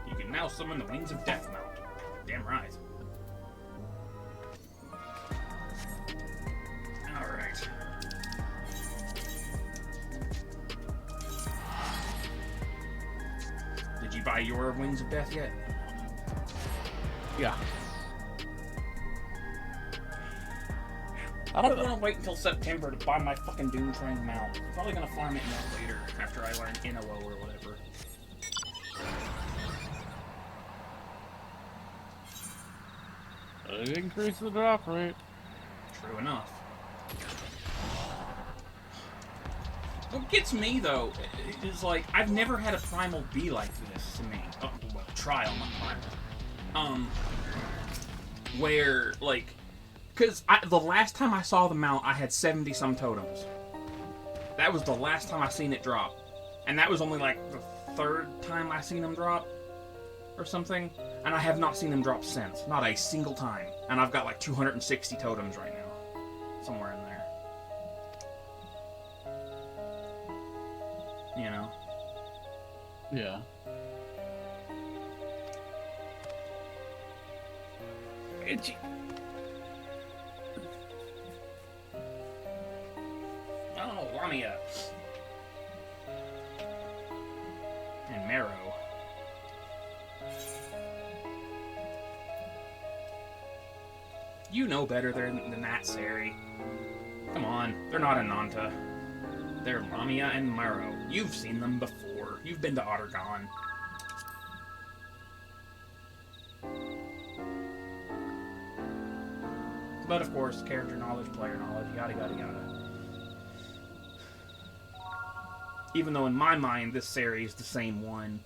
You can now summon the Wings of Death mount. Damn right. Alright. Did you buy your Wings of Death yet? Yeah. I don't want to wait until September to buy my fucking Doom Train mount. I'm probably gonna farm it more later after I learn NOO or whatever. It increased the drop rate. True enough. What gets me though is like I've never had a primal be like this to me. Oh, well, trial, not primal. Where like, cause the last time I saw the mount, I had 70 some totems. That was the last time I seen it drop, and that was only like the third time I seen them drop, or something. And I have not seen them drop since, not a single time. And I've got like 260 totems right now, somewhere in there. You know? Yeah. Itchy. Oh, Lamia. And Marrow. You know better than that, Sari. Come on, they're not Ananta. They're Lamia and Marrow. You've seen them before. You've been to Ottergon. But of course, character knowledge, player knowledge, yada yada yada. Even though in my mind this Sari is the same one,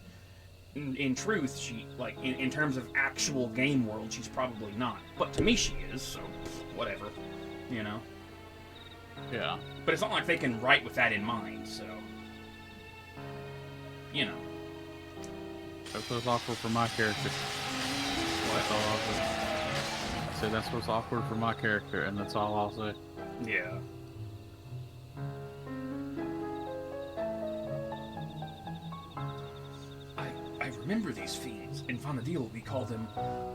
in truth, she, like, in terms of actual game world, she's probably not. But to me she is, so whatever, you know? Yeah. But it's not like they can write with that in mind, so... You know. That's what's awkward for my character. That's all I'll say. I said that's what's awkward for my character, and that's all I'll say. Yeah. I remember these fiends. In Vanadil, we call them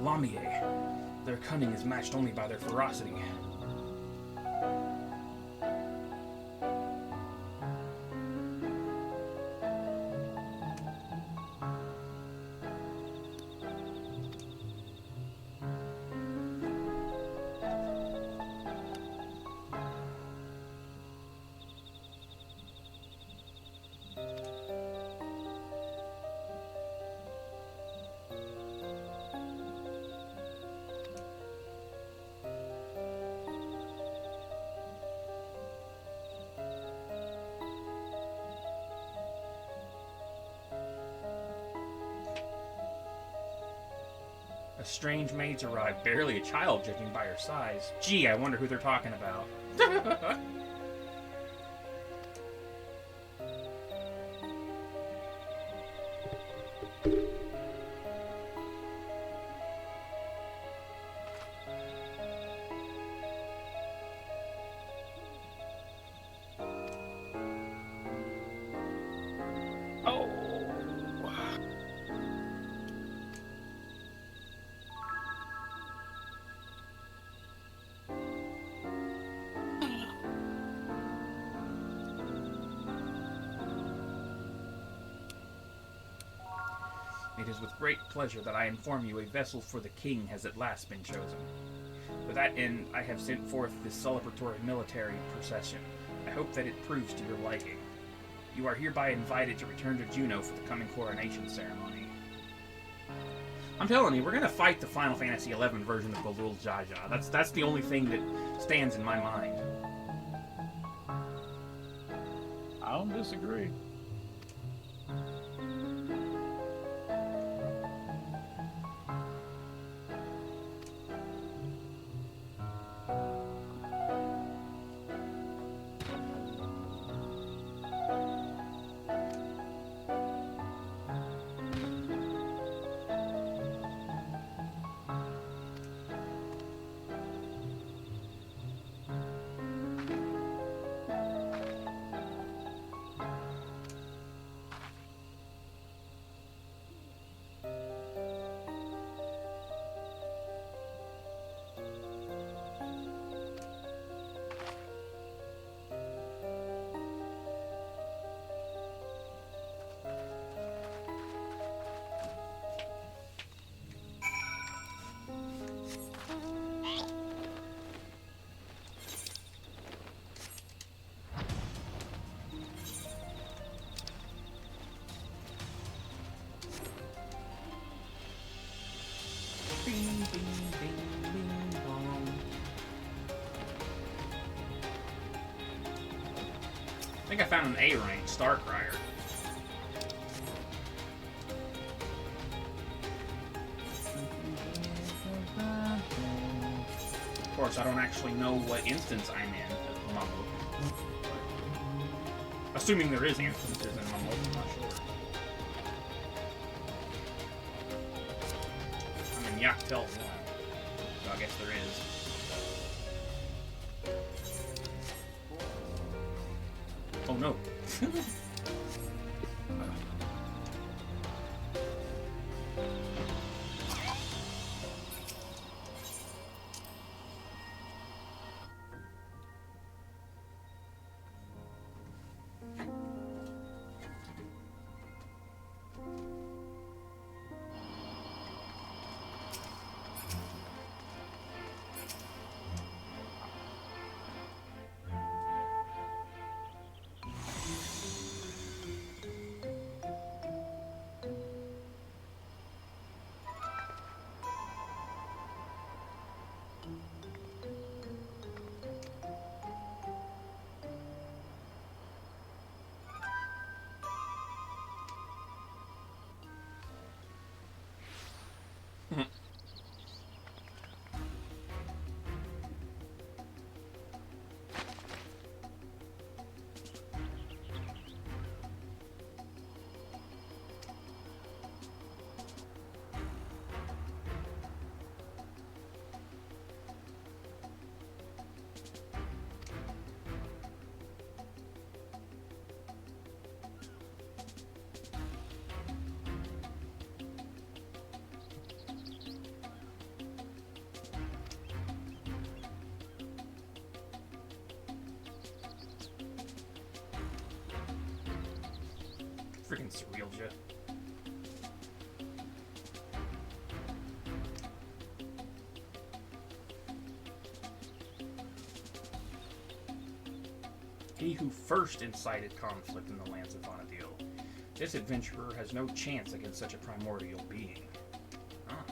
Lamia. Their cunning is matched only by their ferocity. A strange maid's arrived, barely a child judging by her size. Gee, I wonder who they're talking about. is with great pleasure that I inform you a vessel for the king has at last been chosen. To that end, I have sent forth this celebratory military procession. I hope that it proves to your liking. You are hereby invited to return to Juneau for the coming coronation ceremony. I'm telling you, we're gonna fight the Final Fantasy XI version of Golul Jaja. That's the only thing that stands in my mind. I don't disagree. I think I found an A rank Starcrier. Of course, I don't actually know what instance I'm in at the moment. Assuming there is instances in Mumble, I'm not sure. I mean, Yaktel 1, so I guess there is. Oh no. Freaking surreal shit. He who first incited conflict in the lands of Vonadil. This adventurer has no chance against such a primordial being. Ah.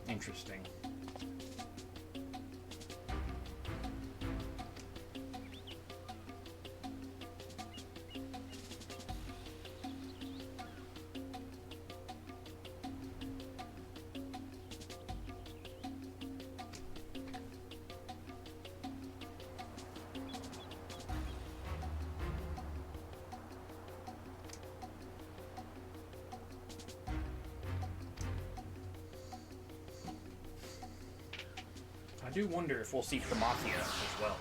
Interesting. I do wonder if we'll see Promathia as well.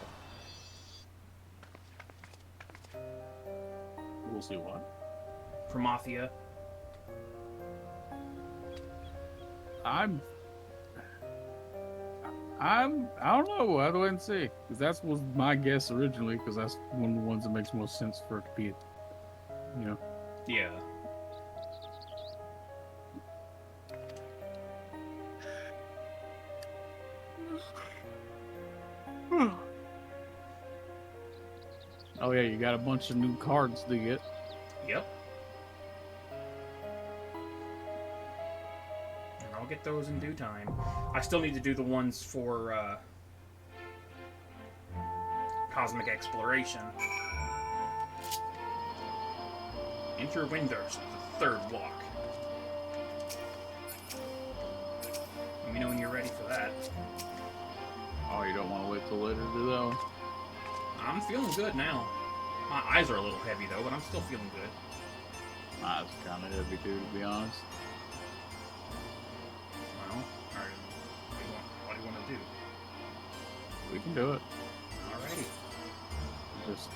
We'll see what? Promathia. I don't know. We'll have to wait and see. Because that was my guess originally, because that's one of the ones that makes most sense for it to be, you know. Yeah. Oh yeah, you got a bunch of new cards to get. Yep. And I'll get those in due time. I still need to do the ones for Cosmic Exploration. Enter Windurst, the third walk. Let me know when you're ready for that. Oh, you don't want to wait till later to do that one? I'm feeling good now. My eyes are a little heavy though, but I'm still feeling good. My eyes are kind of heavy too, to be honest. Well, alright. What do you want to do? We can do it. Alrighty. Just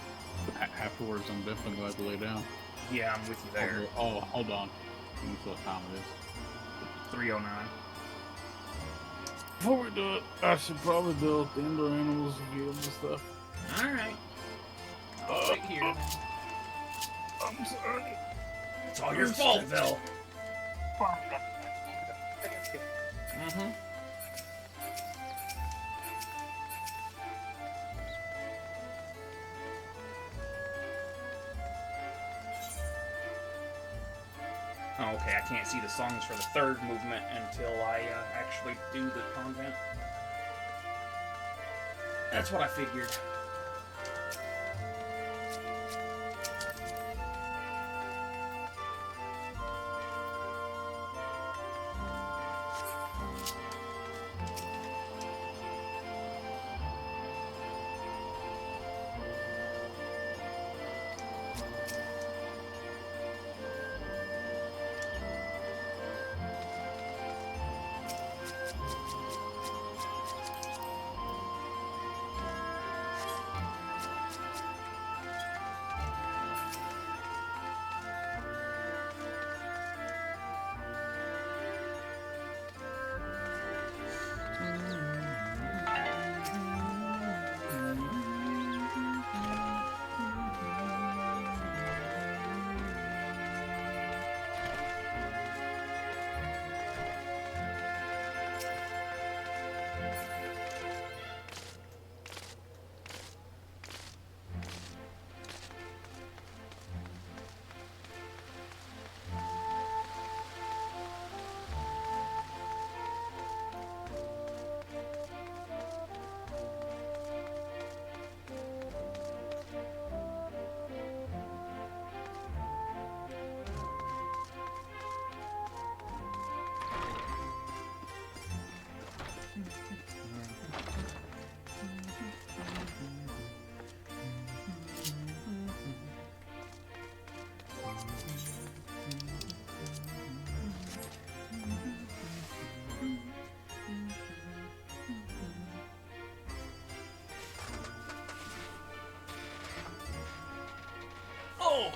afterwards, I'm definitely going to have to lay down. Yeah, I'm with you there. Oh, hold on. Let me see what time it is. 3:09. Before we do it, I should probably do the indoor animals review and stuff. Alright. I'll wait here then. I'm sorry. It's all your fault, Vel. Mm-hmm. Oh, okay, I can't see the songs for the third movement until I actually do the convent. That's what I figured. Oh!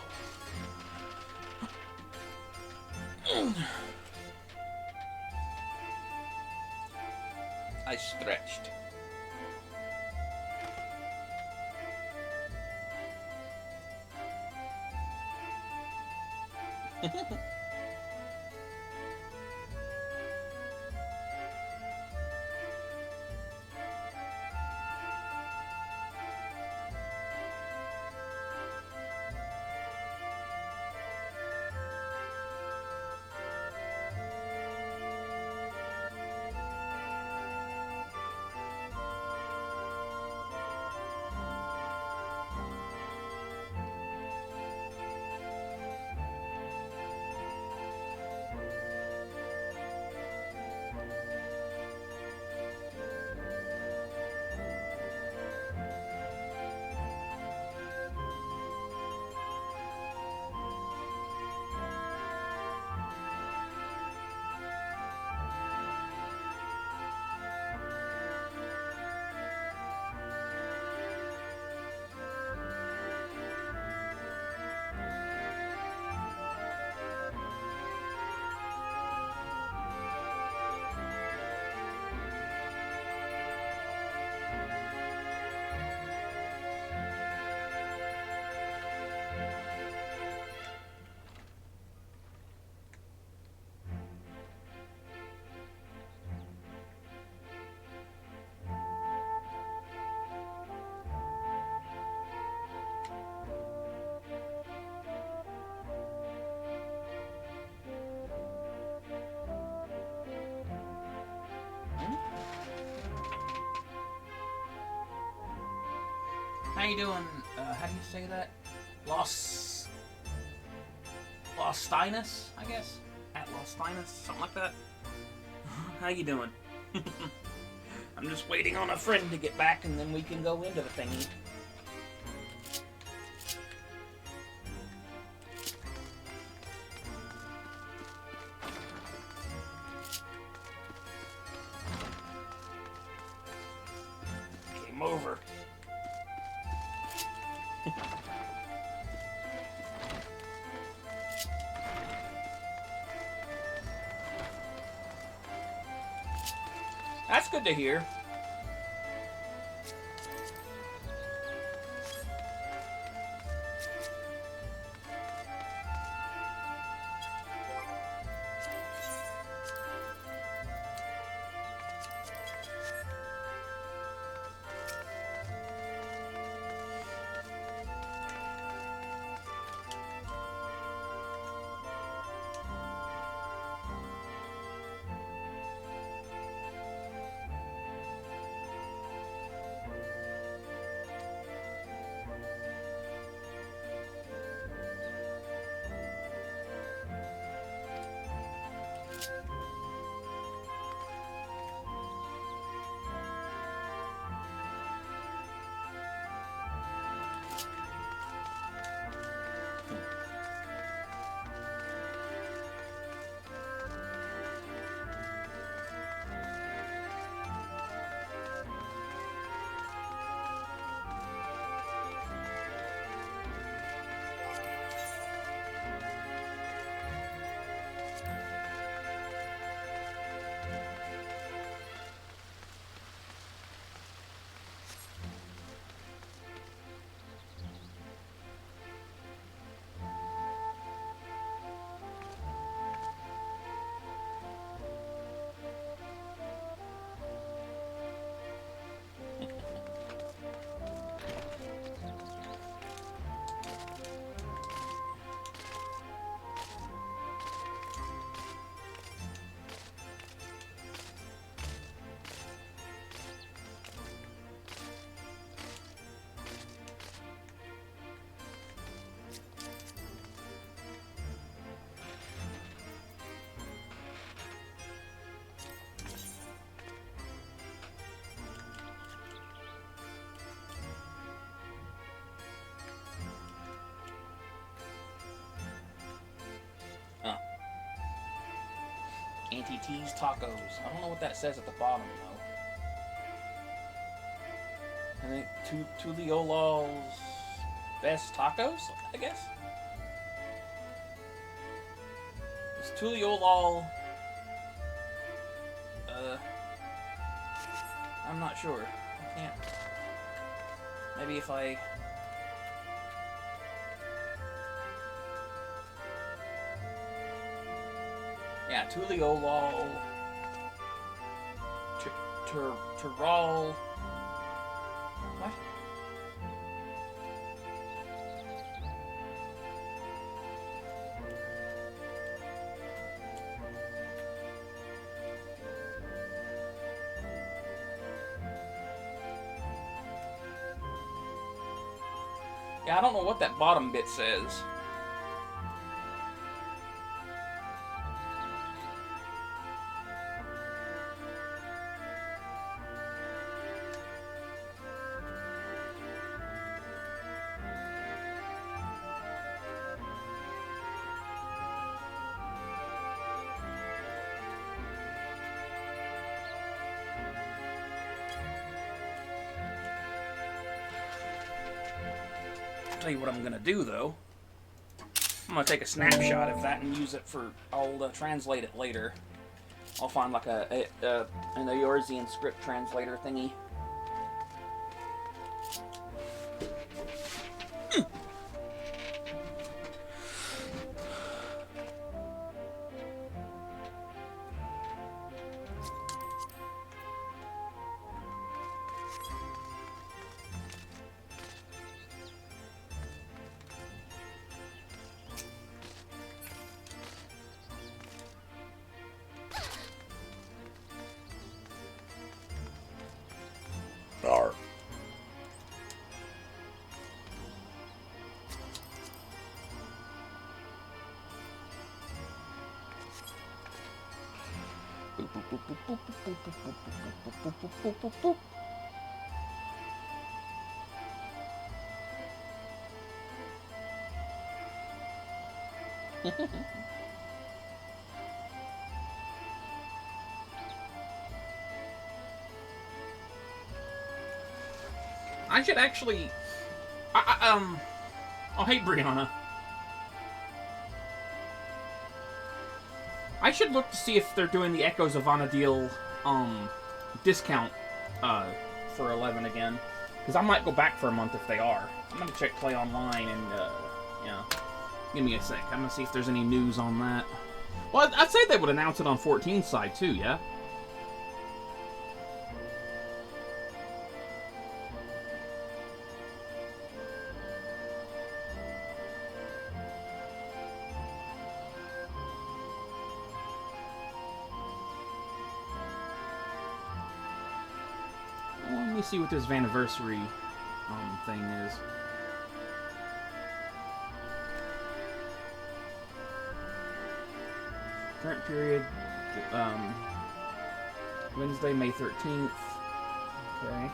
I stretched. How you doing? How do you say that? Lostinus, I guess? At Lostinus? Something like that? How you doing? I'm just waiting on a friend to get back and then we can go into the thingy. Game over. That's good to hear. Auntie T's Tacos. I don't know what that says at the bottom, though. I think Tuliola's Best Tacos, I guess? Is Tuliolal... I'm not sure. I can't... Maybe if I... Yeah, Tuliolal, Tural. What? Yeah, I don't know what that bottom bit says. Tell you what I'm gonna do though. I'm gonna take a snapshot of that and use it for. I'll translate it later. I'll find like an Eorzean script translator thingy. I should actually... Oh, hey, Brianna. I should look to see if they're doing the Echoes of Vana'diel, discount, for 11 again. Because I might go back for a month if they are. I'm gonna check Play Online and, yeah. Give me a sec. I'm gonna see if there's any news on that. Well, I'd say they would announce it on 14's side, too, yeah? Well, let me see what this Vaniversary thing is. Current period, Wednesday, May 13th. Okay.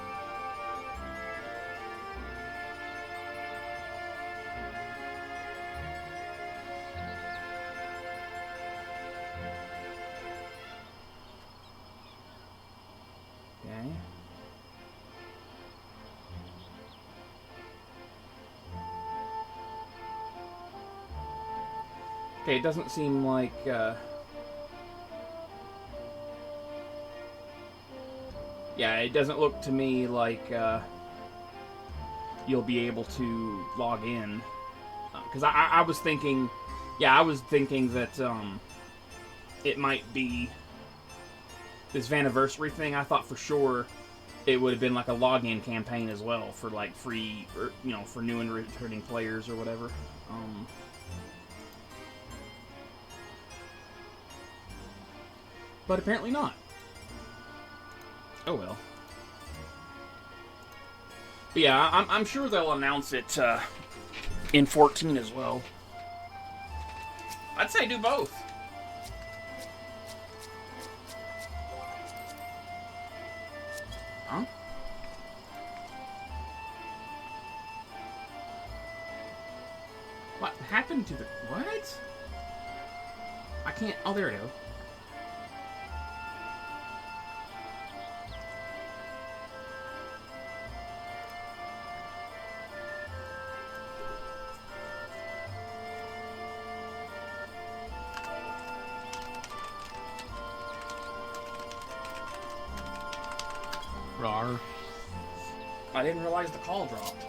Okay. Okay, it doesn't seem like, yeah, it doesn't look to me like you'll be able to log in. Because I was thinking, yeah, I was thinking that it might be this Vaniversary thing. I thought for sure it would have been like a login campaign as well for like free, or, you know, for new and returning players or whatever. But apparently not. Oh well. But yeah, I'm sure they'll announce it in 14 as well. I'd say do both. Huh? What happened to the... What? I can't... Oh, there we go. Rar. I didn't realize the call dropped.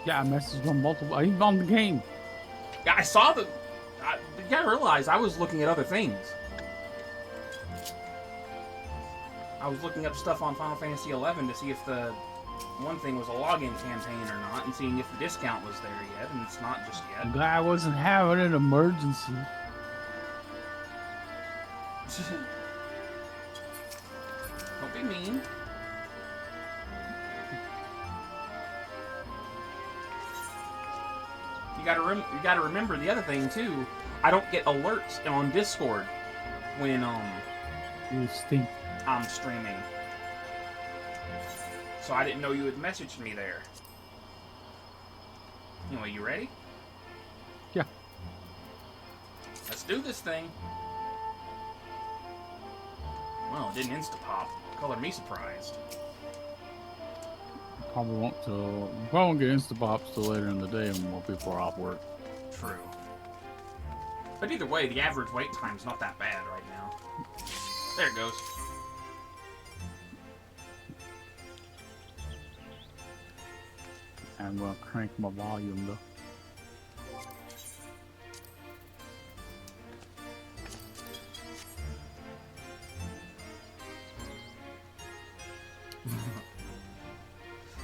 Yeah, I messaged on multiple. Even on the game. Yeah, I saw the... you gotta realize, I was looking at other things. I was looking up stuff on Final Fantasy XI to see if the one thing was a login campaign or not, and seeing if the discount was there yet, and it's not just yet. I'm glad I wasn't having an emergency. Don't be mean. You gotta remember the other thing too. I don't get alerts on Discord when You stink. I'm streaming. So I didn't know you had messaged me there. Anyway, you ready? Yeah. Let's do this thing. Well, it didn't insta-pop. Color me surprised. Probably won't till... Probably won't get Instapops till later in the day when more people are off work. True. But either way, the average wait time's not that bad right now. There it goes. I'm gonna crank my volume though.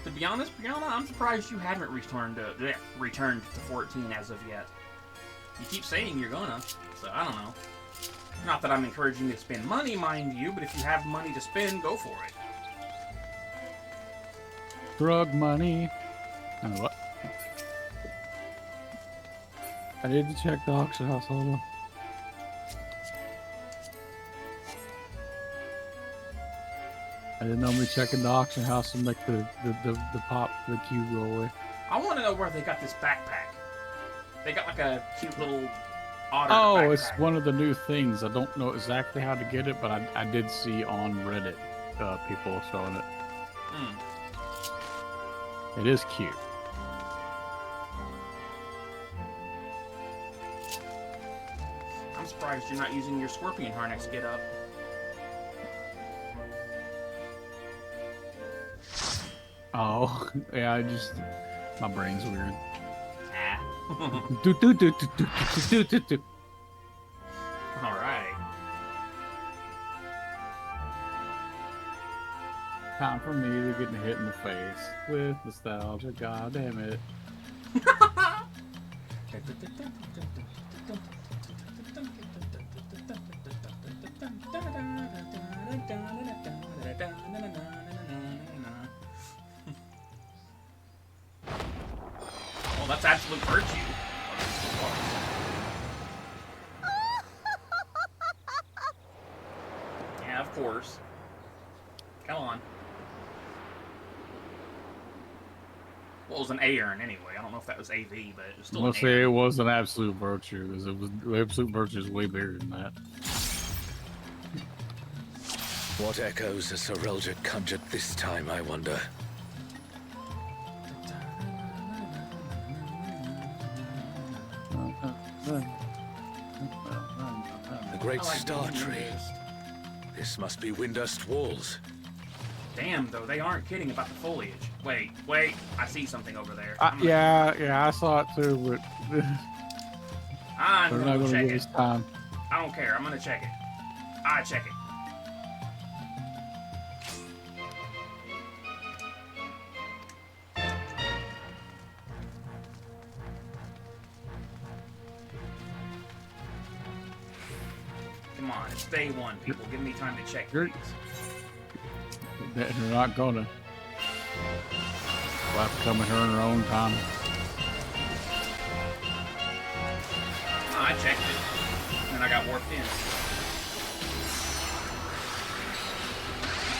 To be honest, Brianna, I'm surprised you haven't returned to 14 as of yet. You keep saying you're gonna, so I don't know. Not that I'm encouraging you to spend money, mind you, but if you have money to spend, go for it. Drug money. And what? I need to check the auction house. Hold on. I didn't normally check in the auction house to make the pop, the cube go away. I want to know where they got this backpack. They got like a cute little otter Oh, backpack. it's one of the new things. I don't know exactly how to get it, but I did see on Reddit people showing it. It is cute. I'm surprised you're not using your scorpion harness get up. Oh, yeah, my brain's weird. Alright. Time for me to get hit in the face with nostalgia, god damn it. Well, that's absolute virtue. Yeah, of course. Come on. Well, it was an A-urn anyway. I don't know if that was AV, but it was still Let's an say A-urn. it was an absolute virtue, because it was absolute virtue is way bigger than that. What echoes has Sir Eldred conjured this time, I wonder? The great star tree. This must be Windust Walls. Damn, though, they aren't kidding about the foliage. Wait, I see something over there. Yeah, I saw it too, but I'm they're gonna not go going to check give it. us time. I don't care, I'm gonna check it. I check it. Come on, it's day one, people. Give me time to check these. They're not gonna. We'll have to come in her in her own time. I checked it, and then I got warped in.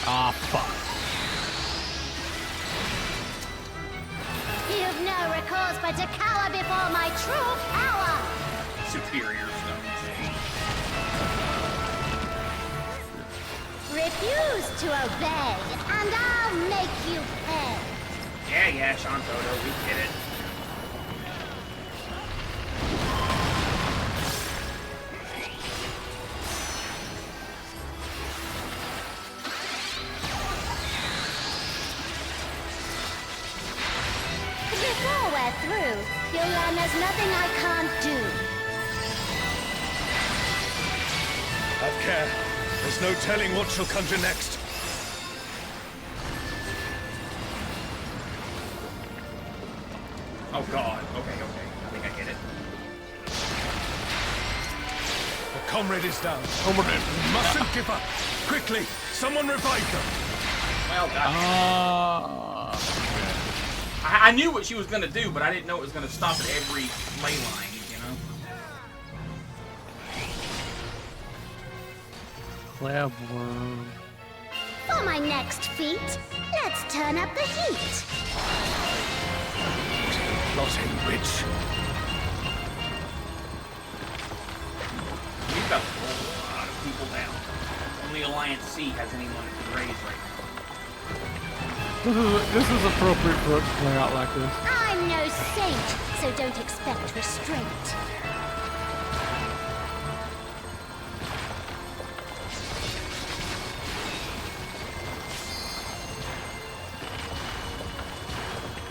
Ah, fuck. You've no recourse but to cower before my true power! Superior stuff. Refuse to obey, and I'll make you pay! Yeah, Shantoto, we get it. Before we're through, you'll learn there's nothing I can't do. Have care. There's no telling what she'll conjure next. Oh god, okay, I think I get it. The comrade is down. Comrade. We mustn't give up. Quickly, someone revive them. Well, goddamn. I knew what she was gonna do, but I didn't know it was gonna stop at every ley line, you know? Clever. For my next feat, let's turn up the heat. Plotting witch. We've got a lot of people down. Only Alliance C has anyone that can raise right This is appropriate for it to play out like this. I'm no saint, so don't expect restraint.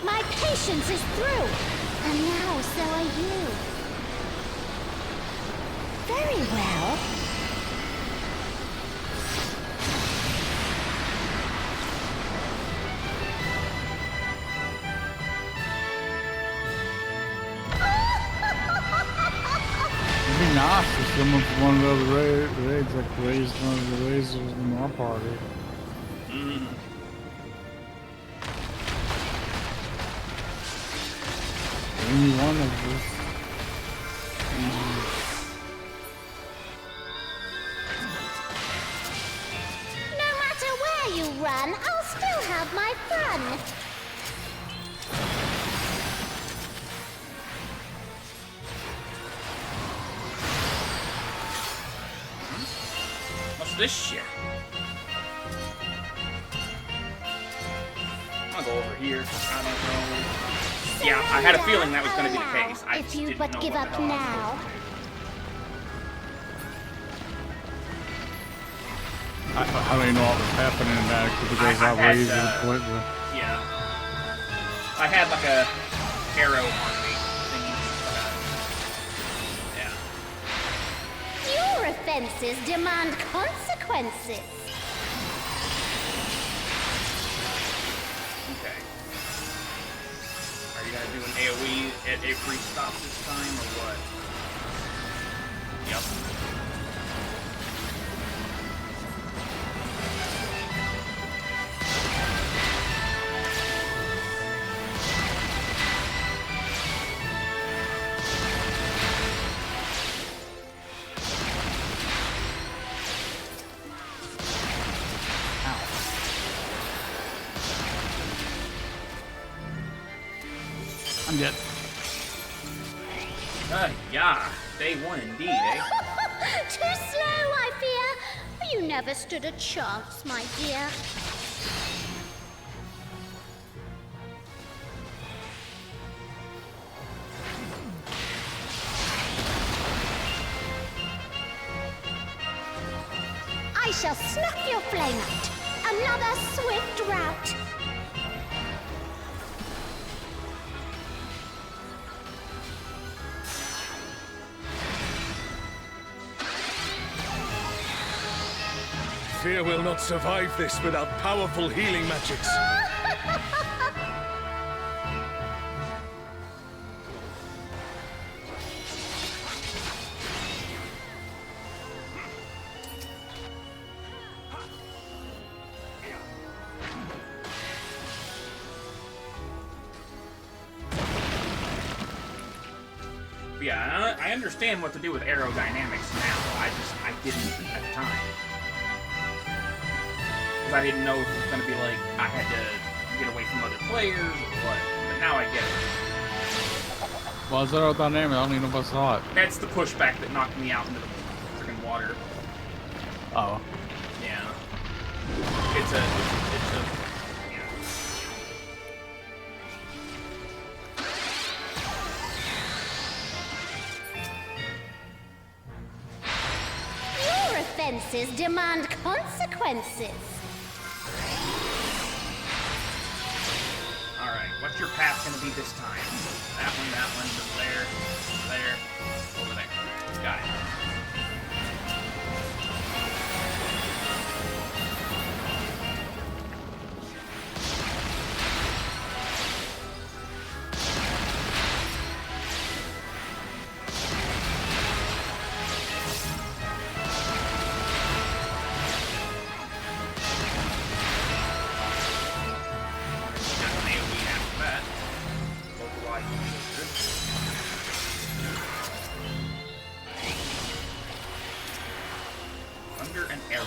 My patience is through, and now so are you. Very well. It'd be nice if someone from one of the other raids like raised one of the lasers in our party. Any one of us. No matter where you run, fun! What's this shit? I'll go over here. I don't know. Yeah, I had a feeling that was going to be the case. I If you didn't but know give what up the hell I was now. I don't even know what was happening in that because I had, raised the point. Yeah. I had like a arrow on me thingy. Yeah. Your offenses demand consequences. Okay. Are you gonna do an AoE at every stop this time, or what? Yep. I'm dead. Yeah. Day one indeed, eh? Too slow, I fear. You never stood a chance, my dear. I shall snuff your flame out. Another swift rout. Fear will not survive this without powerful healing magics. Yeah, I understand what to do with aerodynamics now. I didn't at the time. Because I didn't know if it was going to be like, I had to get away from other players or what. But now I get it. Well, it's aerodynamic. I don't even know if I saw it. That's the pushback that knocked me out into the freaking water. Oh. Yeah. It's a yeah. Your offenses demand consequences. Alright, what's your path going to be this time? That one, there, over there. Got it. Thunder and arrow.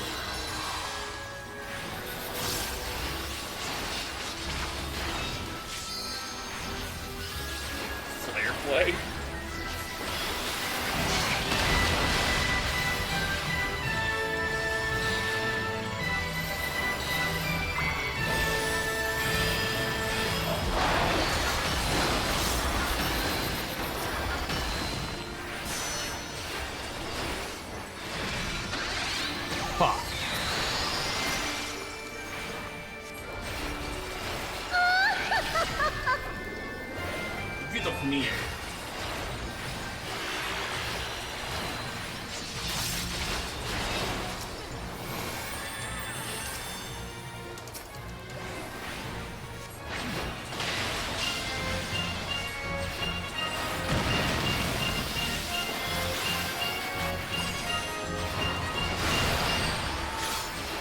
Flare play. Fuck. Get up near.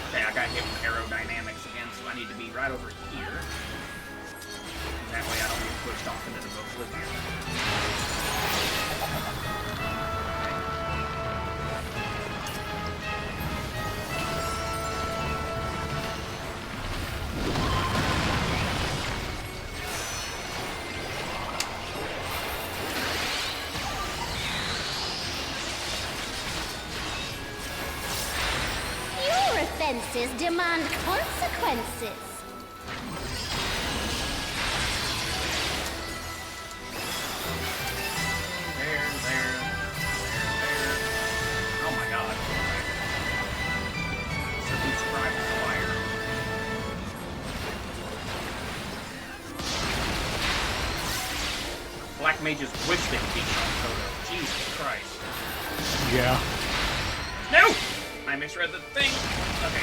Okay, I got hit with aerodynamics again, so I need to be right over here. That way I don't get pushed off into the oblivion. Offenses demand consequences. There. Oh my god. Subscribe to fire. Black mages wish they could be Toto. Jesus Christ. Yeah. No! I misread the thing. Okay.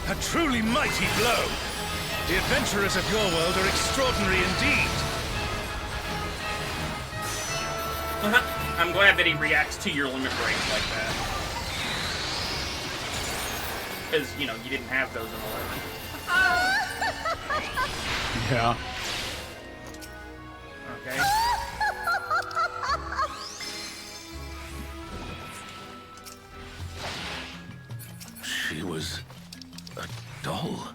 A truly mighty blow. The adventurers of your world are extraordinary indeed. I'm glad that he reacts to your limit breaks like that. Because, you know, you didn't have those in 11. Yeah. Okay. She was a doll.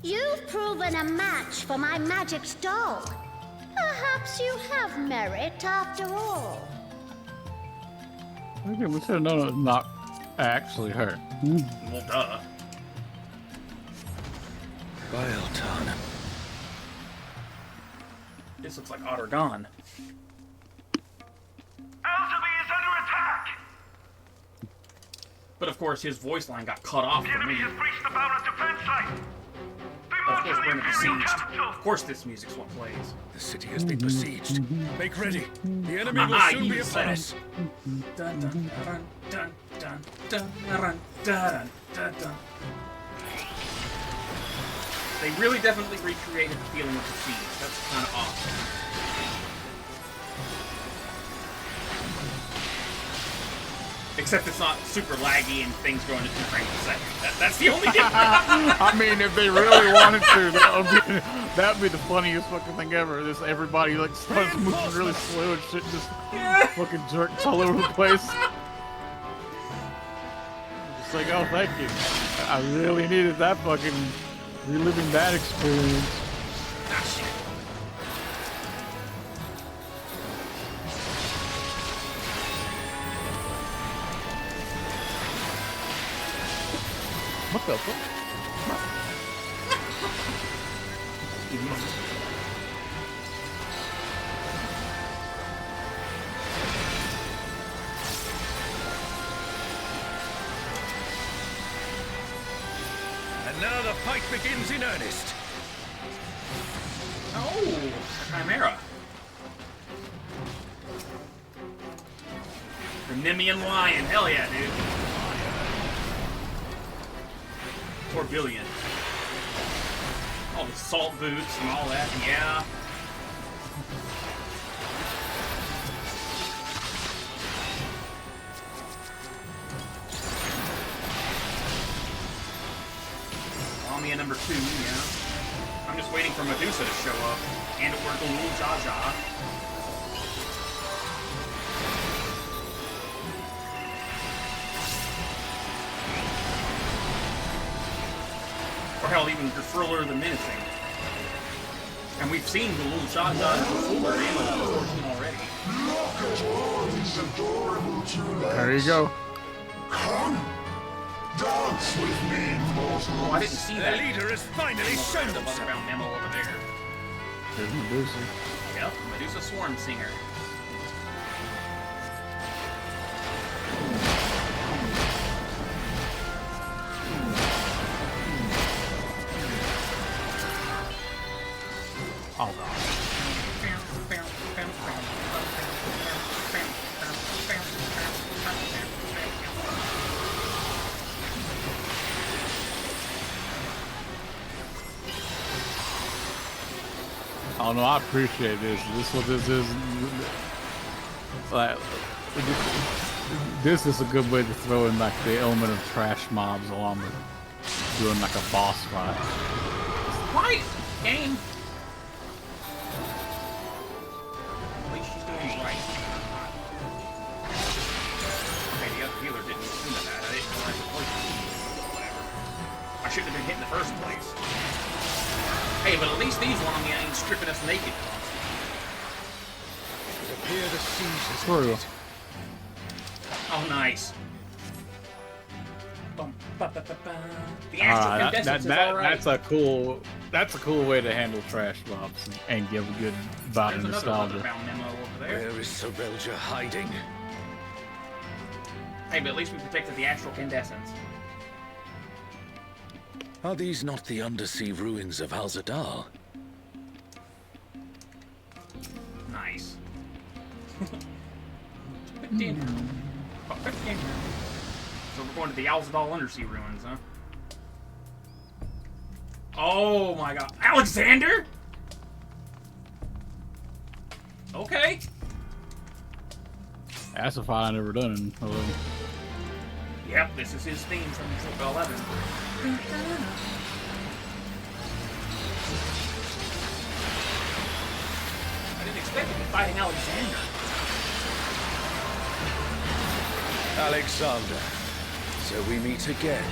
You've proven a match for my magic doll. Perhaps you have merit after all. Okay, we should have known it was not actually her. Well, duh. Bieltan. This looks like Ottergon. But of course, his voice line got cut off for me. Of course, we're in a besieged. Of course, this music's what plays. The city has been besieged. Make ready. The enemy will soon be upon us. Dun dun dun dun dun dun dun dun dun. They really definitely recreated the feeling of the siege. That's kind of awesome. Except it's not super laggy and things go into 2 frames a second. That's the only difference. I mean, if they really wanted to, that would be the funniest fucking thing ever. Just everybody like starts moving really slow and shit just fucking jerks all over the place. Just like, oh, thank you. I really needed that fucking reliving that experience. Ah, shit. What the fuck? And now the fight begins in earnest. Oh, Chimera. The Nemean Lion. Hell yeah, dude. Billion. All the salt boots and all that, yeah. Lamia number 2, yeah. I'm just waiting for Medusa to show up. And or Goooo Jaja. Or hell, even Grifriller the Menacing. And we've seen the little Jaja before in 14 already. There you go. Come, dance with me, mortal. Oh, I didn't see that. The leader has finally shown the Motherbound memo over there. There's Medusa. Yep, Medusa Swarm Singer. Oh, oh no, I appreciate this. This is what this is. Like, This is a good way to throw in like the element of trash mobs along with doing like a boss fight. Quiet! Game! At least she's doing it right. Okay, the other healer didn't do that. I didn't realize the poison. Whatever. I shouldn't have been hit in the first place. Hey, but at least these ones ain't stripping us naked. It appears the siege has True. ended. Oh, nice. The astral condensate is alright. That's a cool way to handle trash mobs and give a good bout of nostalgia. Where is Sorelja hiding? Hey, but at least we protected the astral condensance. Are these not the undersea ruins of Al-Zadar? Nice. So we're going to the Al-Zadar undersea ruins, huh? Oh my god. Alexander? Okay. That's a fight I never done. Yep, this is his theme from Trip 11. I didn't expect to be fighting Alexander. Alexander, so we meet again.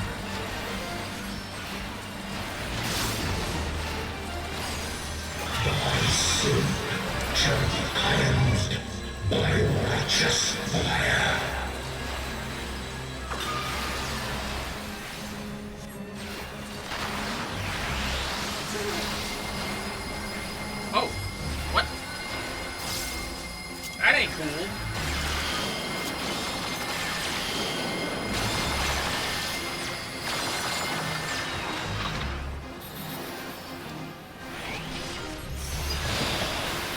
Thy sin shall be cleansed by righteous fire. Oh, what? That ain't cool.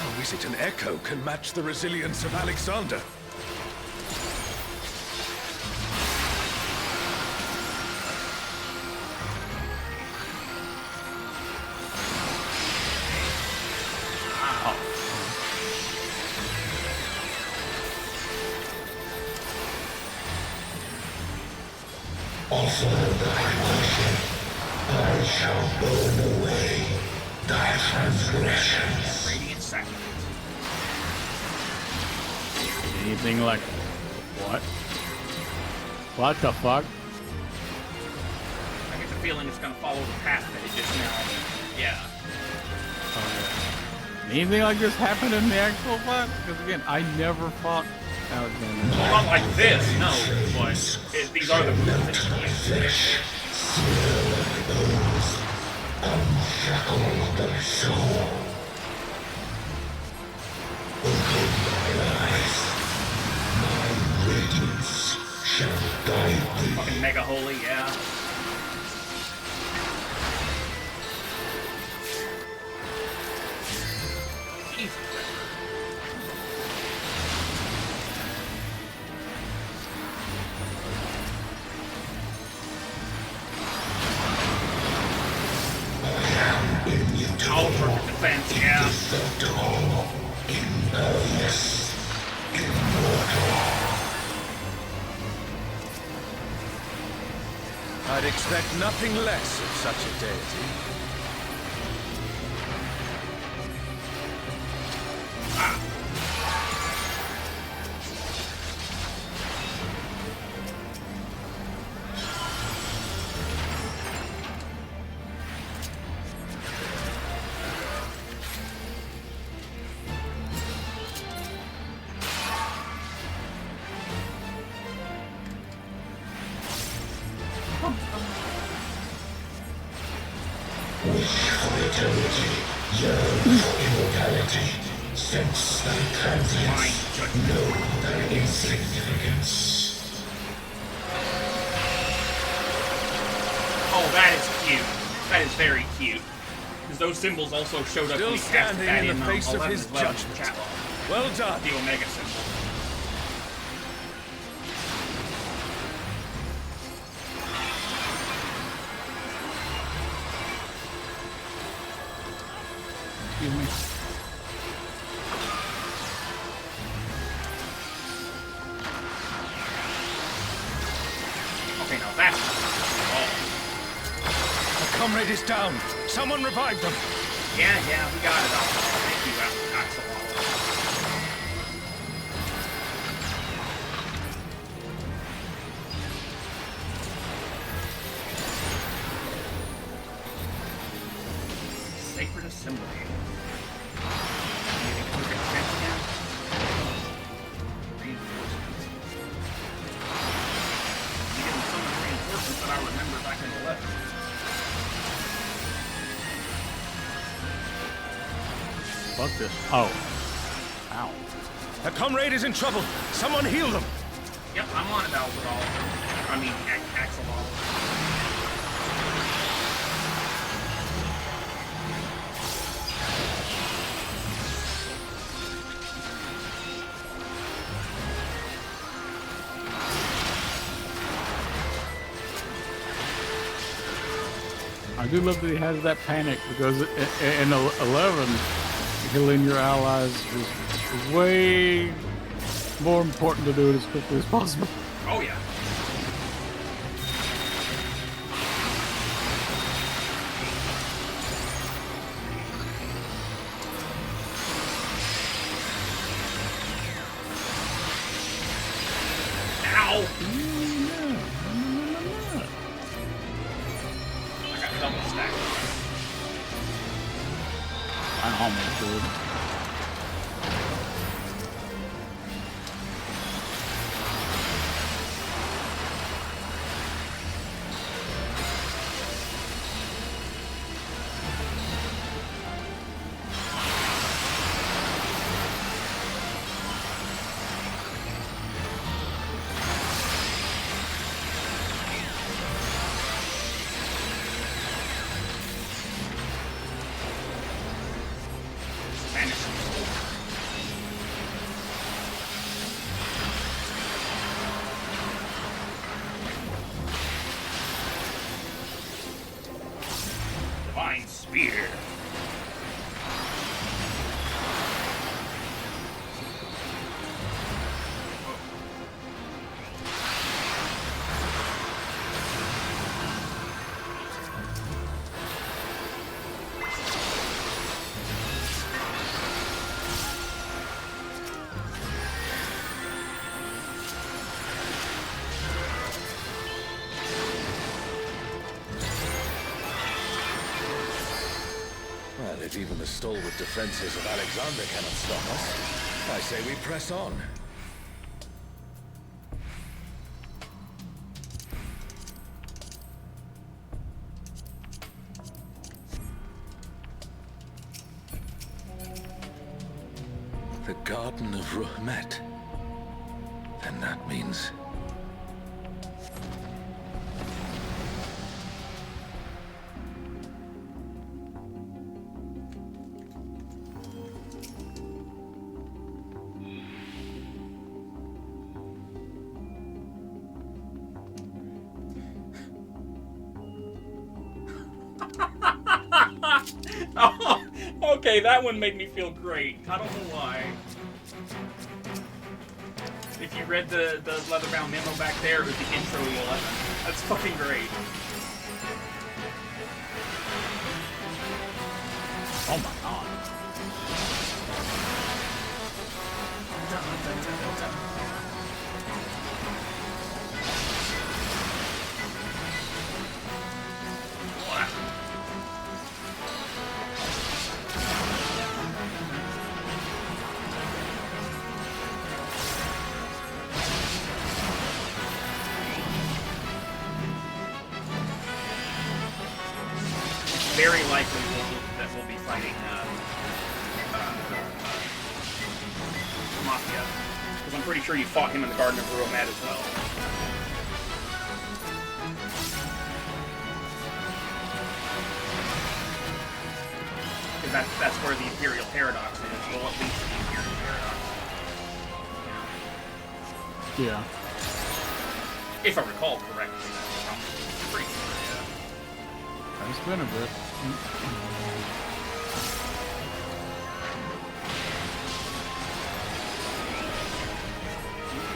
Oh, is it an echo can match the resilience of Alexander? Offer thy worship, I shall burn away thy transgressions. Radiant sacrament. Anything like what? What the fuck? I get the feeling it's gonna follow the path that it just now. Yeah. Anything like this happened in the actual fight? Because again, I never fought Alexander. Well, not like this, no. But these are the moves that you Flesh, seal thy bones, unshackle thy soul. Open thy eyes, my radiance shall guide thee. Fucking mega holy, yeah. Jesus. Oh, perfect defense, yeah. Impervious, immortal. I'd expect nothing less of such a deity. Wish for eternity, yearn for immortality. Sense thy transience, know thy insignificance. Oh, that is cute. That is very cute. Because those symbols also showed up Still when he cast standing that in the face of 11 his as well in the judgment. chat log. Well done. The Omega symbol. Excuse me. comrade is down. Someone revive them. Yeah, we got it. Thank you, Axel. Sacred Assembly. Reinforcements. We didn't summon reinforcements that I remember back in the left. Fuck this. Oh. Ow. A comrade is in trouble. Someone heal them. Yep, I'm on it, Alzadal. I mean, Axelball. I do love that he has that panic because in 11, healing your allies is way more important to do it as quickly as possible. Oh yeah. Ow! I got double stacked. I almost did. Divine Spear. Well, if even the stalwart defenses of Alexander cannot stop us, I say we press on. The Garden of Ruhmet. Then that means... Oh, okay, that one made me feel great. I don't know why. If you read the leather-bound memo back there, it was the intro to 11. That's fucking great. Oh my god. Very likely that we'll be fighting Mafia, because I'm pretty sure you fought him in the Garden of Ruhmet as well. Because that's where the Imperial Paradox is. Well, at least the Imperial Paradox. Yeah. If I recall correctly, I'm pretty sure. Yeah. It's been a bit.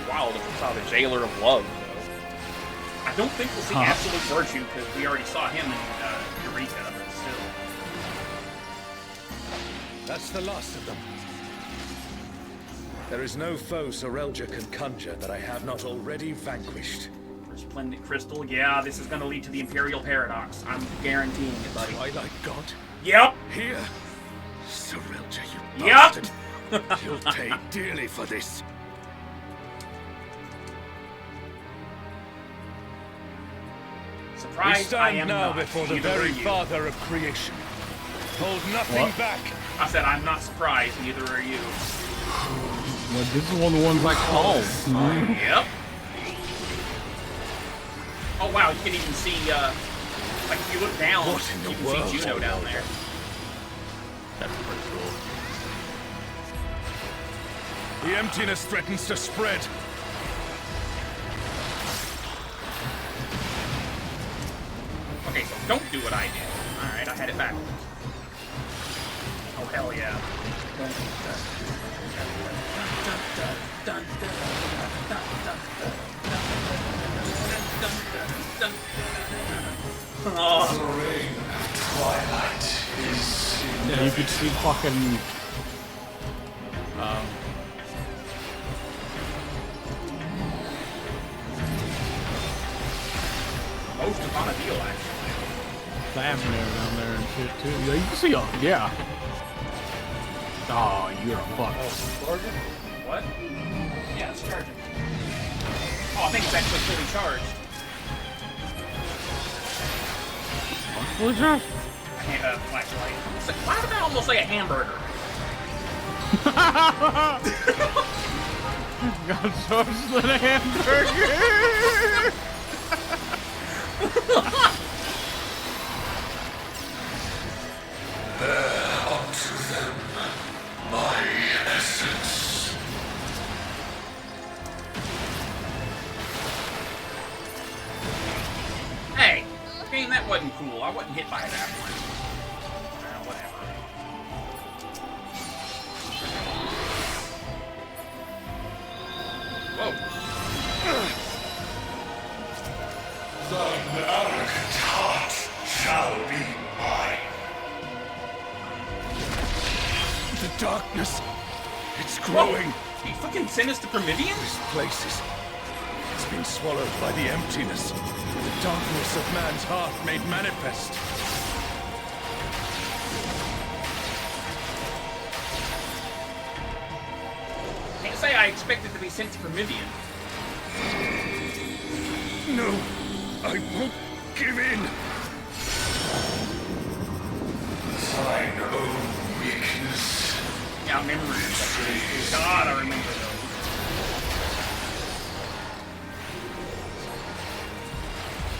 Wild if we saw the Jailer of Love, though. I don't think we'll see Absolute Virtue, because we already saw him in Eureka. That's the last of them. There is no foe Sorelja can conjure that I have not already vanquished. Resplendent crystal, yeah, this is gonna lead to the Imperial Paradox. I'm guaranteeing it, buddy. Twilight God? Yep! Here? Sorelja, you Yep! bastard! You'll pay dearly for this. Surprised we stand I am now not. before the Neither very are you. father of creation. Hold nothing What? back. I said I'm not surprised, neither are you. Well, this is one of the ones I called. Yep. Oh wow, you can even see, like if you look down, What in the you can world? see Juno down there. That's pretty cool. The emptiness threatens to spread. Okay, so don't do what I did. Alright, I had it backwards. Oh hell yeah. Oh. The reign of twilight is Yeah, you could see fucking. Most upon a deal, actually. Fabner down there and shit too. Yeah, you can see all. Yeah. Oh, you're a fuck. What? Yeah, it's charging. Oh, I think it's actually fully charged. Fully charged? Flashlight. Why did I almost say a hamburger? Got charged than a hamburger. bear unto them my essence. Hey, game, that wasn't cool. I wasn't hit by that one. Whatever. Whoa. Thine arrogant heart shall be mine. The darkness, it's growing. Whoa. You fucking sent us to Promethean? This place is... It's been swallowed by the emptiness. The darkness of man's heart made manifest. Can't say I expected to be sent to Promethean. No, I won't give in. Thine own weakness. Yeah, memories. God, I remember those.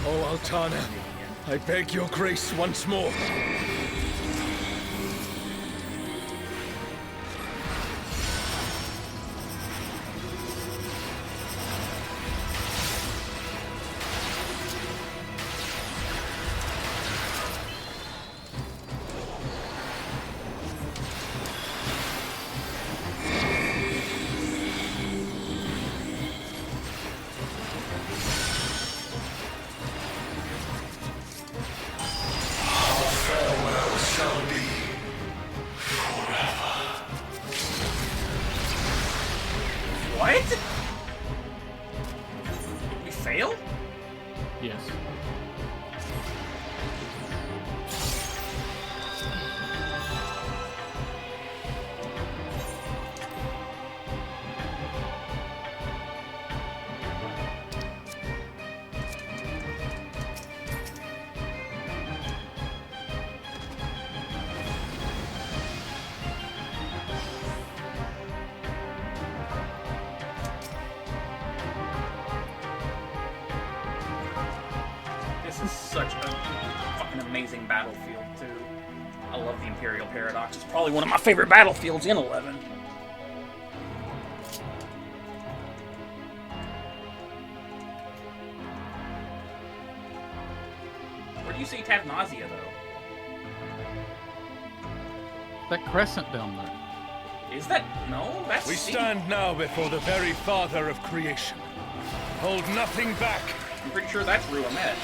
Oh, Altana, I beg your grace once more. Farewell shall be forever. What? Did we fail? Yes. This is such a fucking amazing battlefield, too. I love the Imperial Paradox. It's probably one of my favorite battlefields in 11. Where do you see Tavnazia, though? That crescent down there. Is that... No, that's We C. stand now before the very father of creation. Hold nothing back. I'm pretty sure that's Ruamet.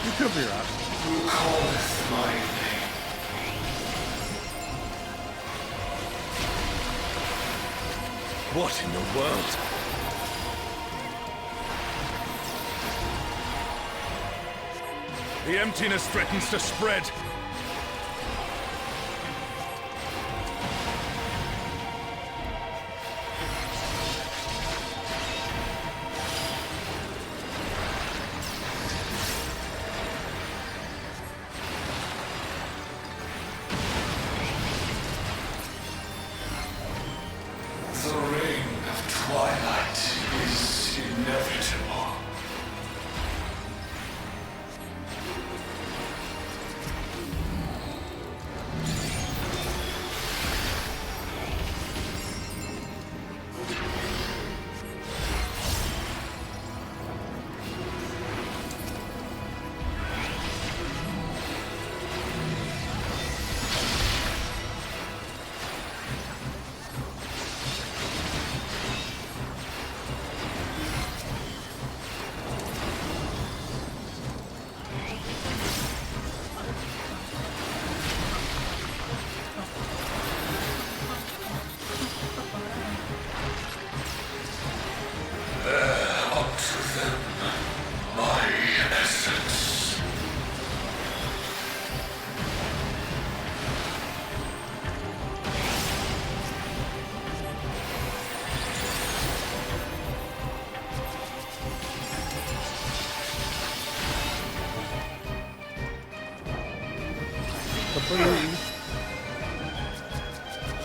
You could be right. Who calleth my name? What in the world? The emptiness threatens to spread. The reign of twilight is inevitable.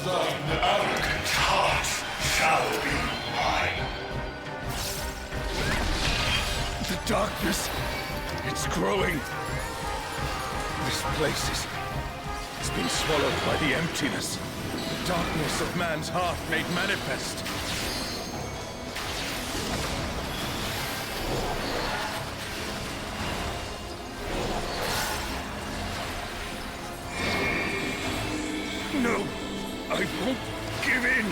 Thine arrogant heart shall be mine. The darkness, it's growing. This place it's been swallowed by the emptiness. The darkness of man's heart made manifest. No, I won't give in.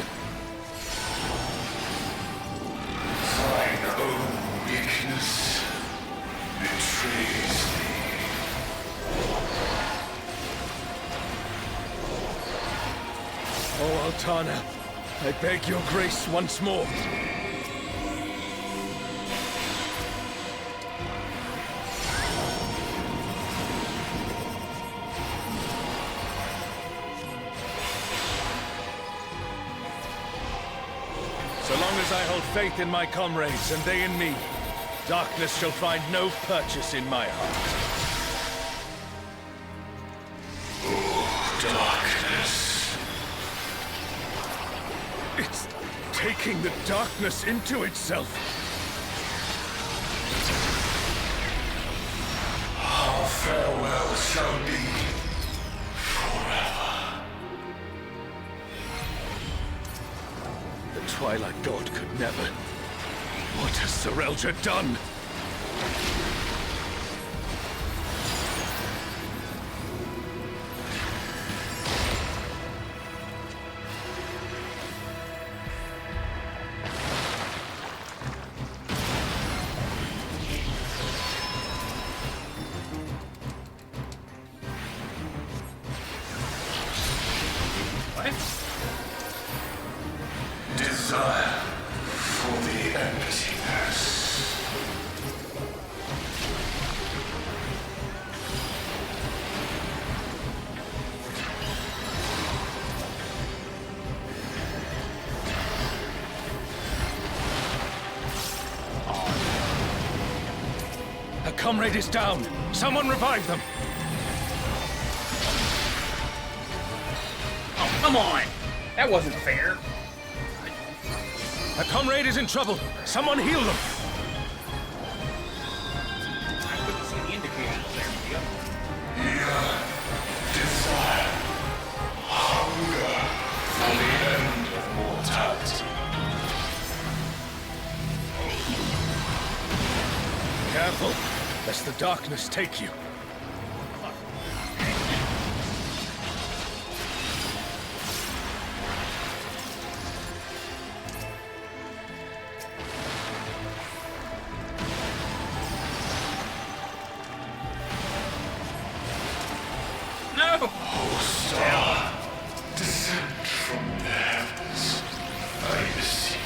Thine own weakness betrays thee. Oh, Altana, I beg your grace once more. So long as I hold faith in my comrades and they in me, darkness shall find no purchase in my heart. Oh, darkness. It's taking the darkness into itself. Our farewell shall be forever. The Twilight God could never. What has Serelja done? Desire for the emptiness. A comrade is down. Someone revive them. Oh, come on! That wasn't fair. A comrade is in trouble. Someone heal them. I couldn't see the indicators there. Your desire, hunger for the end of mortality. Careful, lest the darkness take you. No! Oh, star, descend from the heavens. I beseech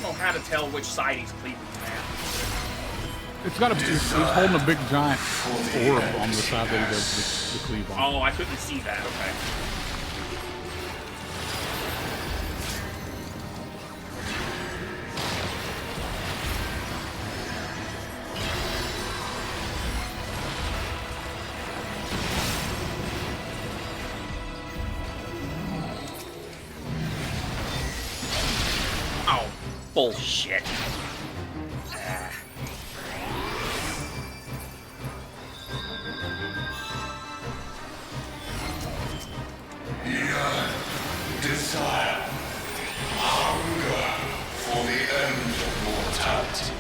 don't know how to tell which side he's cleaving at. It's got a. He's holding a big giant orb on the side that he does the cleave on. Oh, I couldn't see that. Okay. Oh, bullshit. Desire, hunger for the end of mortality.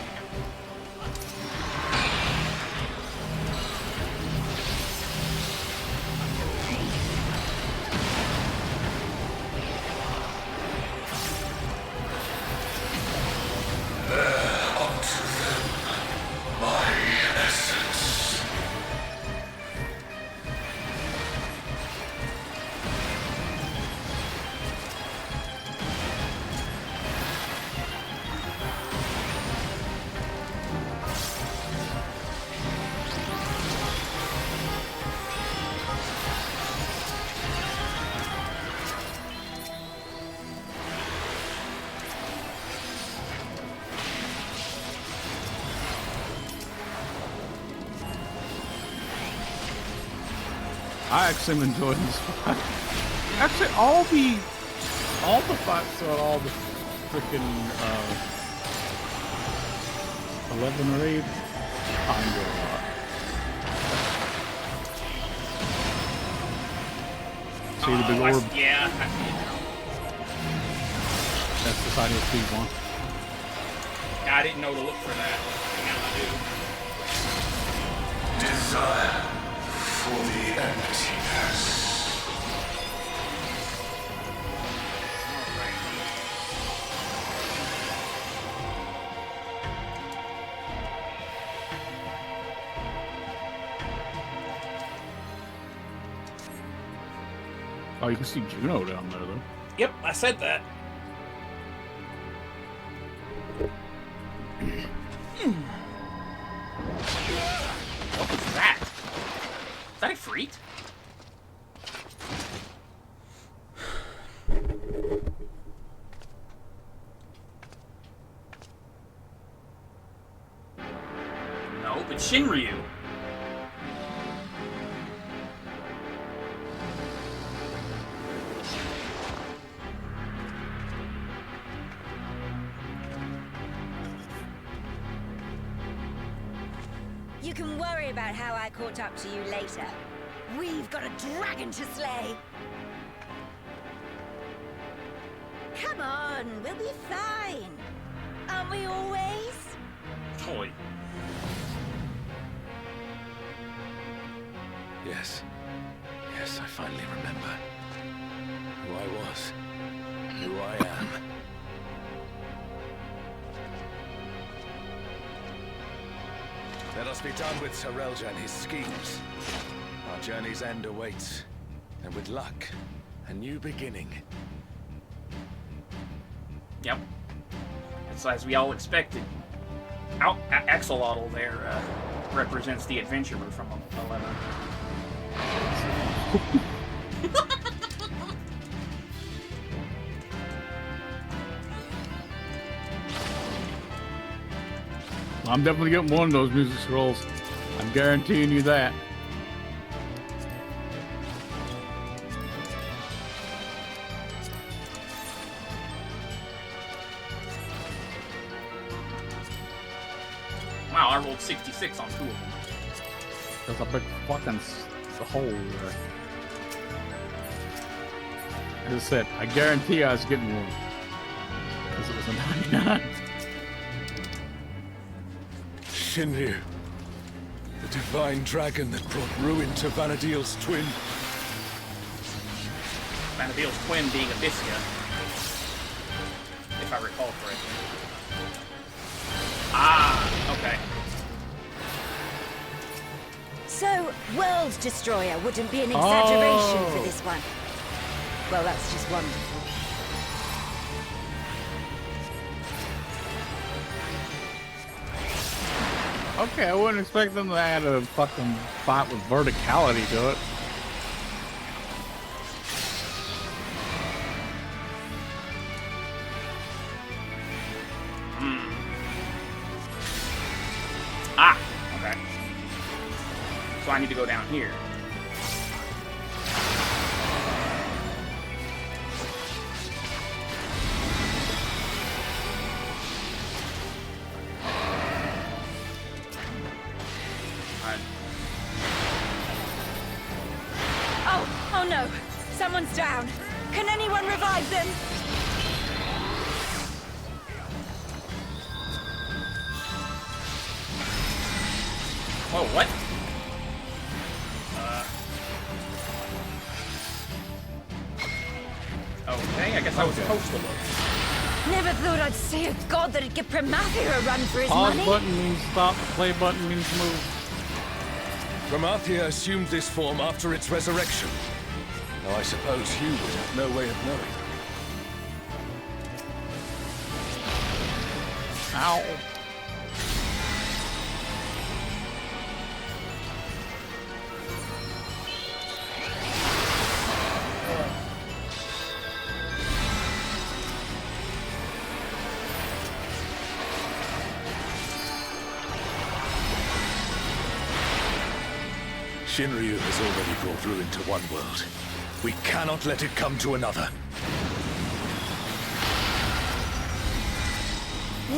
Unto them, my essence. I actually am enjoying this fight. Actually, all the fights on all the freaking 11 raids, I enjoy a lot. See the big orb? Yeah. That's the side of the one. I didn't know to look for that. Now I do. Desire for the emptiness. Oh, you can see Juno down there, though. Yep, I said that. What was that? Is that a freak? No, but Shinryu. You can worry about how I caught up to you later. We've got a dragon to slay. Come on, we'll be fine. Aren't we always? Toy. Yes. Yes, I finally remember who I was, who I am. Let us be done with Sarelja and his schemes. Our journey's end awaits, and with luck, a new beginning. Yep. It's as we all expected. Axolotl there represents the adventurer from 11. I'm definitely getting one of those music scrolls. I'm guaranteeing you that. Wow, I rolled 66 on 2 of them. There's a big fucking hole there. As I said, I guarantee I was getting one. Because it was a 99. Shinryu, the divine dragon that brought ruin to Vanadil's twin. Vanadil's twin being Abyssia, if I recall correctly. Ah, okay. So, World Destroyer wouldn't be an exaggeration for this one. Well, that's just wonderful. Okay, I wouldn't expect them to add a fucking fight with verticality to it. Ah, okay. So I need to go down here. Oh no! Someone's down! Can anyone revive them? Whoa, what? Okay, I guess I was supposed to look. Never thought I'd see a god that'd give Pramathia a run for his Pause money. button means stop, play button means move. Pramathia assumed this form after its resurrection. Though I suppose you would have no way of knowing. Ow. Shinryu has already brought ruin to one world. We cannot let it come to another.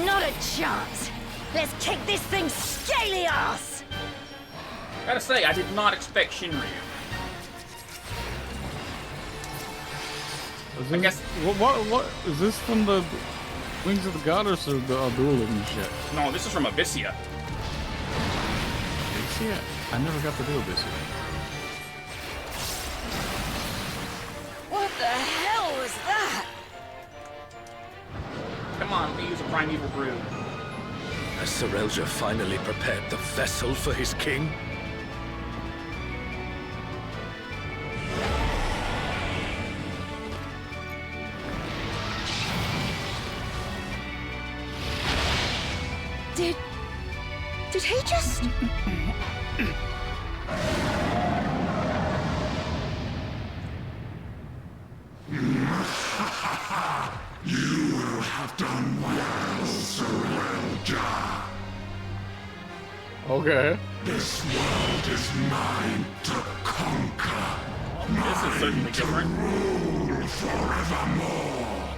Not a chance! Let's kick this thing's scaly ass! Gotta say, I did not expect Shinryu. I guess what is this from the Wings of the Goddess or the dueling shit? No, this is from Abyssia. Abyssia? I never got to do Abyssia. What the hell was that? Come on, we use a primeval brew. Has Serelja finally prepared the vessel for his king? Did he just... You will have done well, Serelja. Okay. This world is mine to conquer. This is certainly different. Rule forevermore.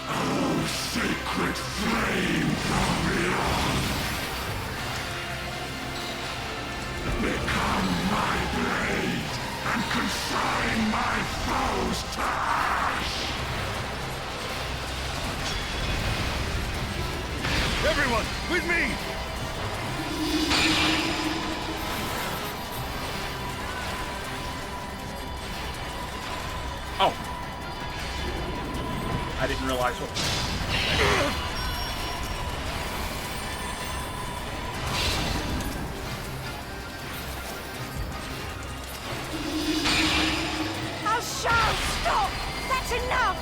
Oh, sacred flame from beyond. Become my blade and consign my foes to ash. Everyone, with me! Oh. I didn't realize what... Oh, Charles, stop! That's enough!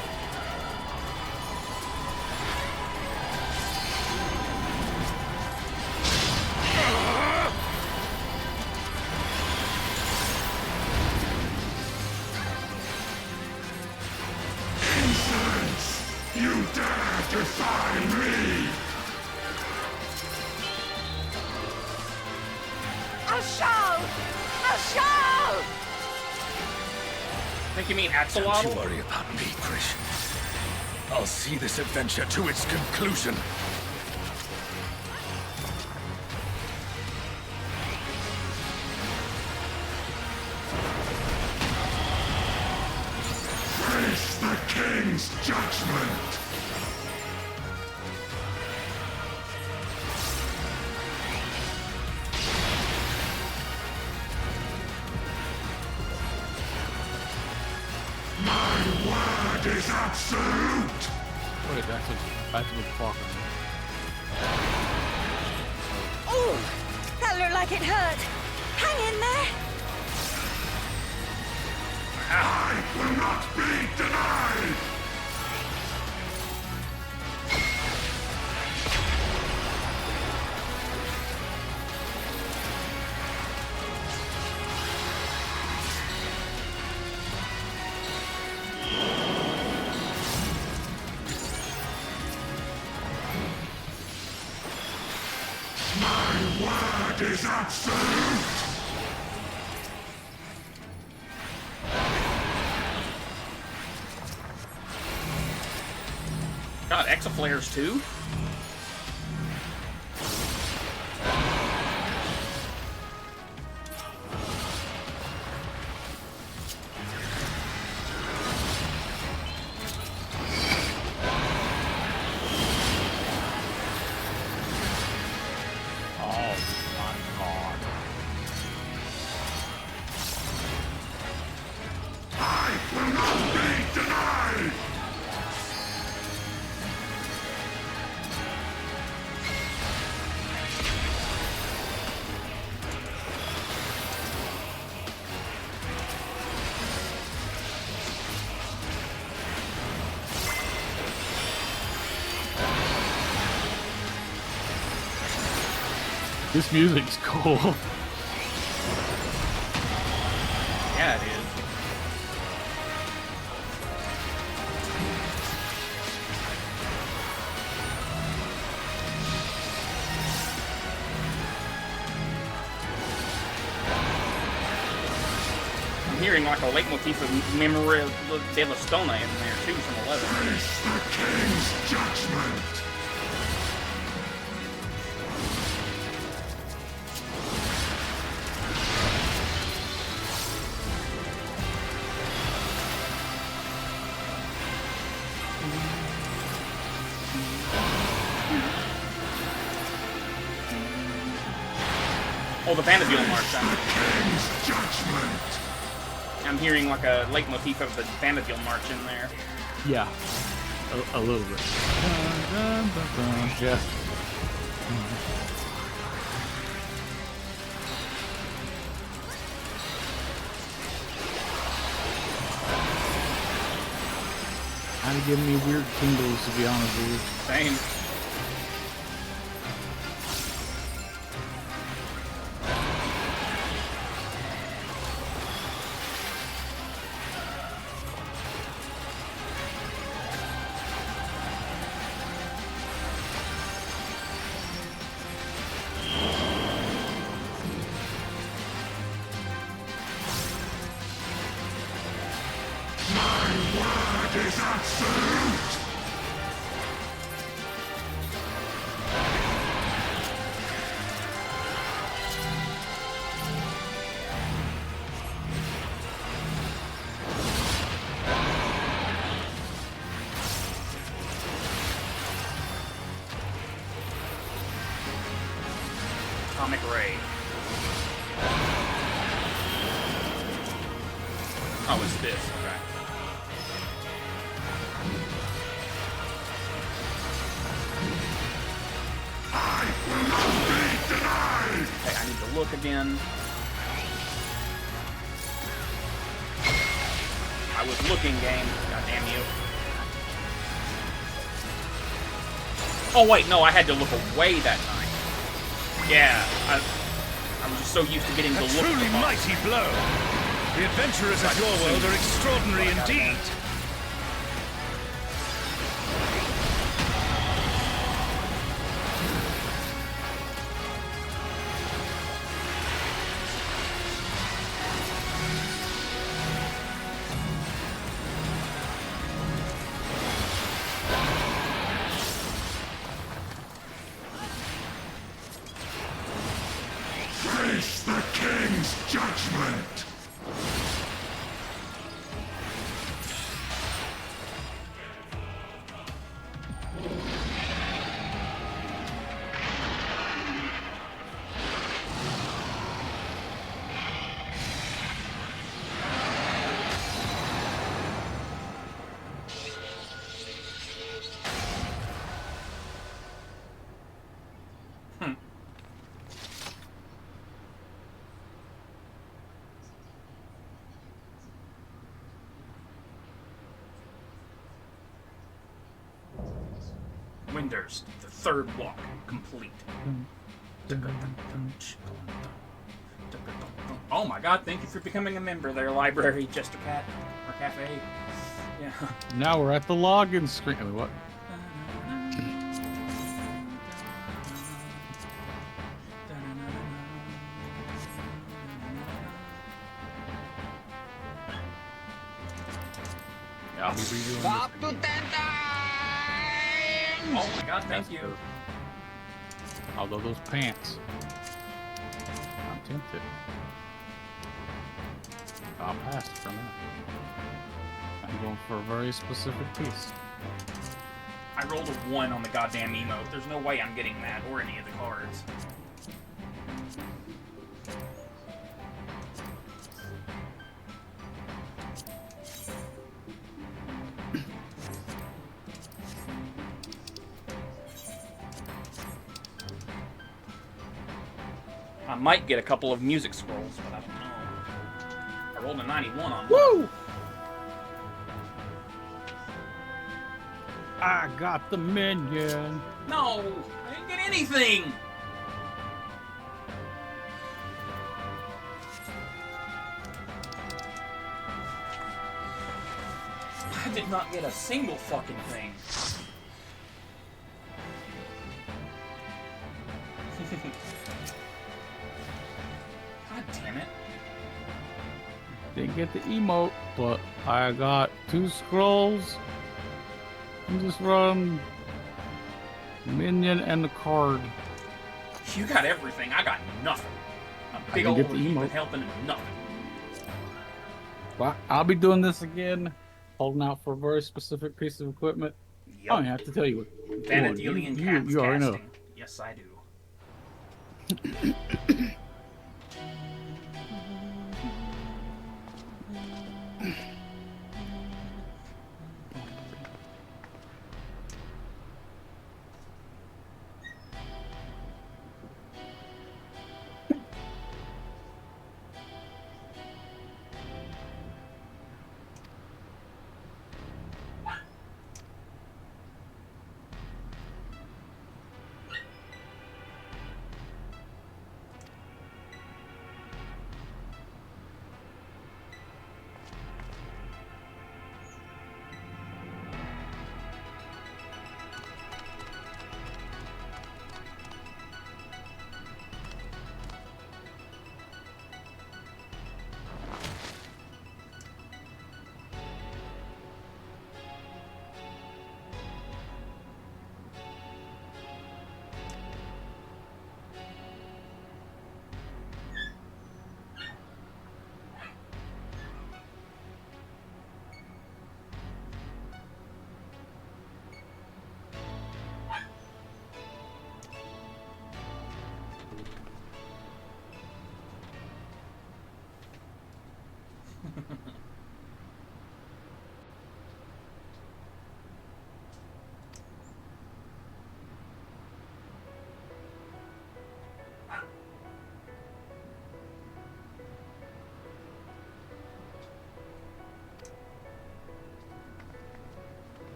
Insolence! You dare defy me! Oh, Charles! Oh, Charles! I think you mean Don't Axolotl? you worry about me, Krish. I'll see this adventure to its conclusion. Face the king's judgment! My word is absolute! Wait, that's a fucker. Ooh! That looked like it hurt! Hang in there! I will not be denied! word is absolute! God, exaflares too? This music's cool. Yeah, it is. I'm hearing like a leitmotif of Memoria de la Stona in there too from 11. Face the King's judgment! Oh, the Vanderbilt March. King's judgment! I'm hearing like a leitmotif of the Vanderbilt March in there. Yeah, a little bit. Yeah. Kind of giving me weird tingles, to be honest with you. Same. Is absolute! Atomic Ray. Oh, it's this. Okay. Okay, I need to look again. I was looking, game. God damn you. Oh wait, no, I had to look away that time. Yeah, I'm just so used to getting the look. A truly mighty blow. The adventurers of your world are extraordinary indeed. Face the King's judgment! Winders, the third block, complete. Oh my god, thank you for becoming a member there, Library, Jester Cat, or Cafe. Yeah. Now we're at the login screen. What? Stop to 10 times! Oh my god, thank you. Although those pants, I'm tempted. I'll pass for now. I'm going for a very specific piece. I rolled a 1 on the goddamn emote. There's no way I'm getting that or any of the cards. I might get a couple of music scrolls, but I don't know. I rolled a 91 on Woo! I got the minion. No! I didn't get anything! I did not get a single fucking thing. God damn it. Didn't get the emote, but I got 2 scrolls. I'm just running minion and the card. You got everything. I got nothing. A big old heap helping and nothing. Well, I'll be doing this again, holding out for a very specific piece of equipment. Yep. I don't have to tell you what. Vanadelian cats you already know. casting. Yes, I do.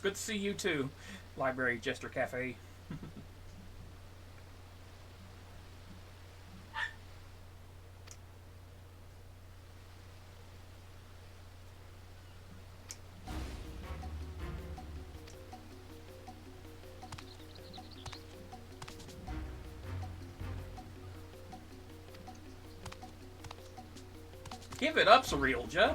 It's good to see you too, Library Jester Cafe. Give it up, Surrealja.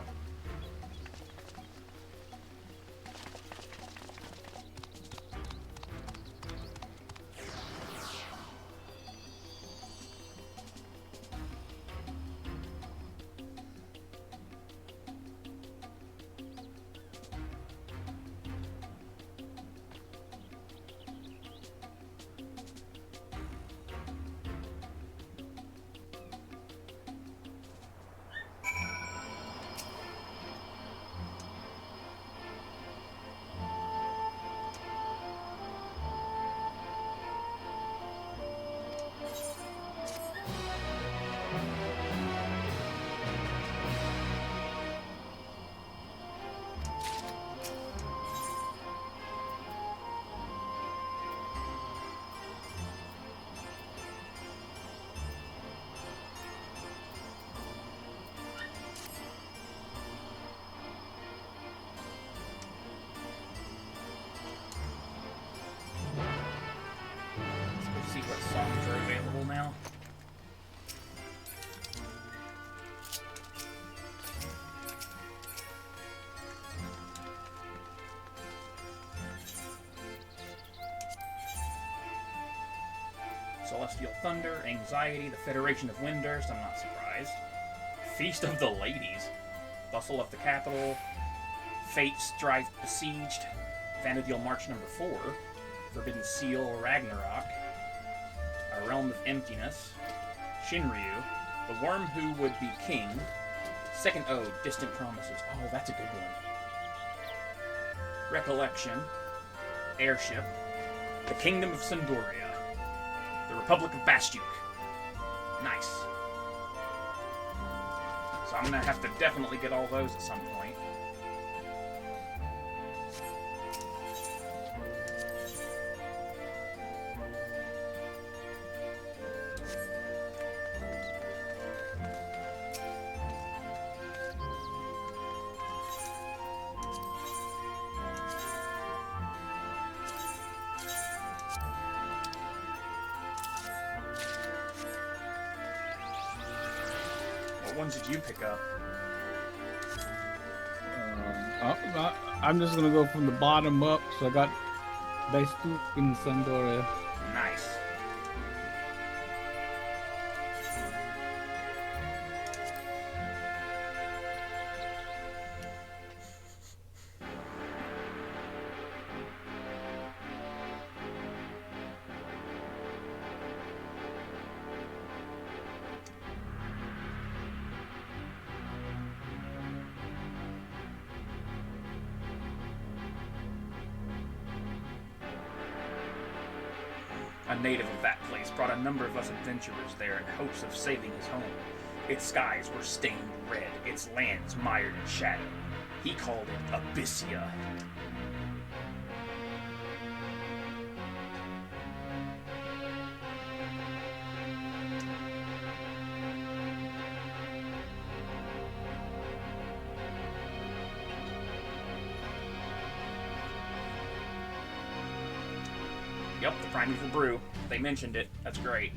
See what songs are available now. Celestial Thunder, Anxiety, the Federation of Windurst, I'm not surprised. Feast of the Ladies, Bustle of the Capital, Fate Strife Besieged, Vanadil March number 4, Forbidden Seal, Ragnarok, A Realm of Emptiness, Shinryu, The Worm Who Would Be King, Second Ode, Distant Promises. Oh, that's a good one. Recollection, Airship, The Kingdom of Sindoria, The Republic of Bastiuk. Nice. So I'm gonna have to definitely get all those at some point. What ones did you pick up? I'm just gonna go from the bottom up. So I got Bastook and Sandoria. Nice. A native of that place brought a number of us adventurers there in hopes of saving his home. Its skies were stained red, its lands mired in shadow. He called it Abyssia. Yep, the Primeval Brew. They mentioned it. That's great.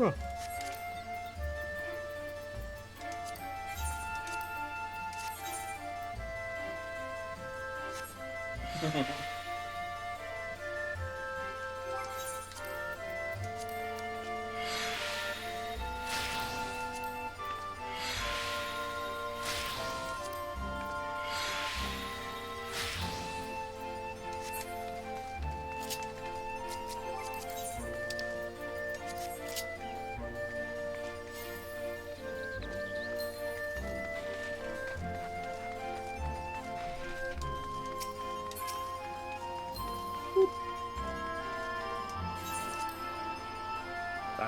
Huh.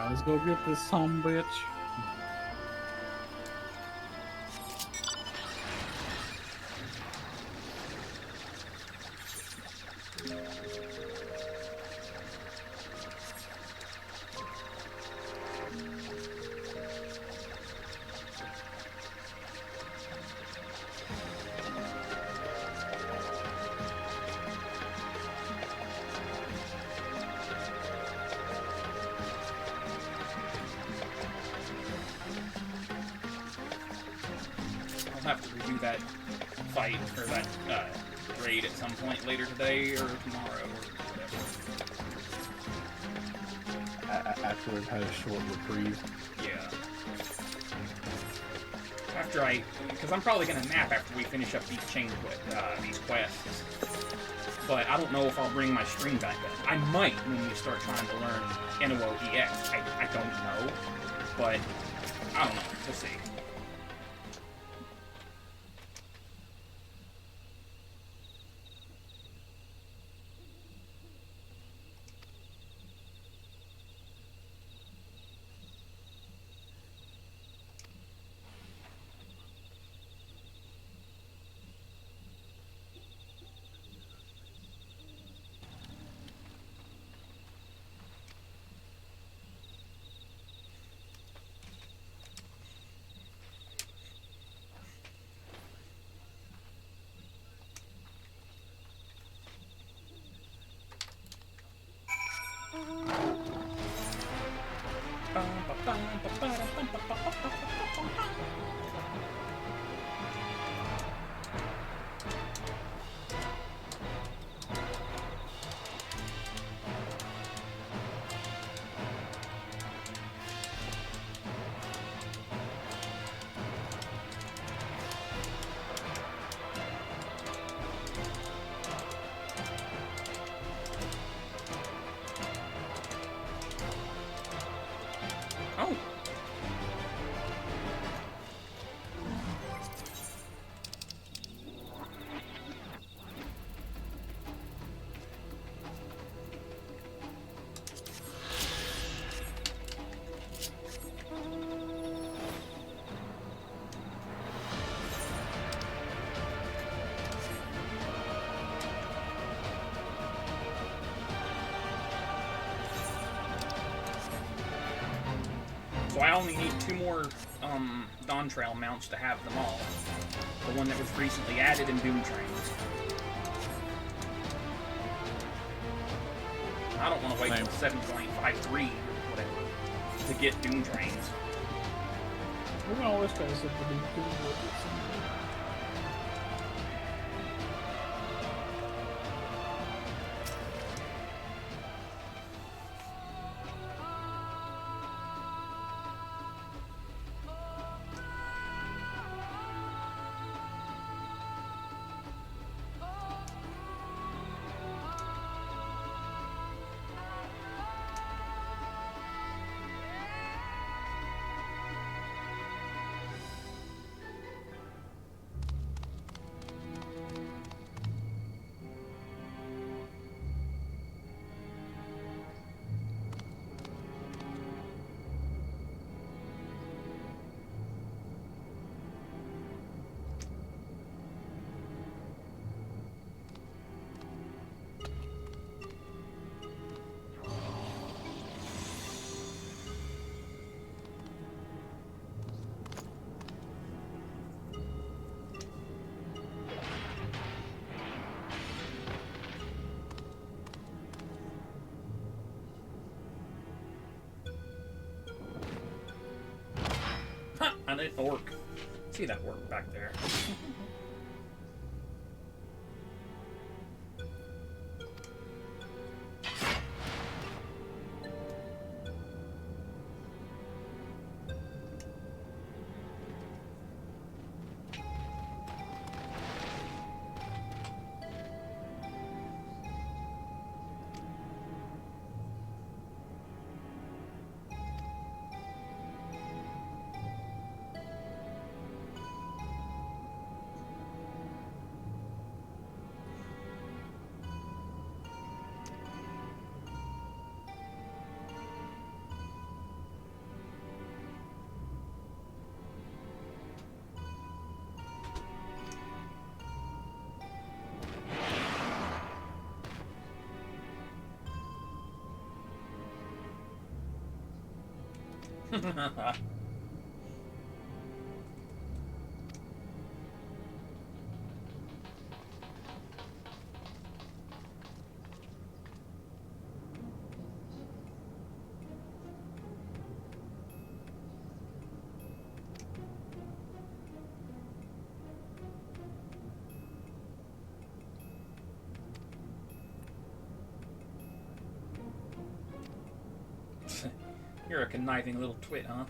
Let's go get this some bitch. I'll have to redo that fight, or that raid at some point later today or tomorrow or whatever. After we've had a short reprieve. Yeah. After because I'm probably gonna nap after we finish up these these quests. But I don't know if I'll bring my stream back up. I might when you start trying to learn NOO EX. I don't know, but I don't know. We'll see. Oh. So I only need 2 more Dawn Trail mounts to have them all. The one that was recently added in Doom Trains. I don't want to wait till 7.53 or whatever to get Doom Trains. We're gonna always try to set the Doom Trains. That didn't work. See that work back there. You're a conniving little twit, huh?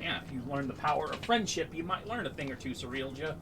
Yeah, if you learn the power of friendship, you might learn a thing or two, Surrealja.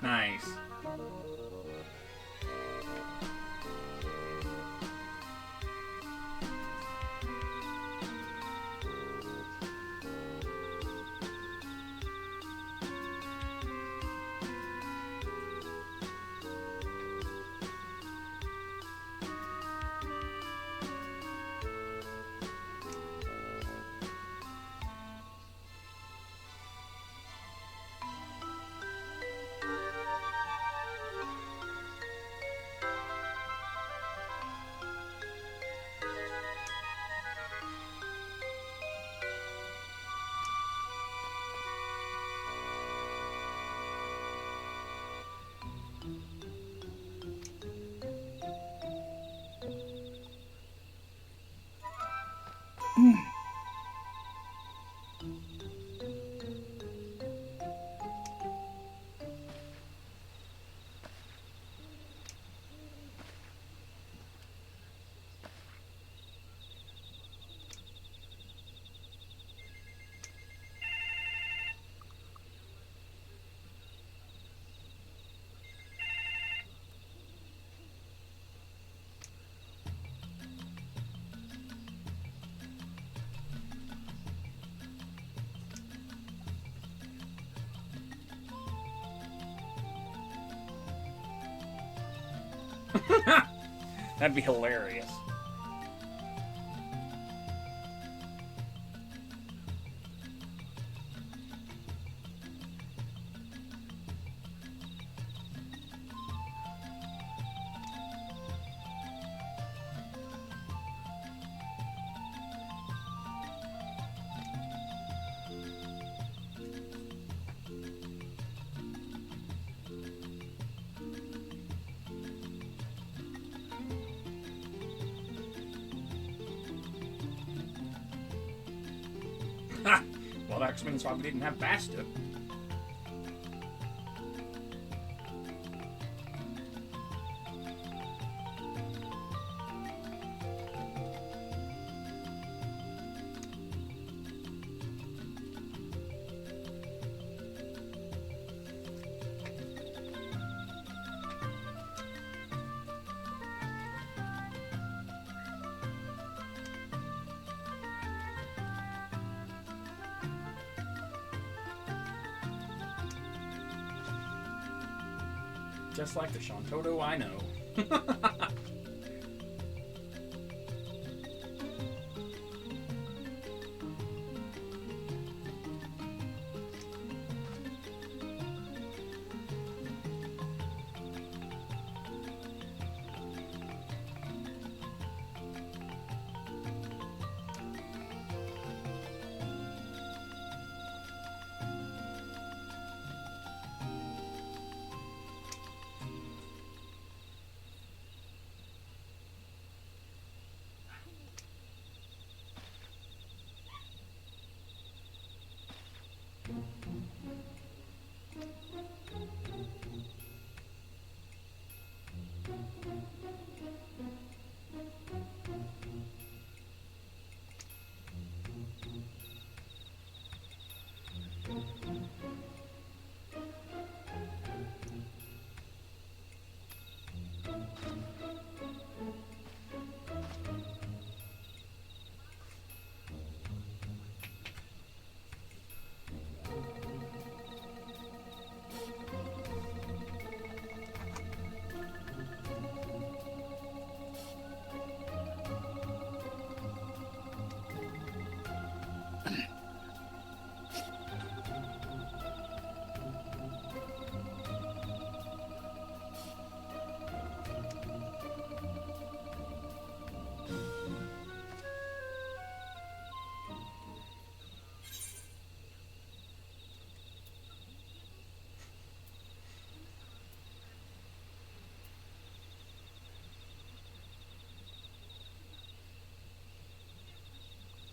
Nice. That'd be hilarious. Well, that explains why we didn't have Basta. Just like the Shantoto I know.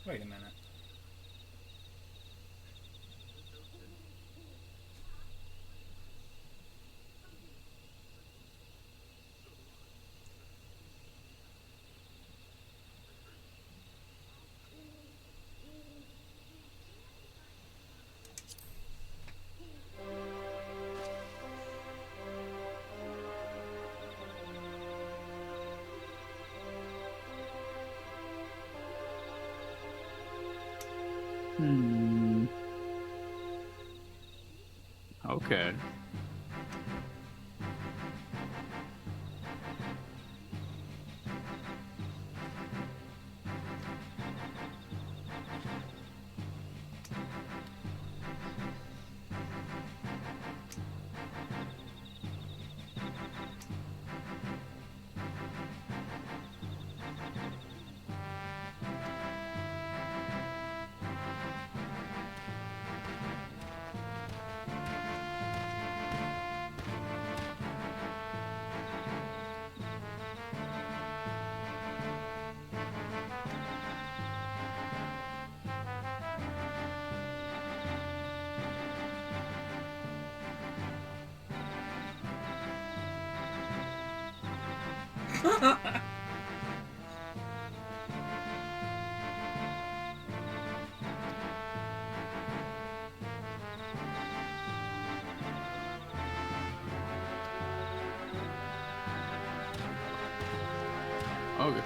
Wait a minute. Okay. Okay.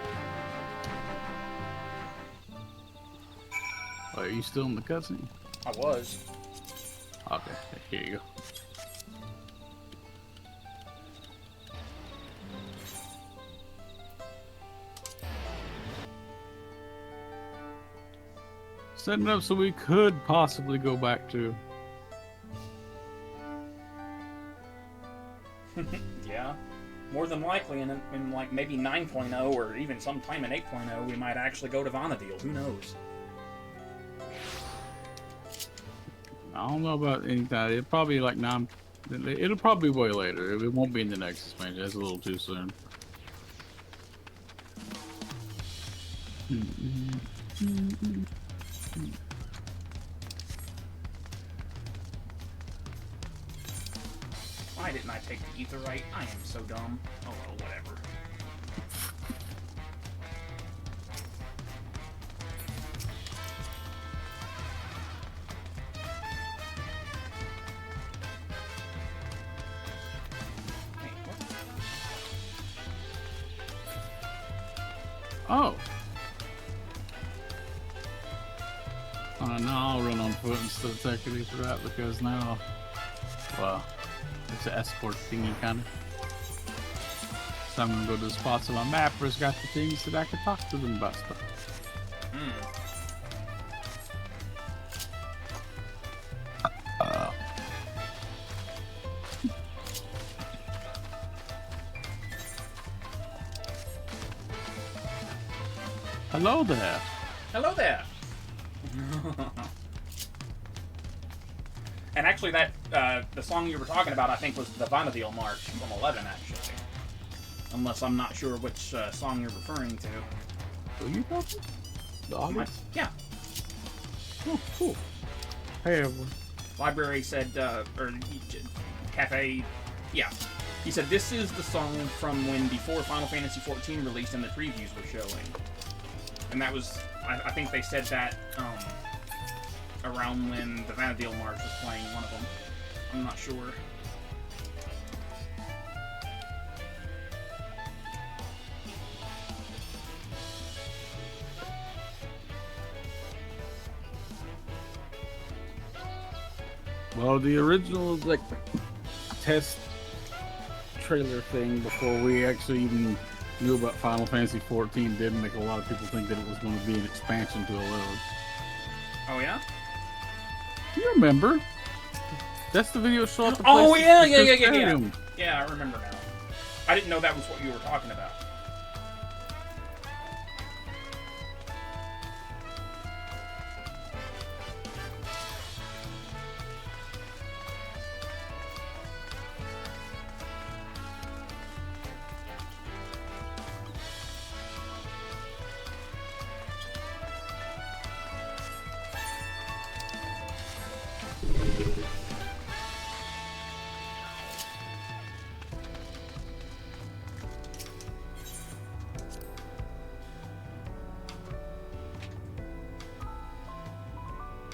Are you still in the cutscene? I was. Okay, here you go. Setting up so we could possibly go back to. Yeah. More than likely, in like maybe 9.0 or even sometime in 8.0, we might actually go to Vanadil. Who knows? I don't know about anything. It'll probably like 9. It'll probably be way later. It won't be in the next expansion. That's a little too soon. Why didn't I take the etherite? I am so dumb. Oh well, whatever. Oh. Now I'll run on foot instead of taking these for that because now, well, it's an escort thingy kind of. So I'm gonna go to the spots on my map where it's got the things that I can talk to them about stuff. Hello there. Hello there. And actually, that the song you were talking about, I think, was the Vanadil March from 11, actually. Unless I'm not sure which song you're referring to. Are you talking? The audience? Yeah. Oh, cool. Hey, everyone. Library said, or Cafe, yeah. He said, this is the song from when before Final Fantasy XIV released and the previews were showing. And that was, I think they said that around when the Vanadil March was playing, one of them. I'm not sure. Well, the original like test trailer thing before we actually even knew about Final Fantasy XIV did make a lot of people think that it was going to be an expansion to 11. Oh yeah? You remember? That's the video show up. Oh yeah. Yeah, I remember now. I didn't know that was what you were talking about.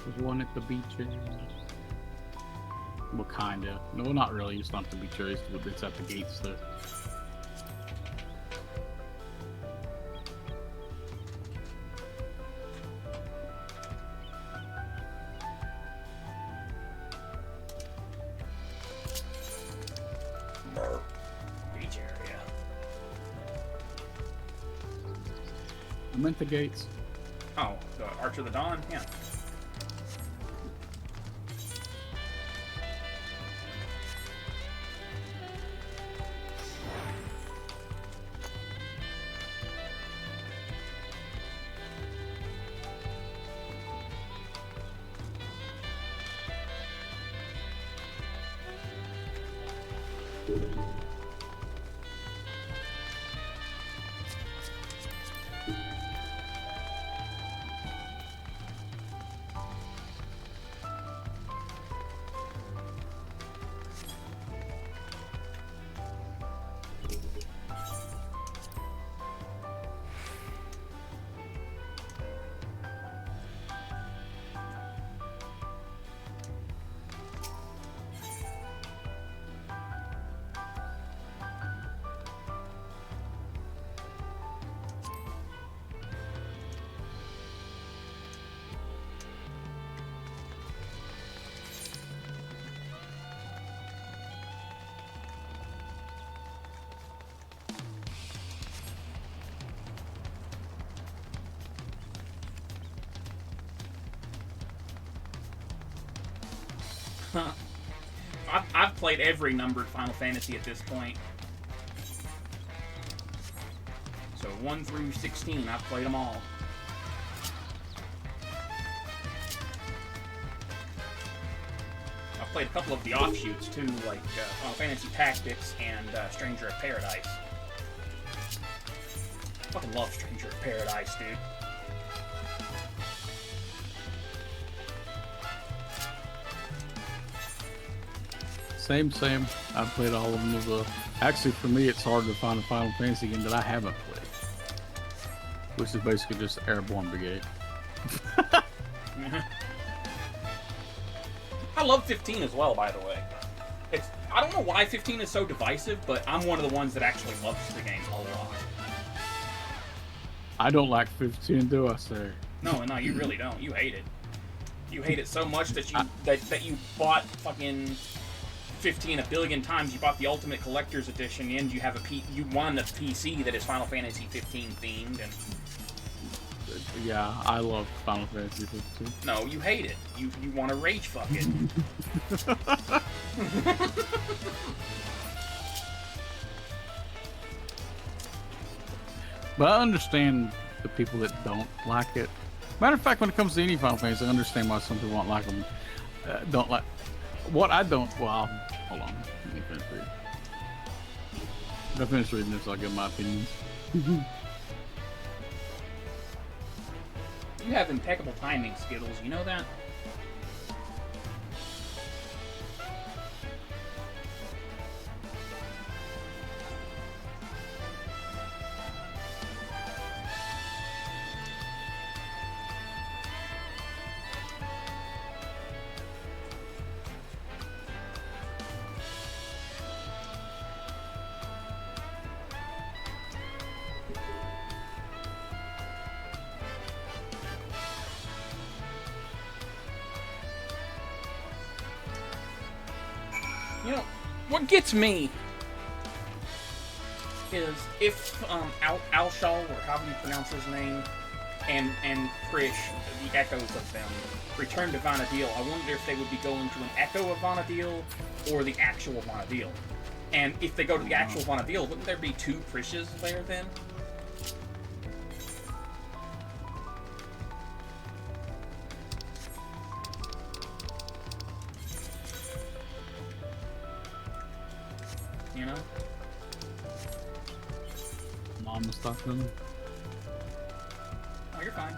There's one at the beach. Well, kinda. No, not really. It's not the beach area. It's at the gates there. I meant the gates. Oh, the Arch of the Dawn? Yeah. I've played every numbered Final Fantasy at this point. So 1 through 16, I've played them all. I've played a couple of the offshoots too, like Final Fantasy Tactics and Stranger of Paradise. I fucking love Stranger of Paradise, dude. Same. I've played all of them. Actually, for me, it's hard to find a Final Fantasy game that I haven't played. Which is basically just Airborne Brigade. I love 15 as well, by the way. I don't know why 15 is so divisive, but I'm one of the ones that actually loves the game a lot. I don't like 15, do I, sir? No, you really don't. You hate it. You hate it so much that you that you bought fucking 15 a billion times. You bought the Ultimate Collector's Edition, and you have you won a PC that is Final Fantasy 15 themed. And yeah, I love Final Fantasy 15. No, you hate it. You want to rage fuck it. But I understand the people that don't like it. Matter of fact, when it comes to any Final Fantasy, I understand why some people won't like them. Don't like. What I don't. Well, hold on. Let me finish reading. If I finish reading this, I'll give my opinions. You have impeccable timing, Skittles. You know that? You know, what gets me is if Alshal, or however you pronounce his name, and Krish, the echoes of them, return to Vana'diel, I wonder if they would be going to an echo of Vana'diel or the actual Vana'diel. And if they go to the actual Vana'diel, wouldn't there be two Krishes there then? You know? Mom stuff in. Oh, you're fine.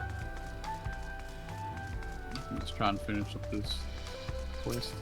I'm just trying to finish up this quest.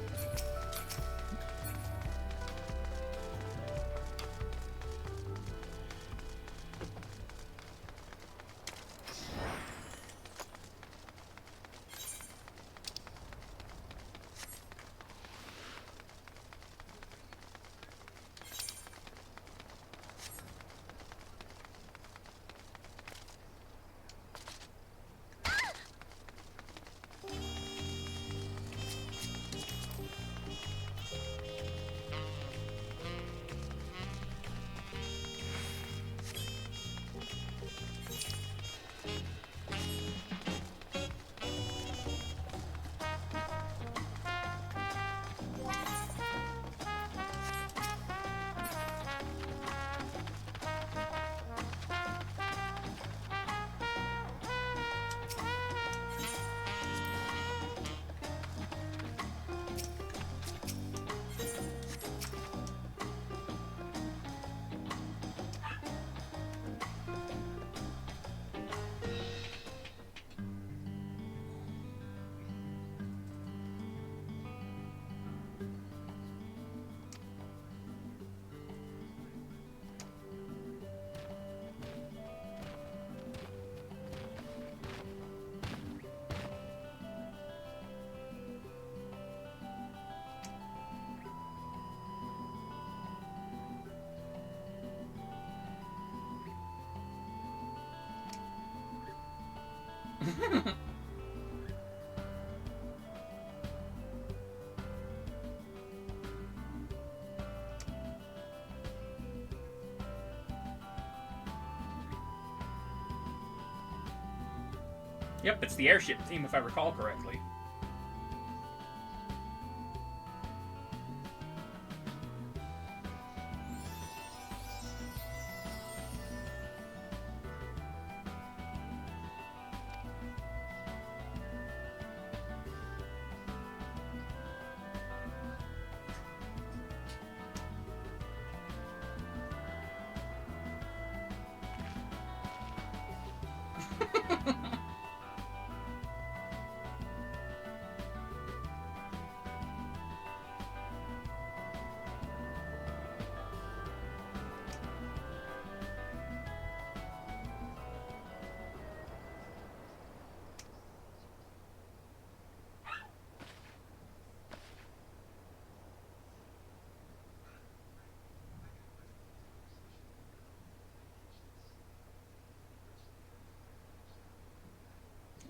Yep, it's the airship team, if I recall correctly.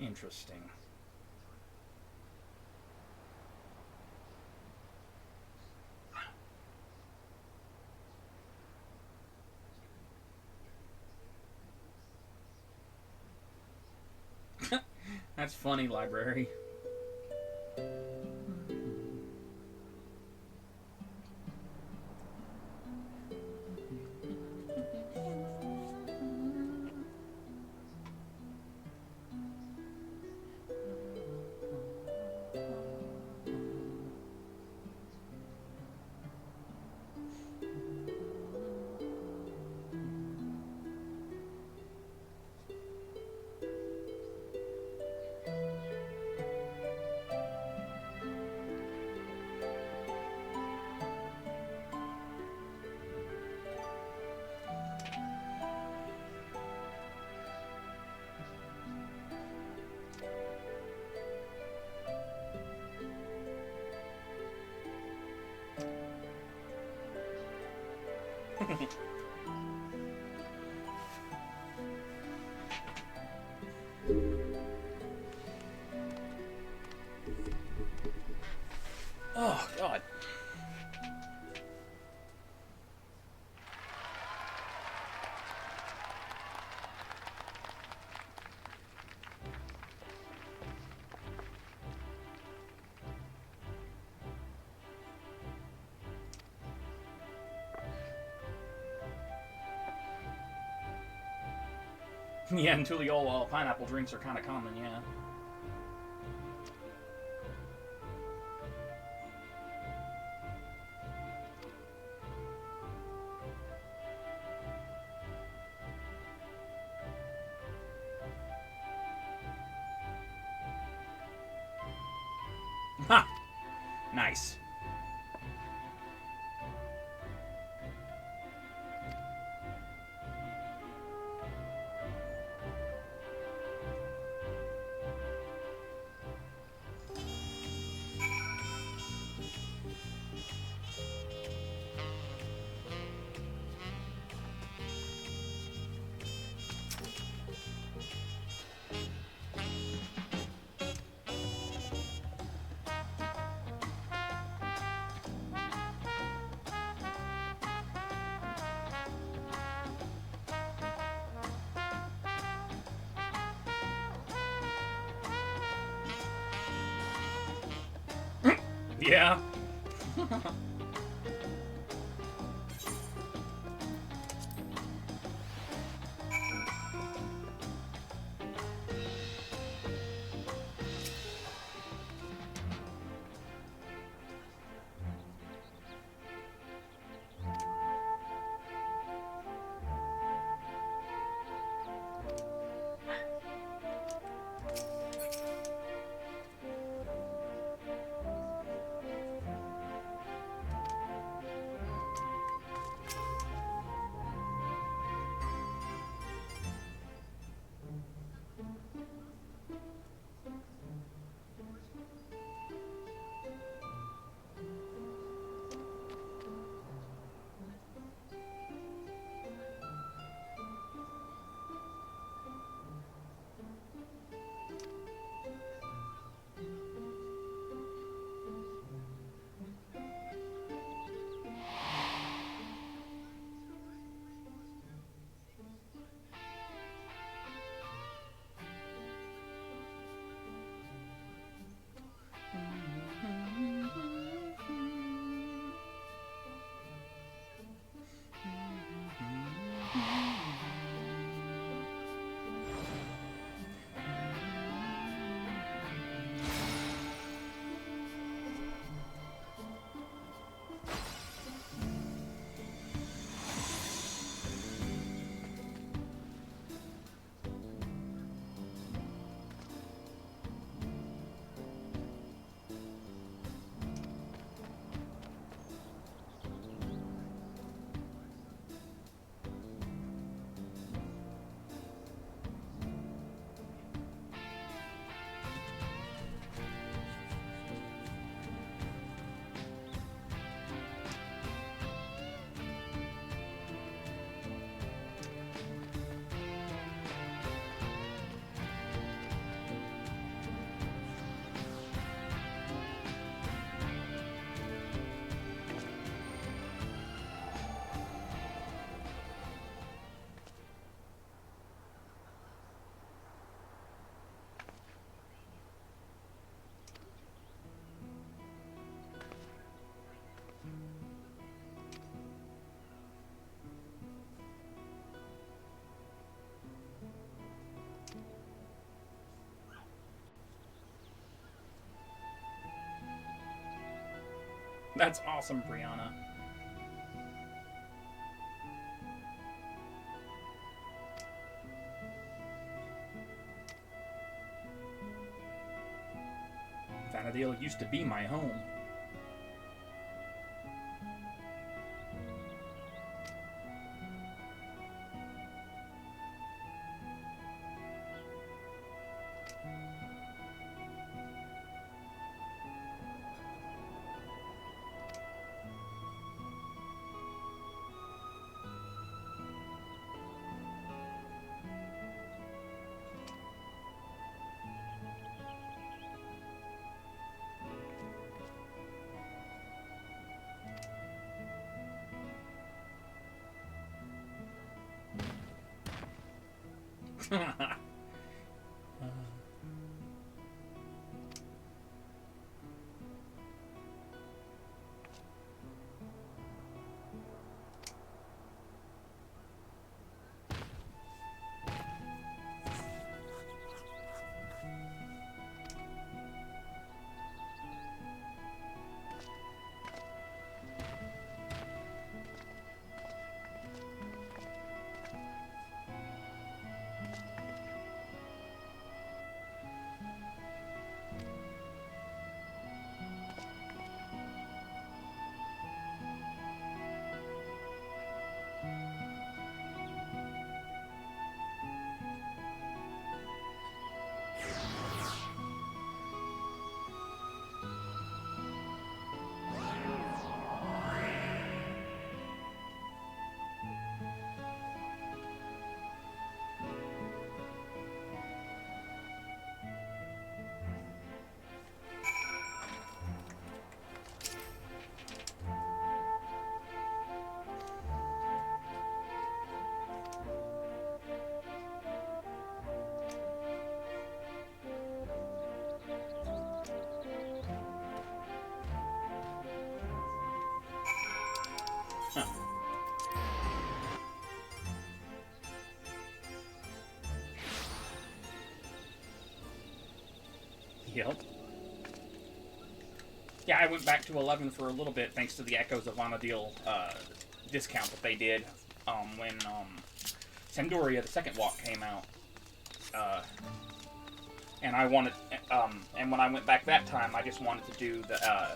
Interesting. That's funny, library. Oh, God. Yeah, in Tuliol, pineapple drinks are kind of common, yeah. Ha! Nice. Yeah. That's awesome, Brianna. Vanadale used to be my home. Yep. Yeah, I went back to 11 for a little bit thanks to the Echoes of Vanadale discount that they did when Sandoria, the second walk, came out. And I wanted, and when I went back that time, I just wanted to do the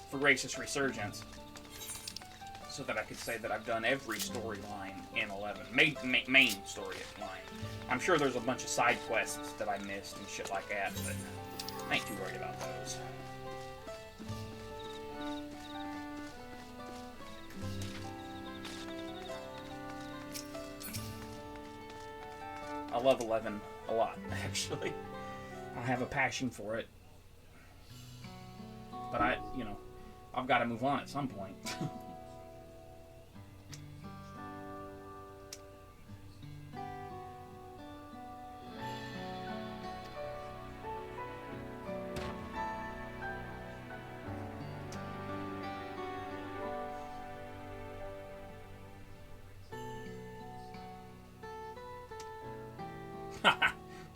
Voracious Resurgence, so that I could say that I've done every storyline in 11, main storyline. I'm sure there's a bunch of side quests that I missed and shit like that, but I ain't too worried about those. I love 11 a lot, actually. I have a passion for it. But I've got to move on at some point.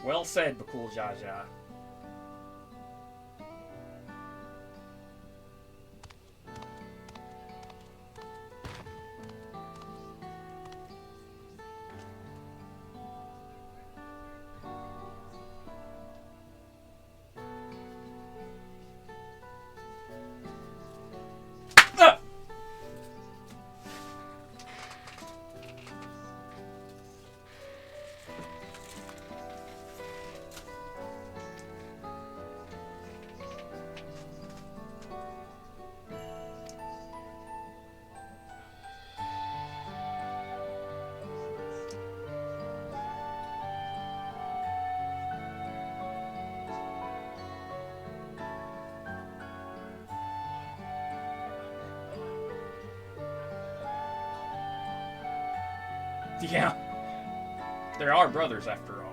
Well said, Bakul Jaja. Yeah. There are brothers, after all.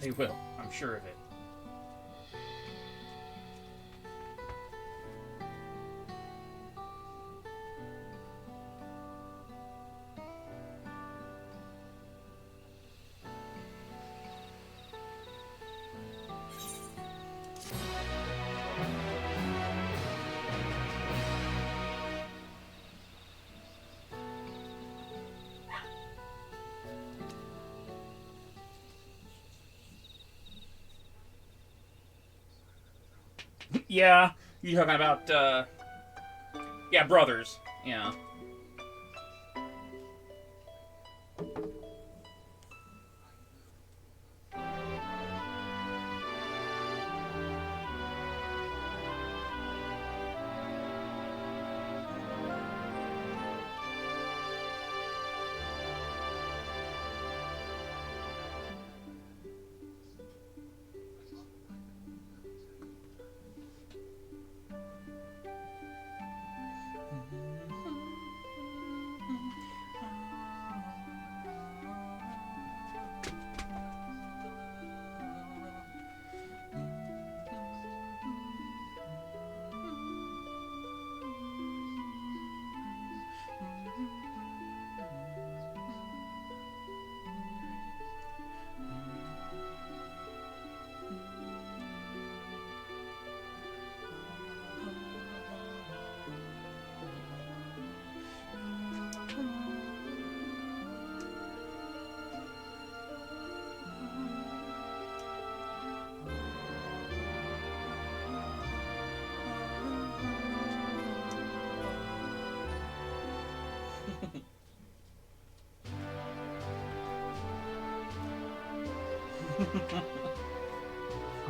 They will. I'm sure of it. Yeah, you talking about, yeah, brothers. Yeah.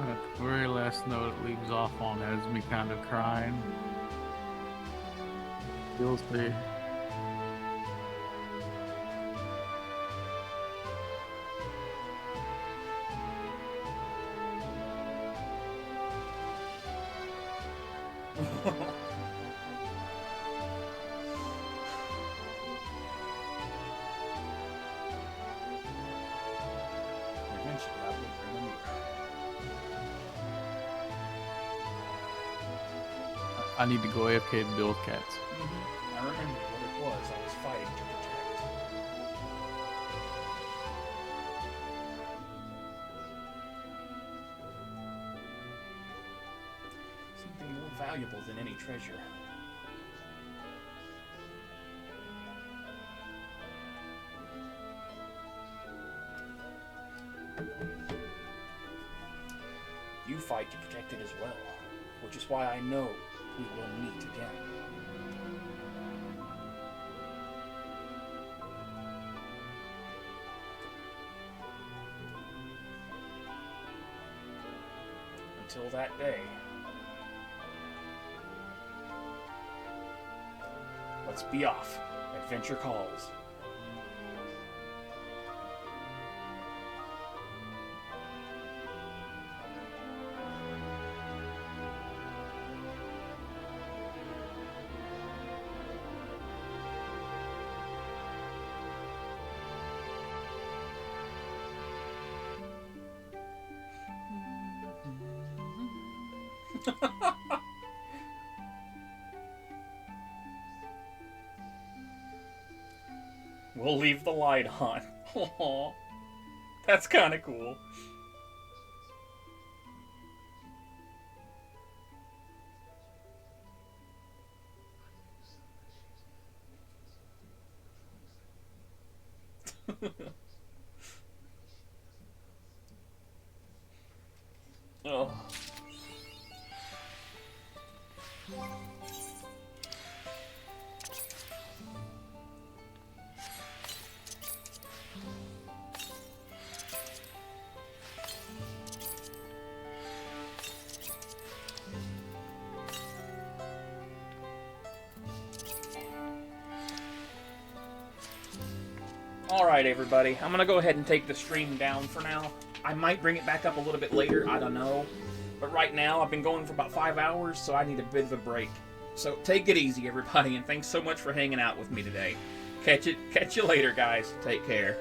At the very last note it leaves off on has me kind of crying. Feels the I need to go AFK to build cats. I remember what it was I was fighting to protect. Something more valuable than any treasure. You fight to protect it as well, which is why I know we will meet again. Until that day, let's be off. Adventure calls. We'll leave the light on. Aww. That's kind of cool. Oh. Alright, everybody. I'm gonna go ahead and take the stream down for now. I might bring it back up a little bit later, I don't know. But right now, I've been going for about 5 hours, so I need a bit of a break. So take it easy, everybody, and thanks so much for hanging out with me today. Catch you later, guys. Take care.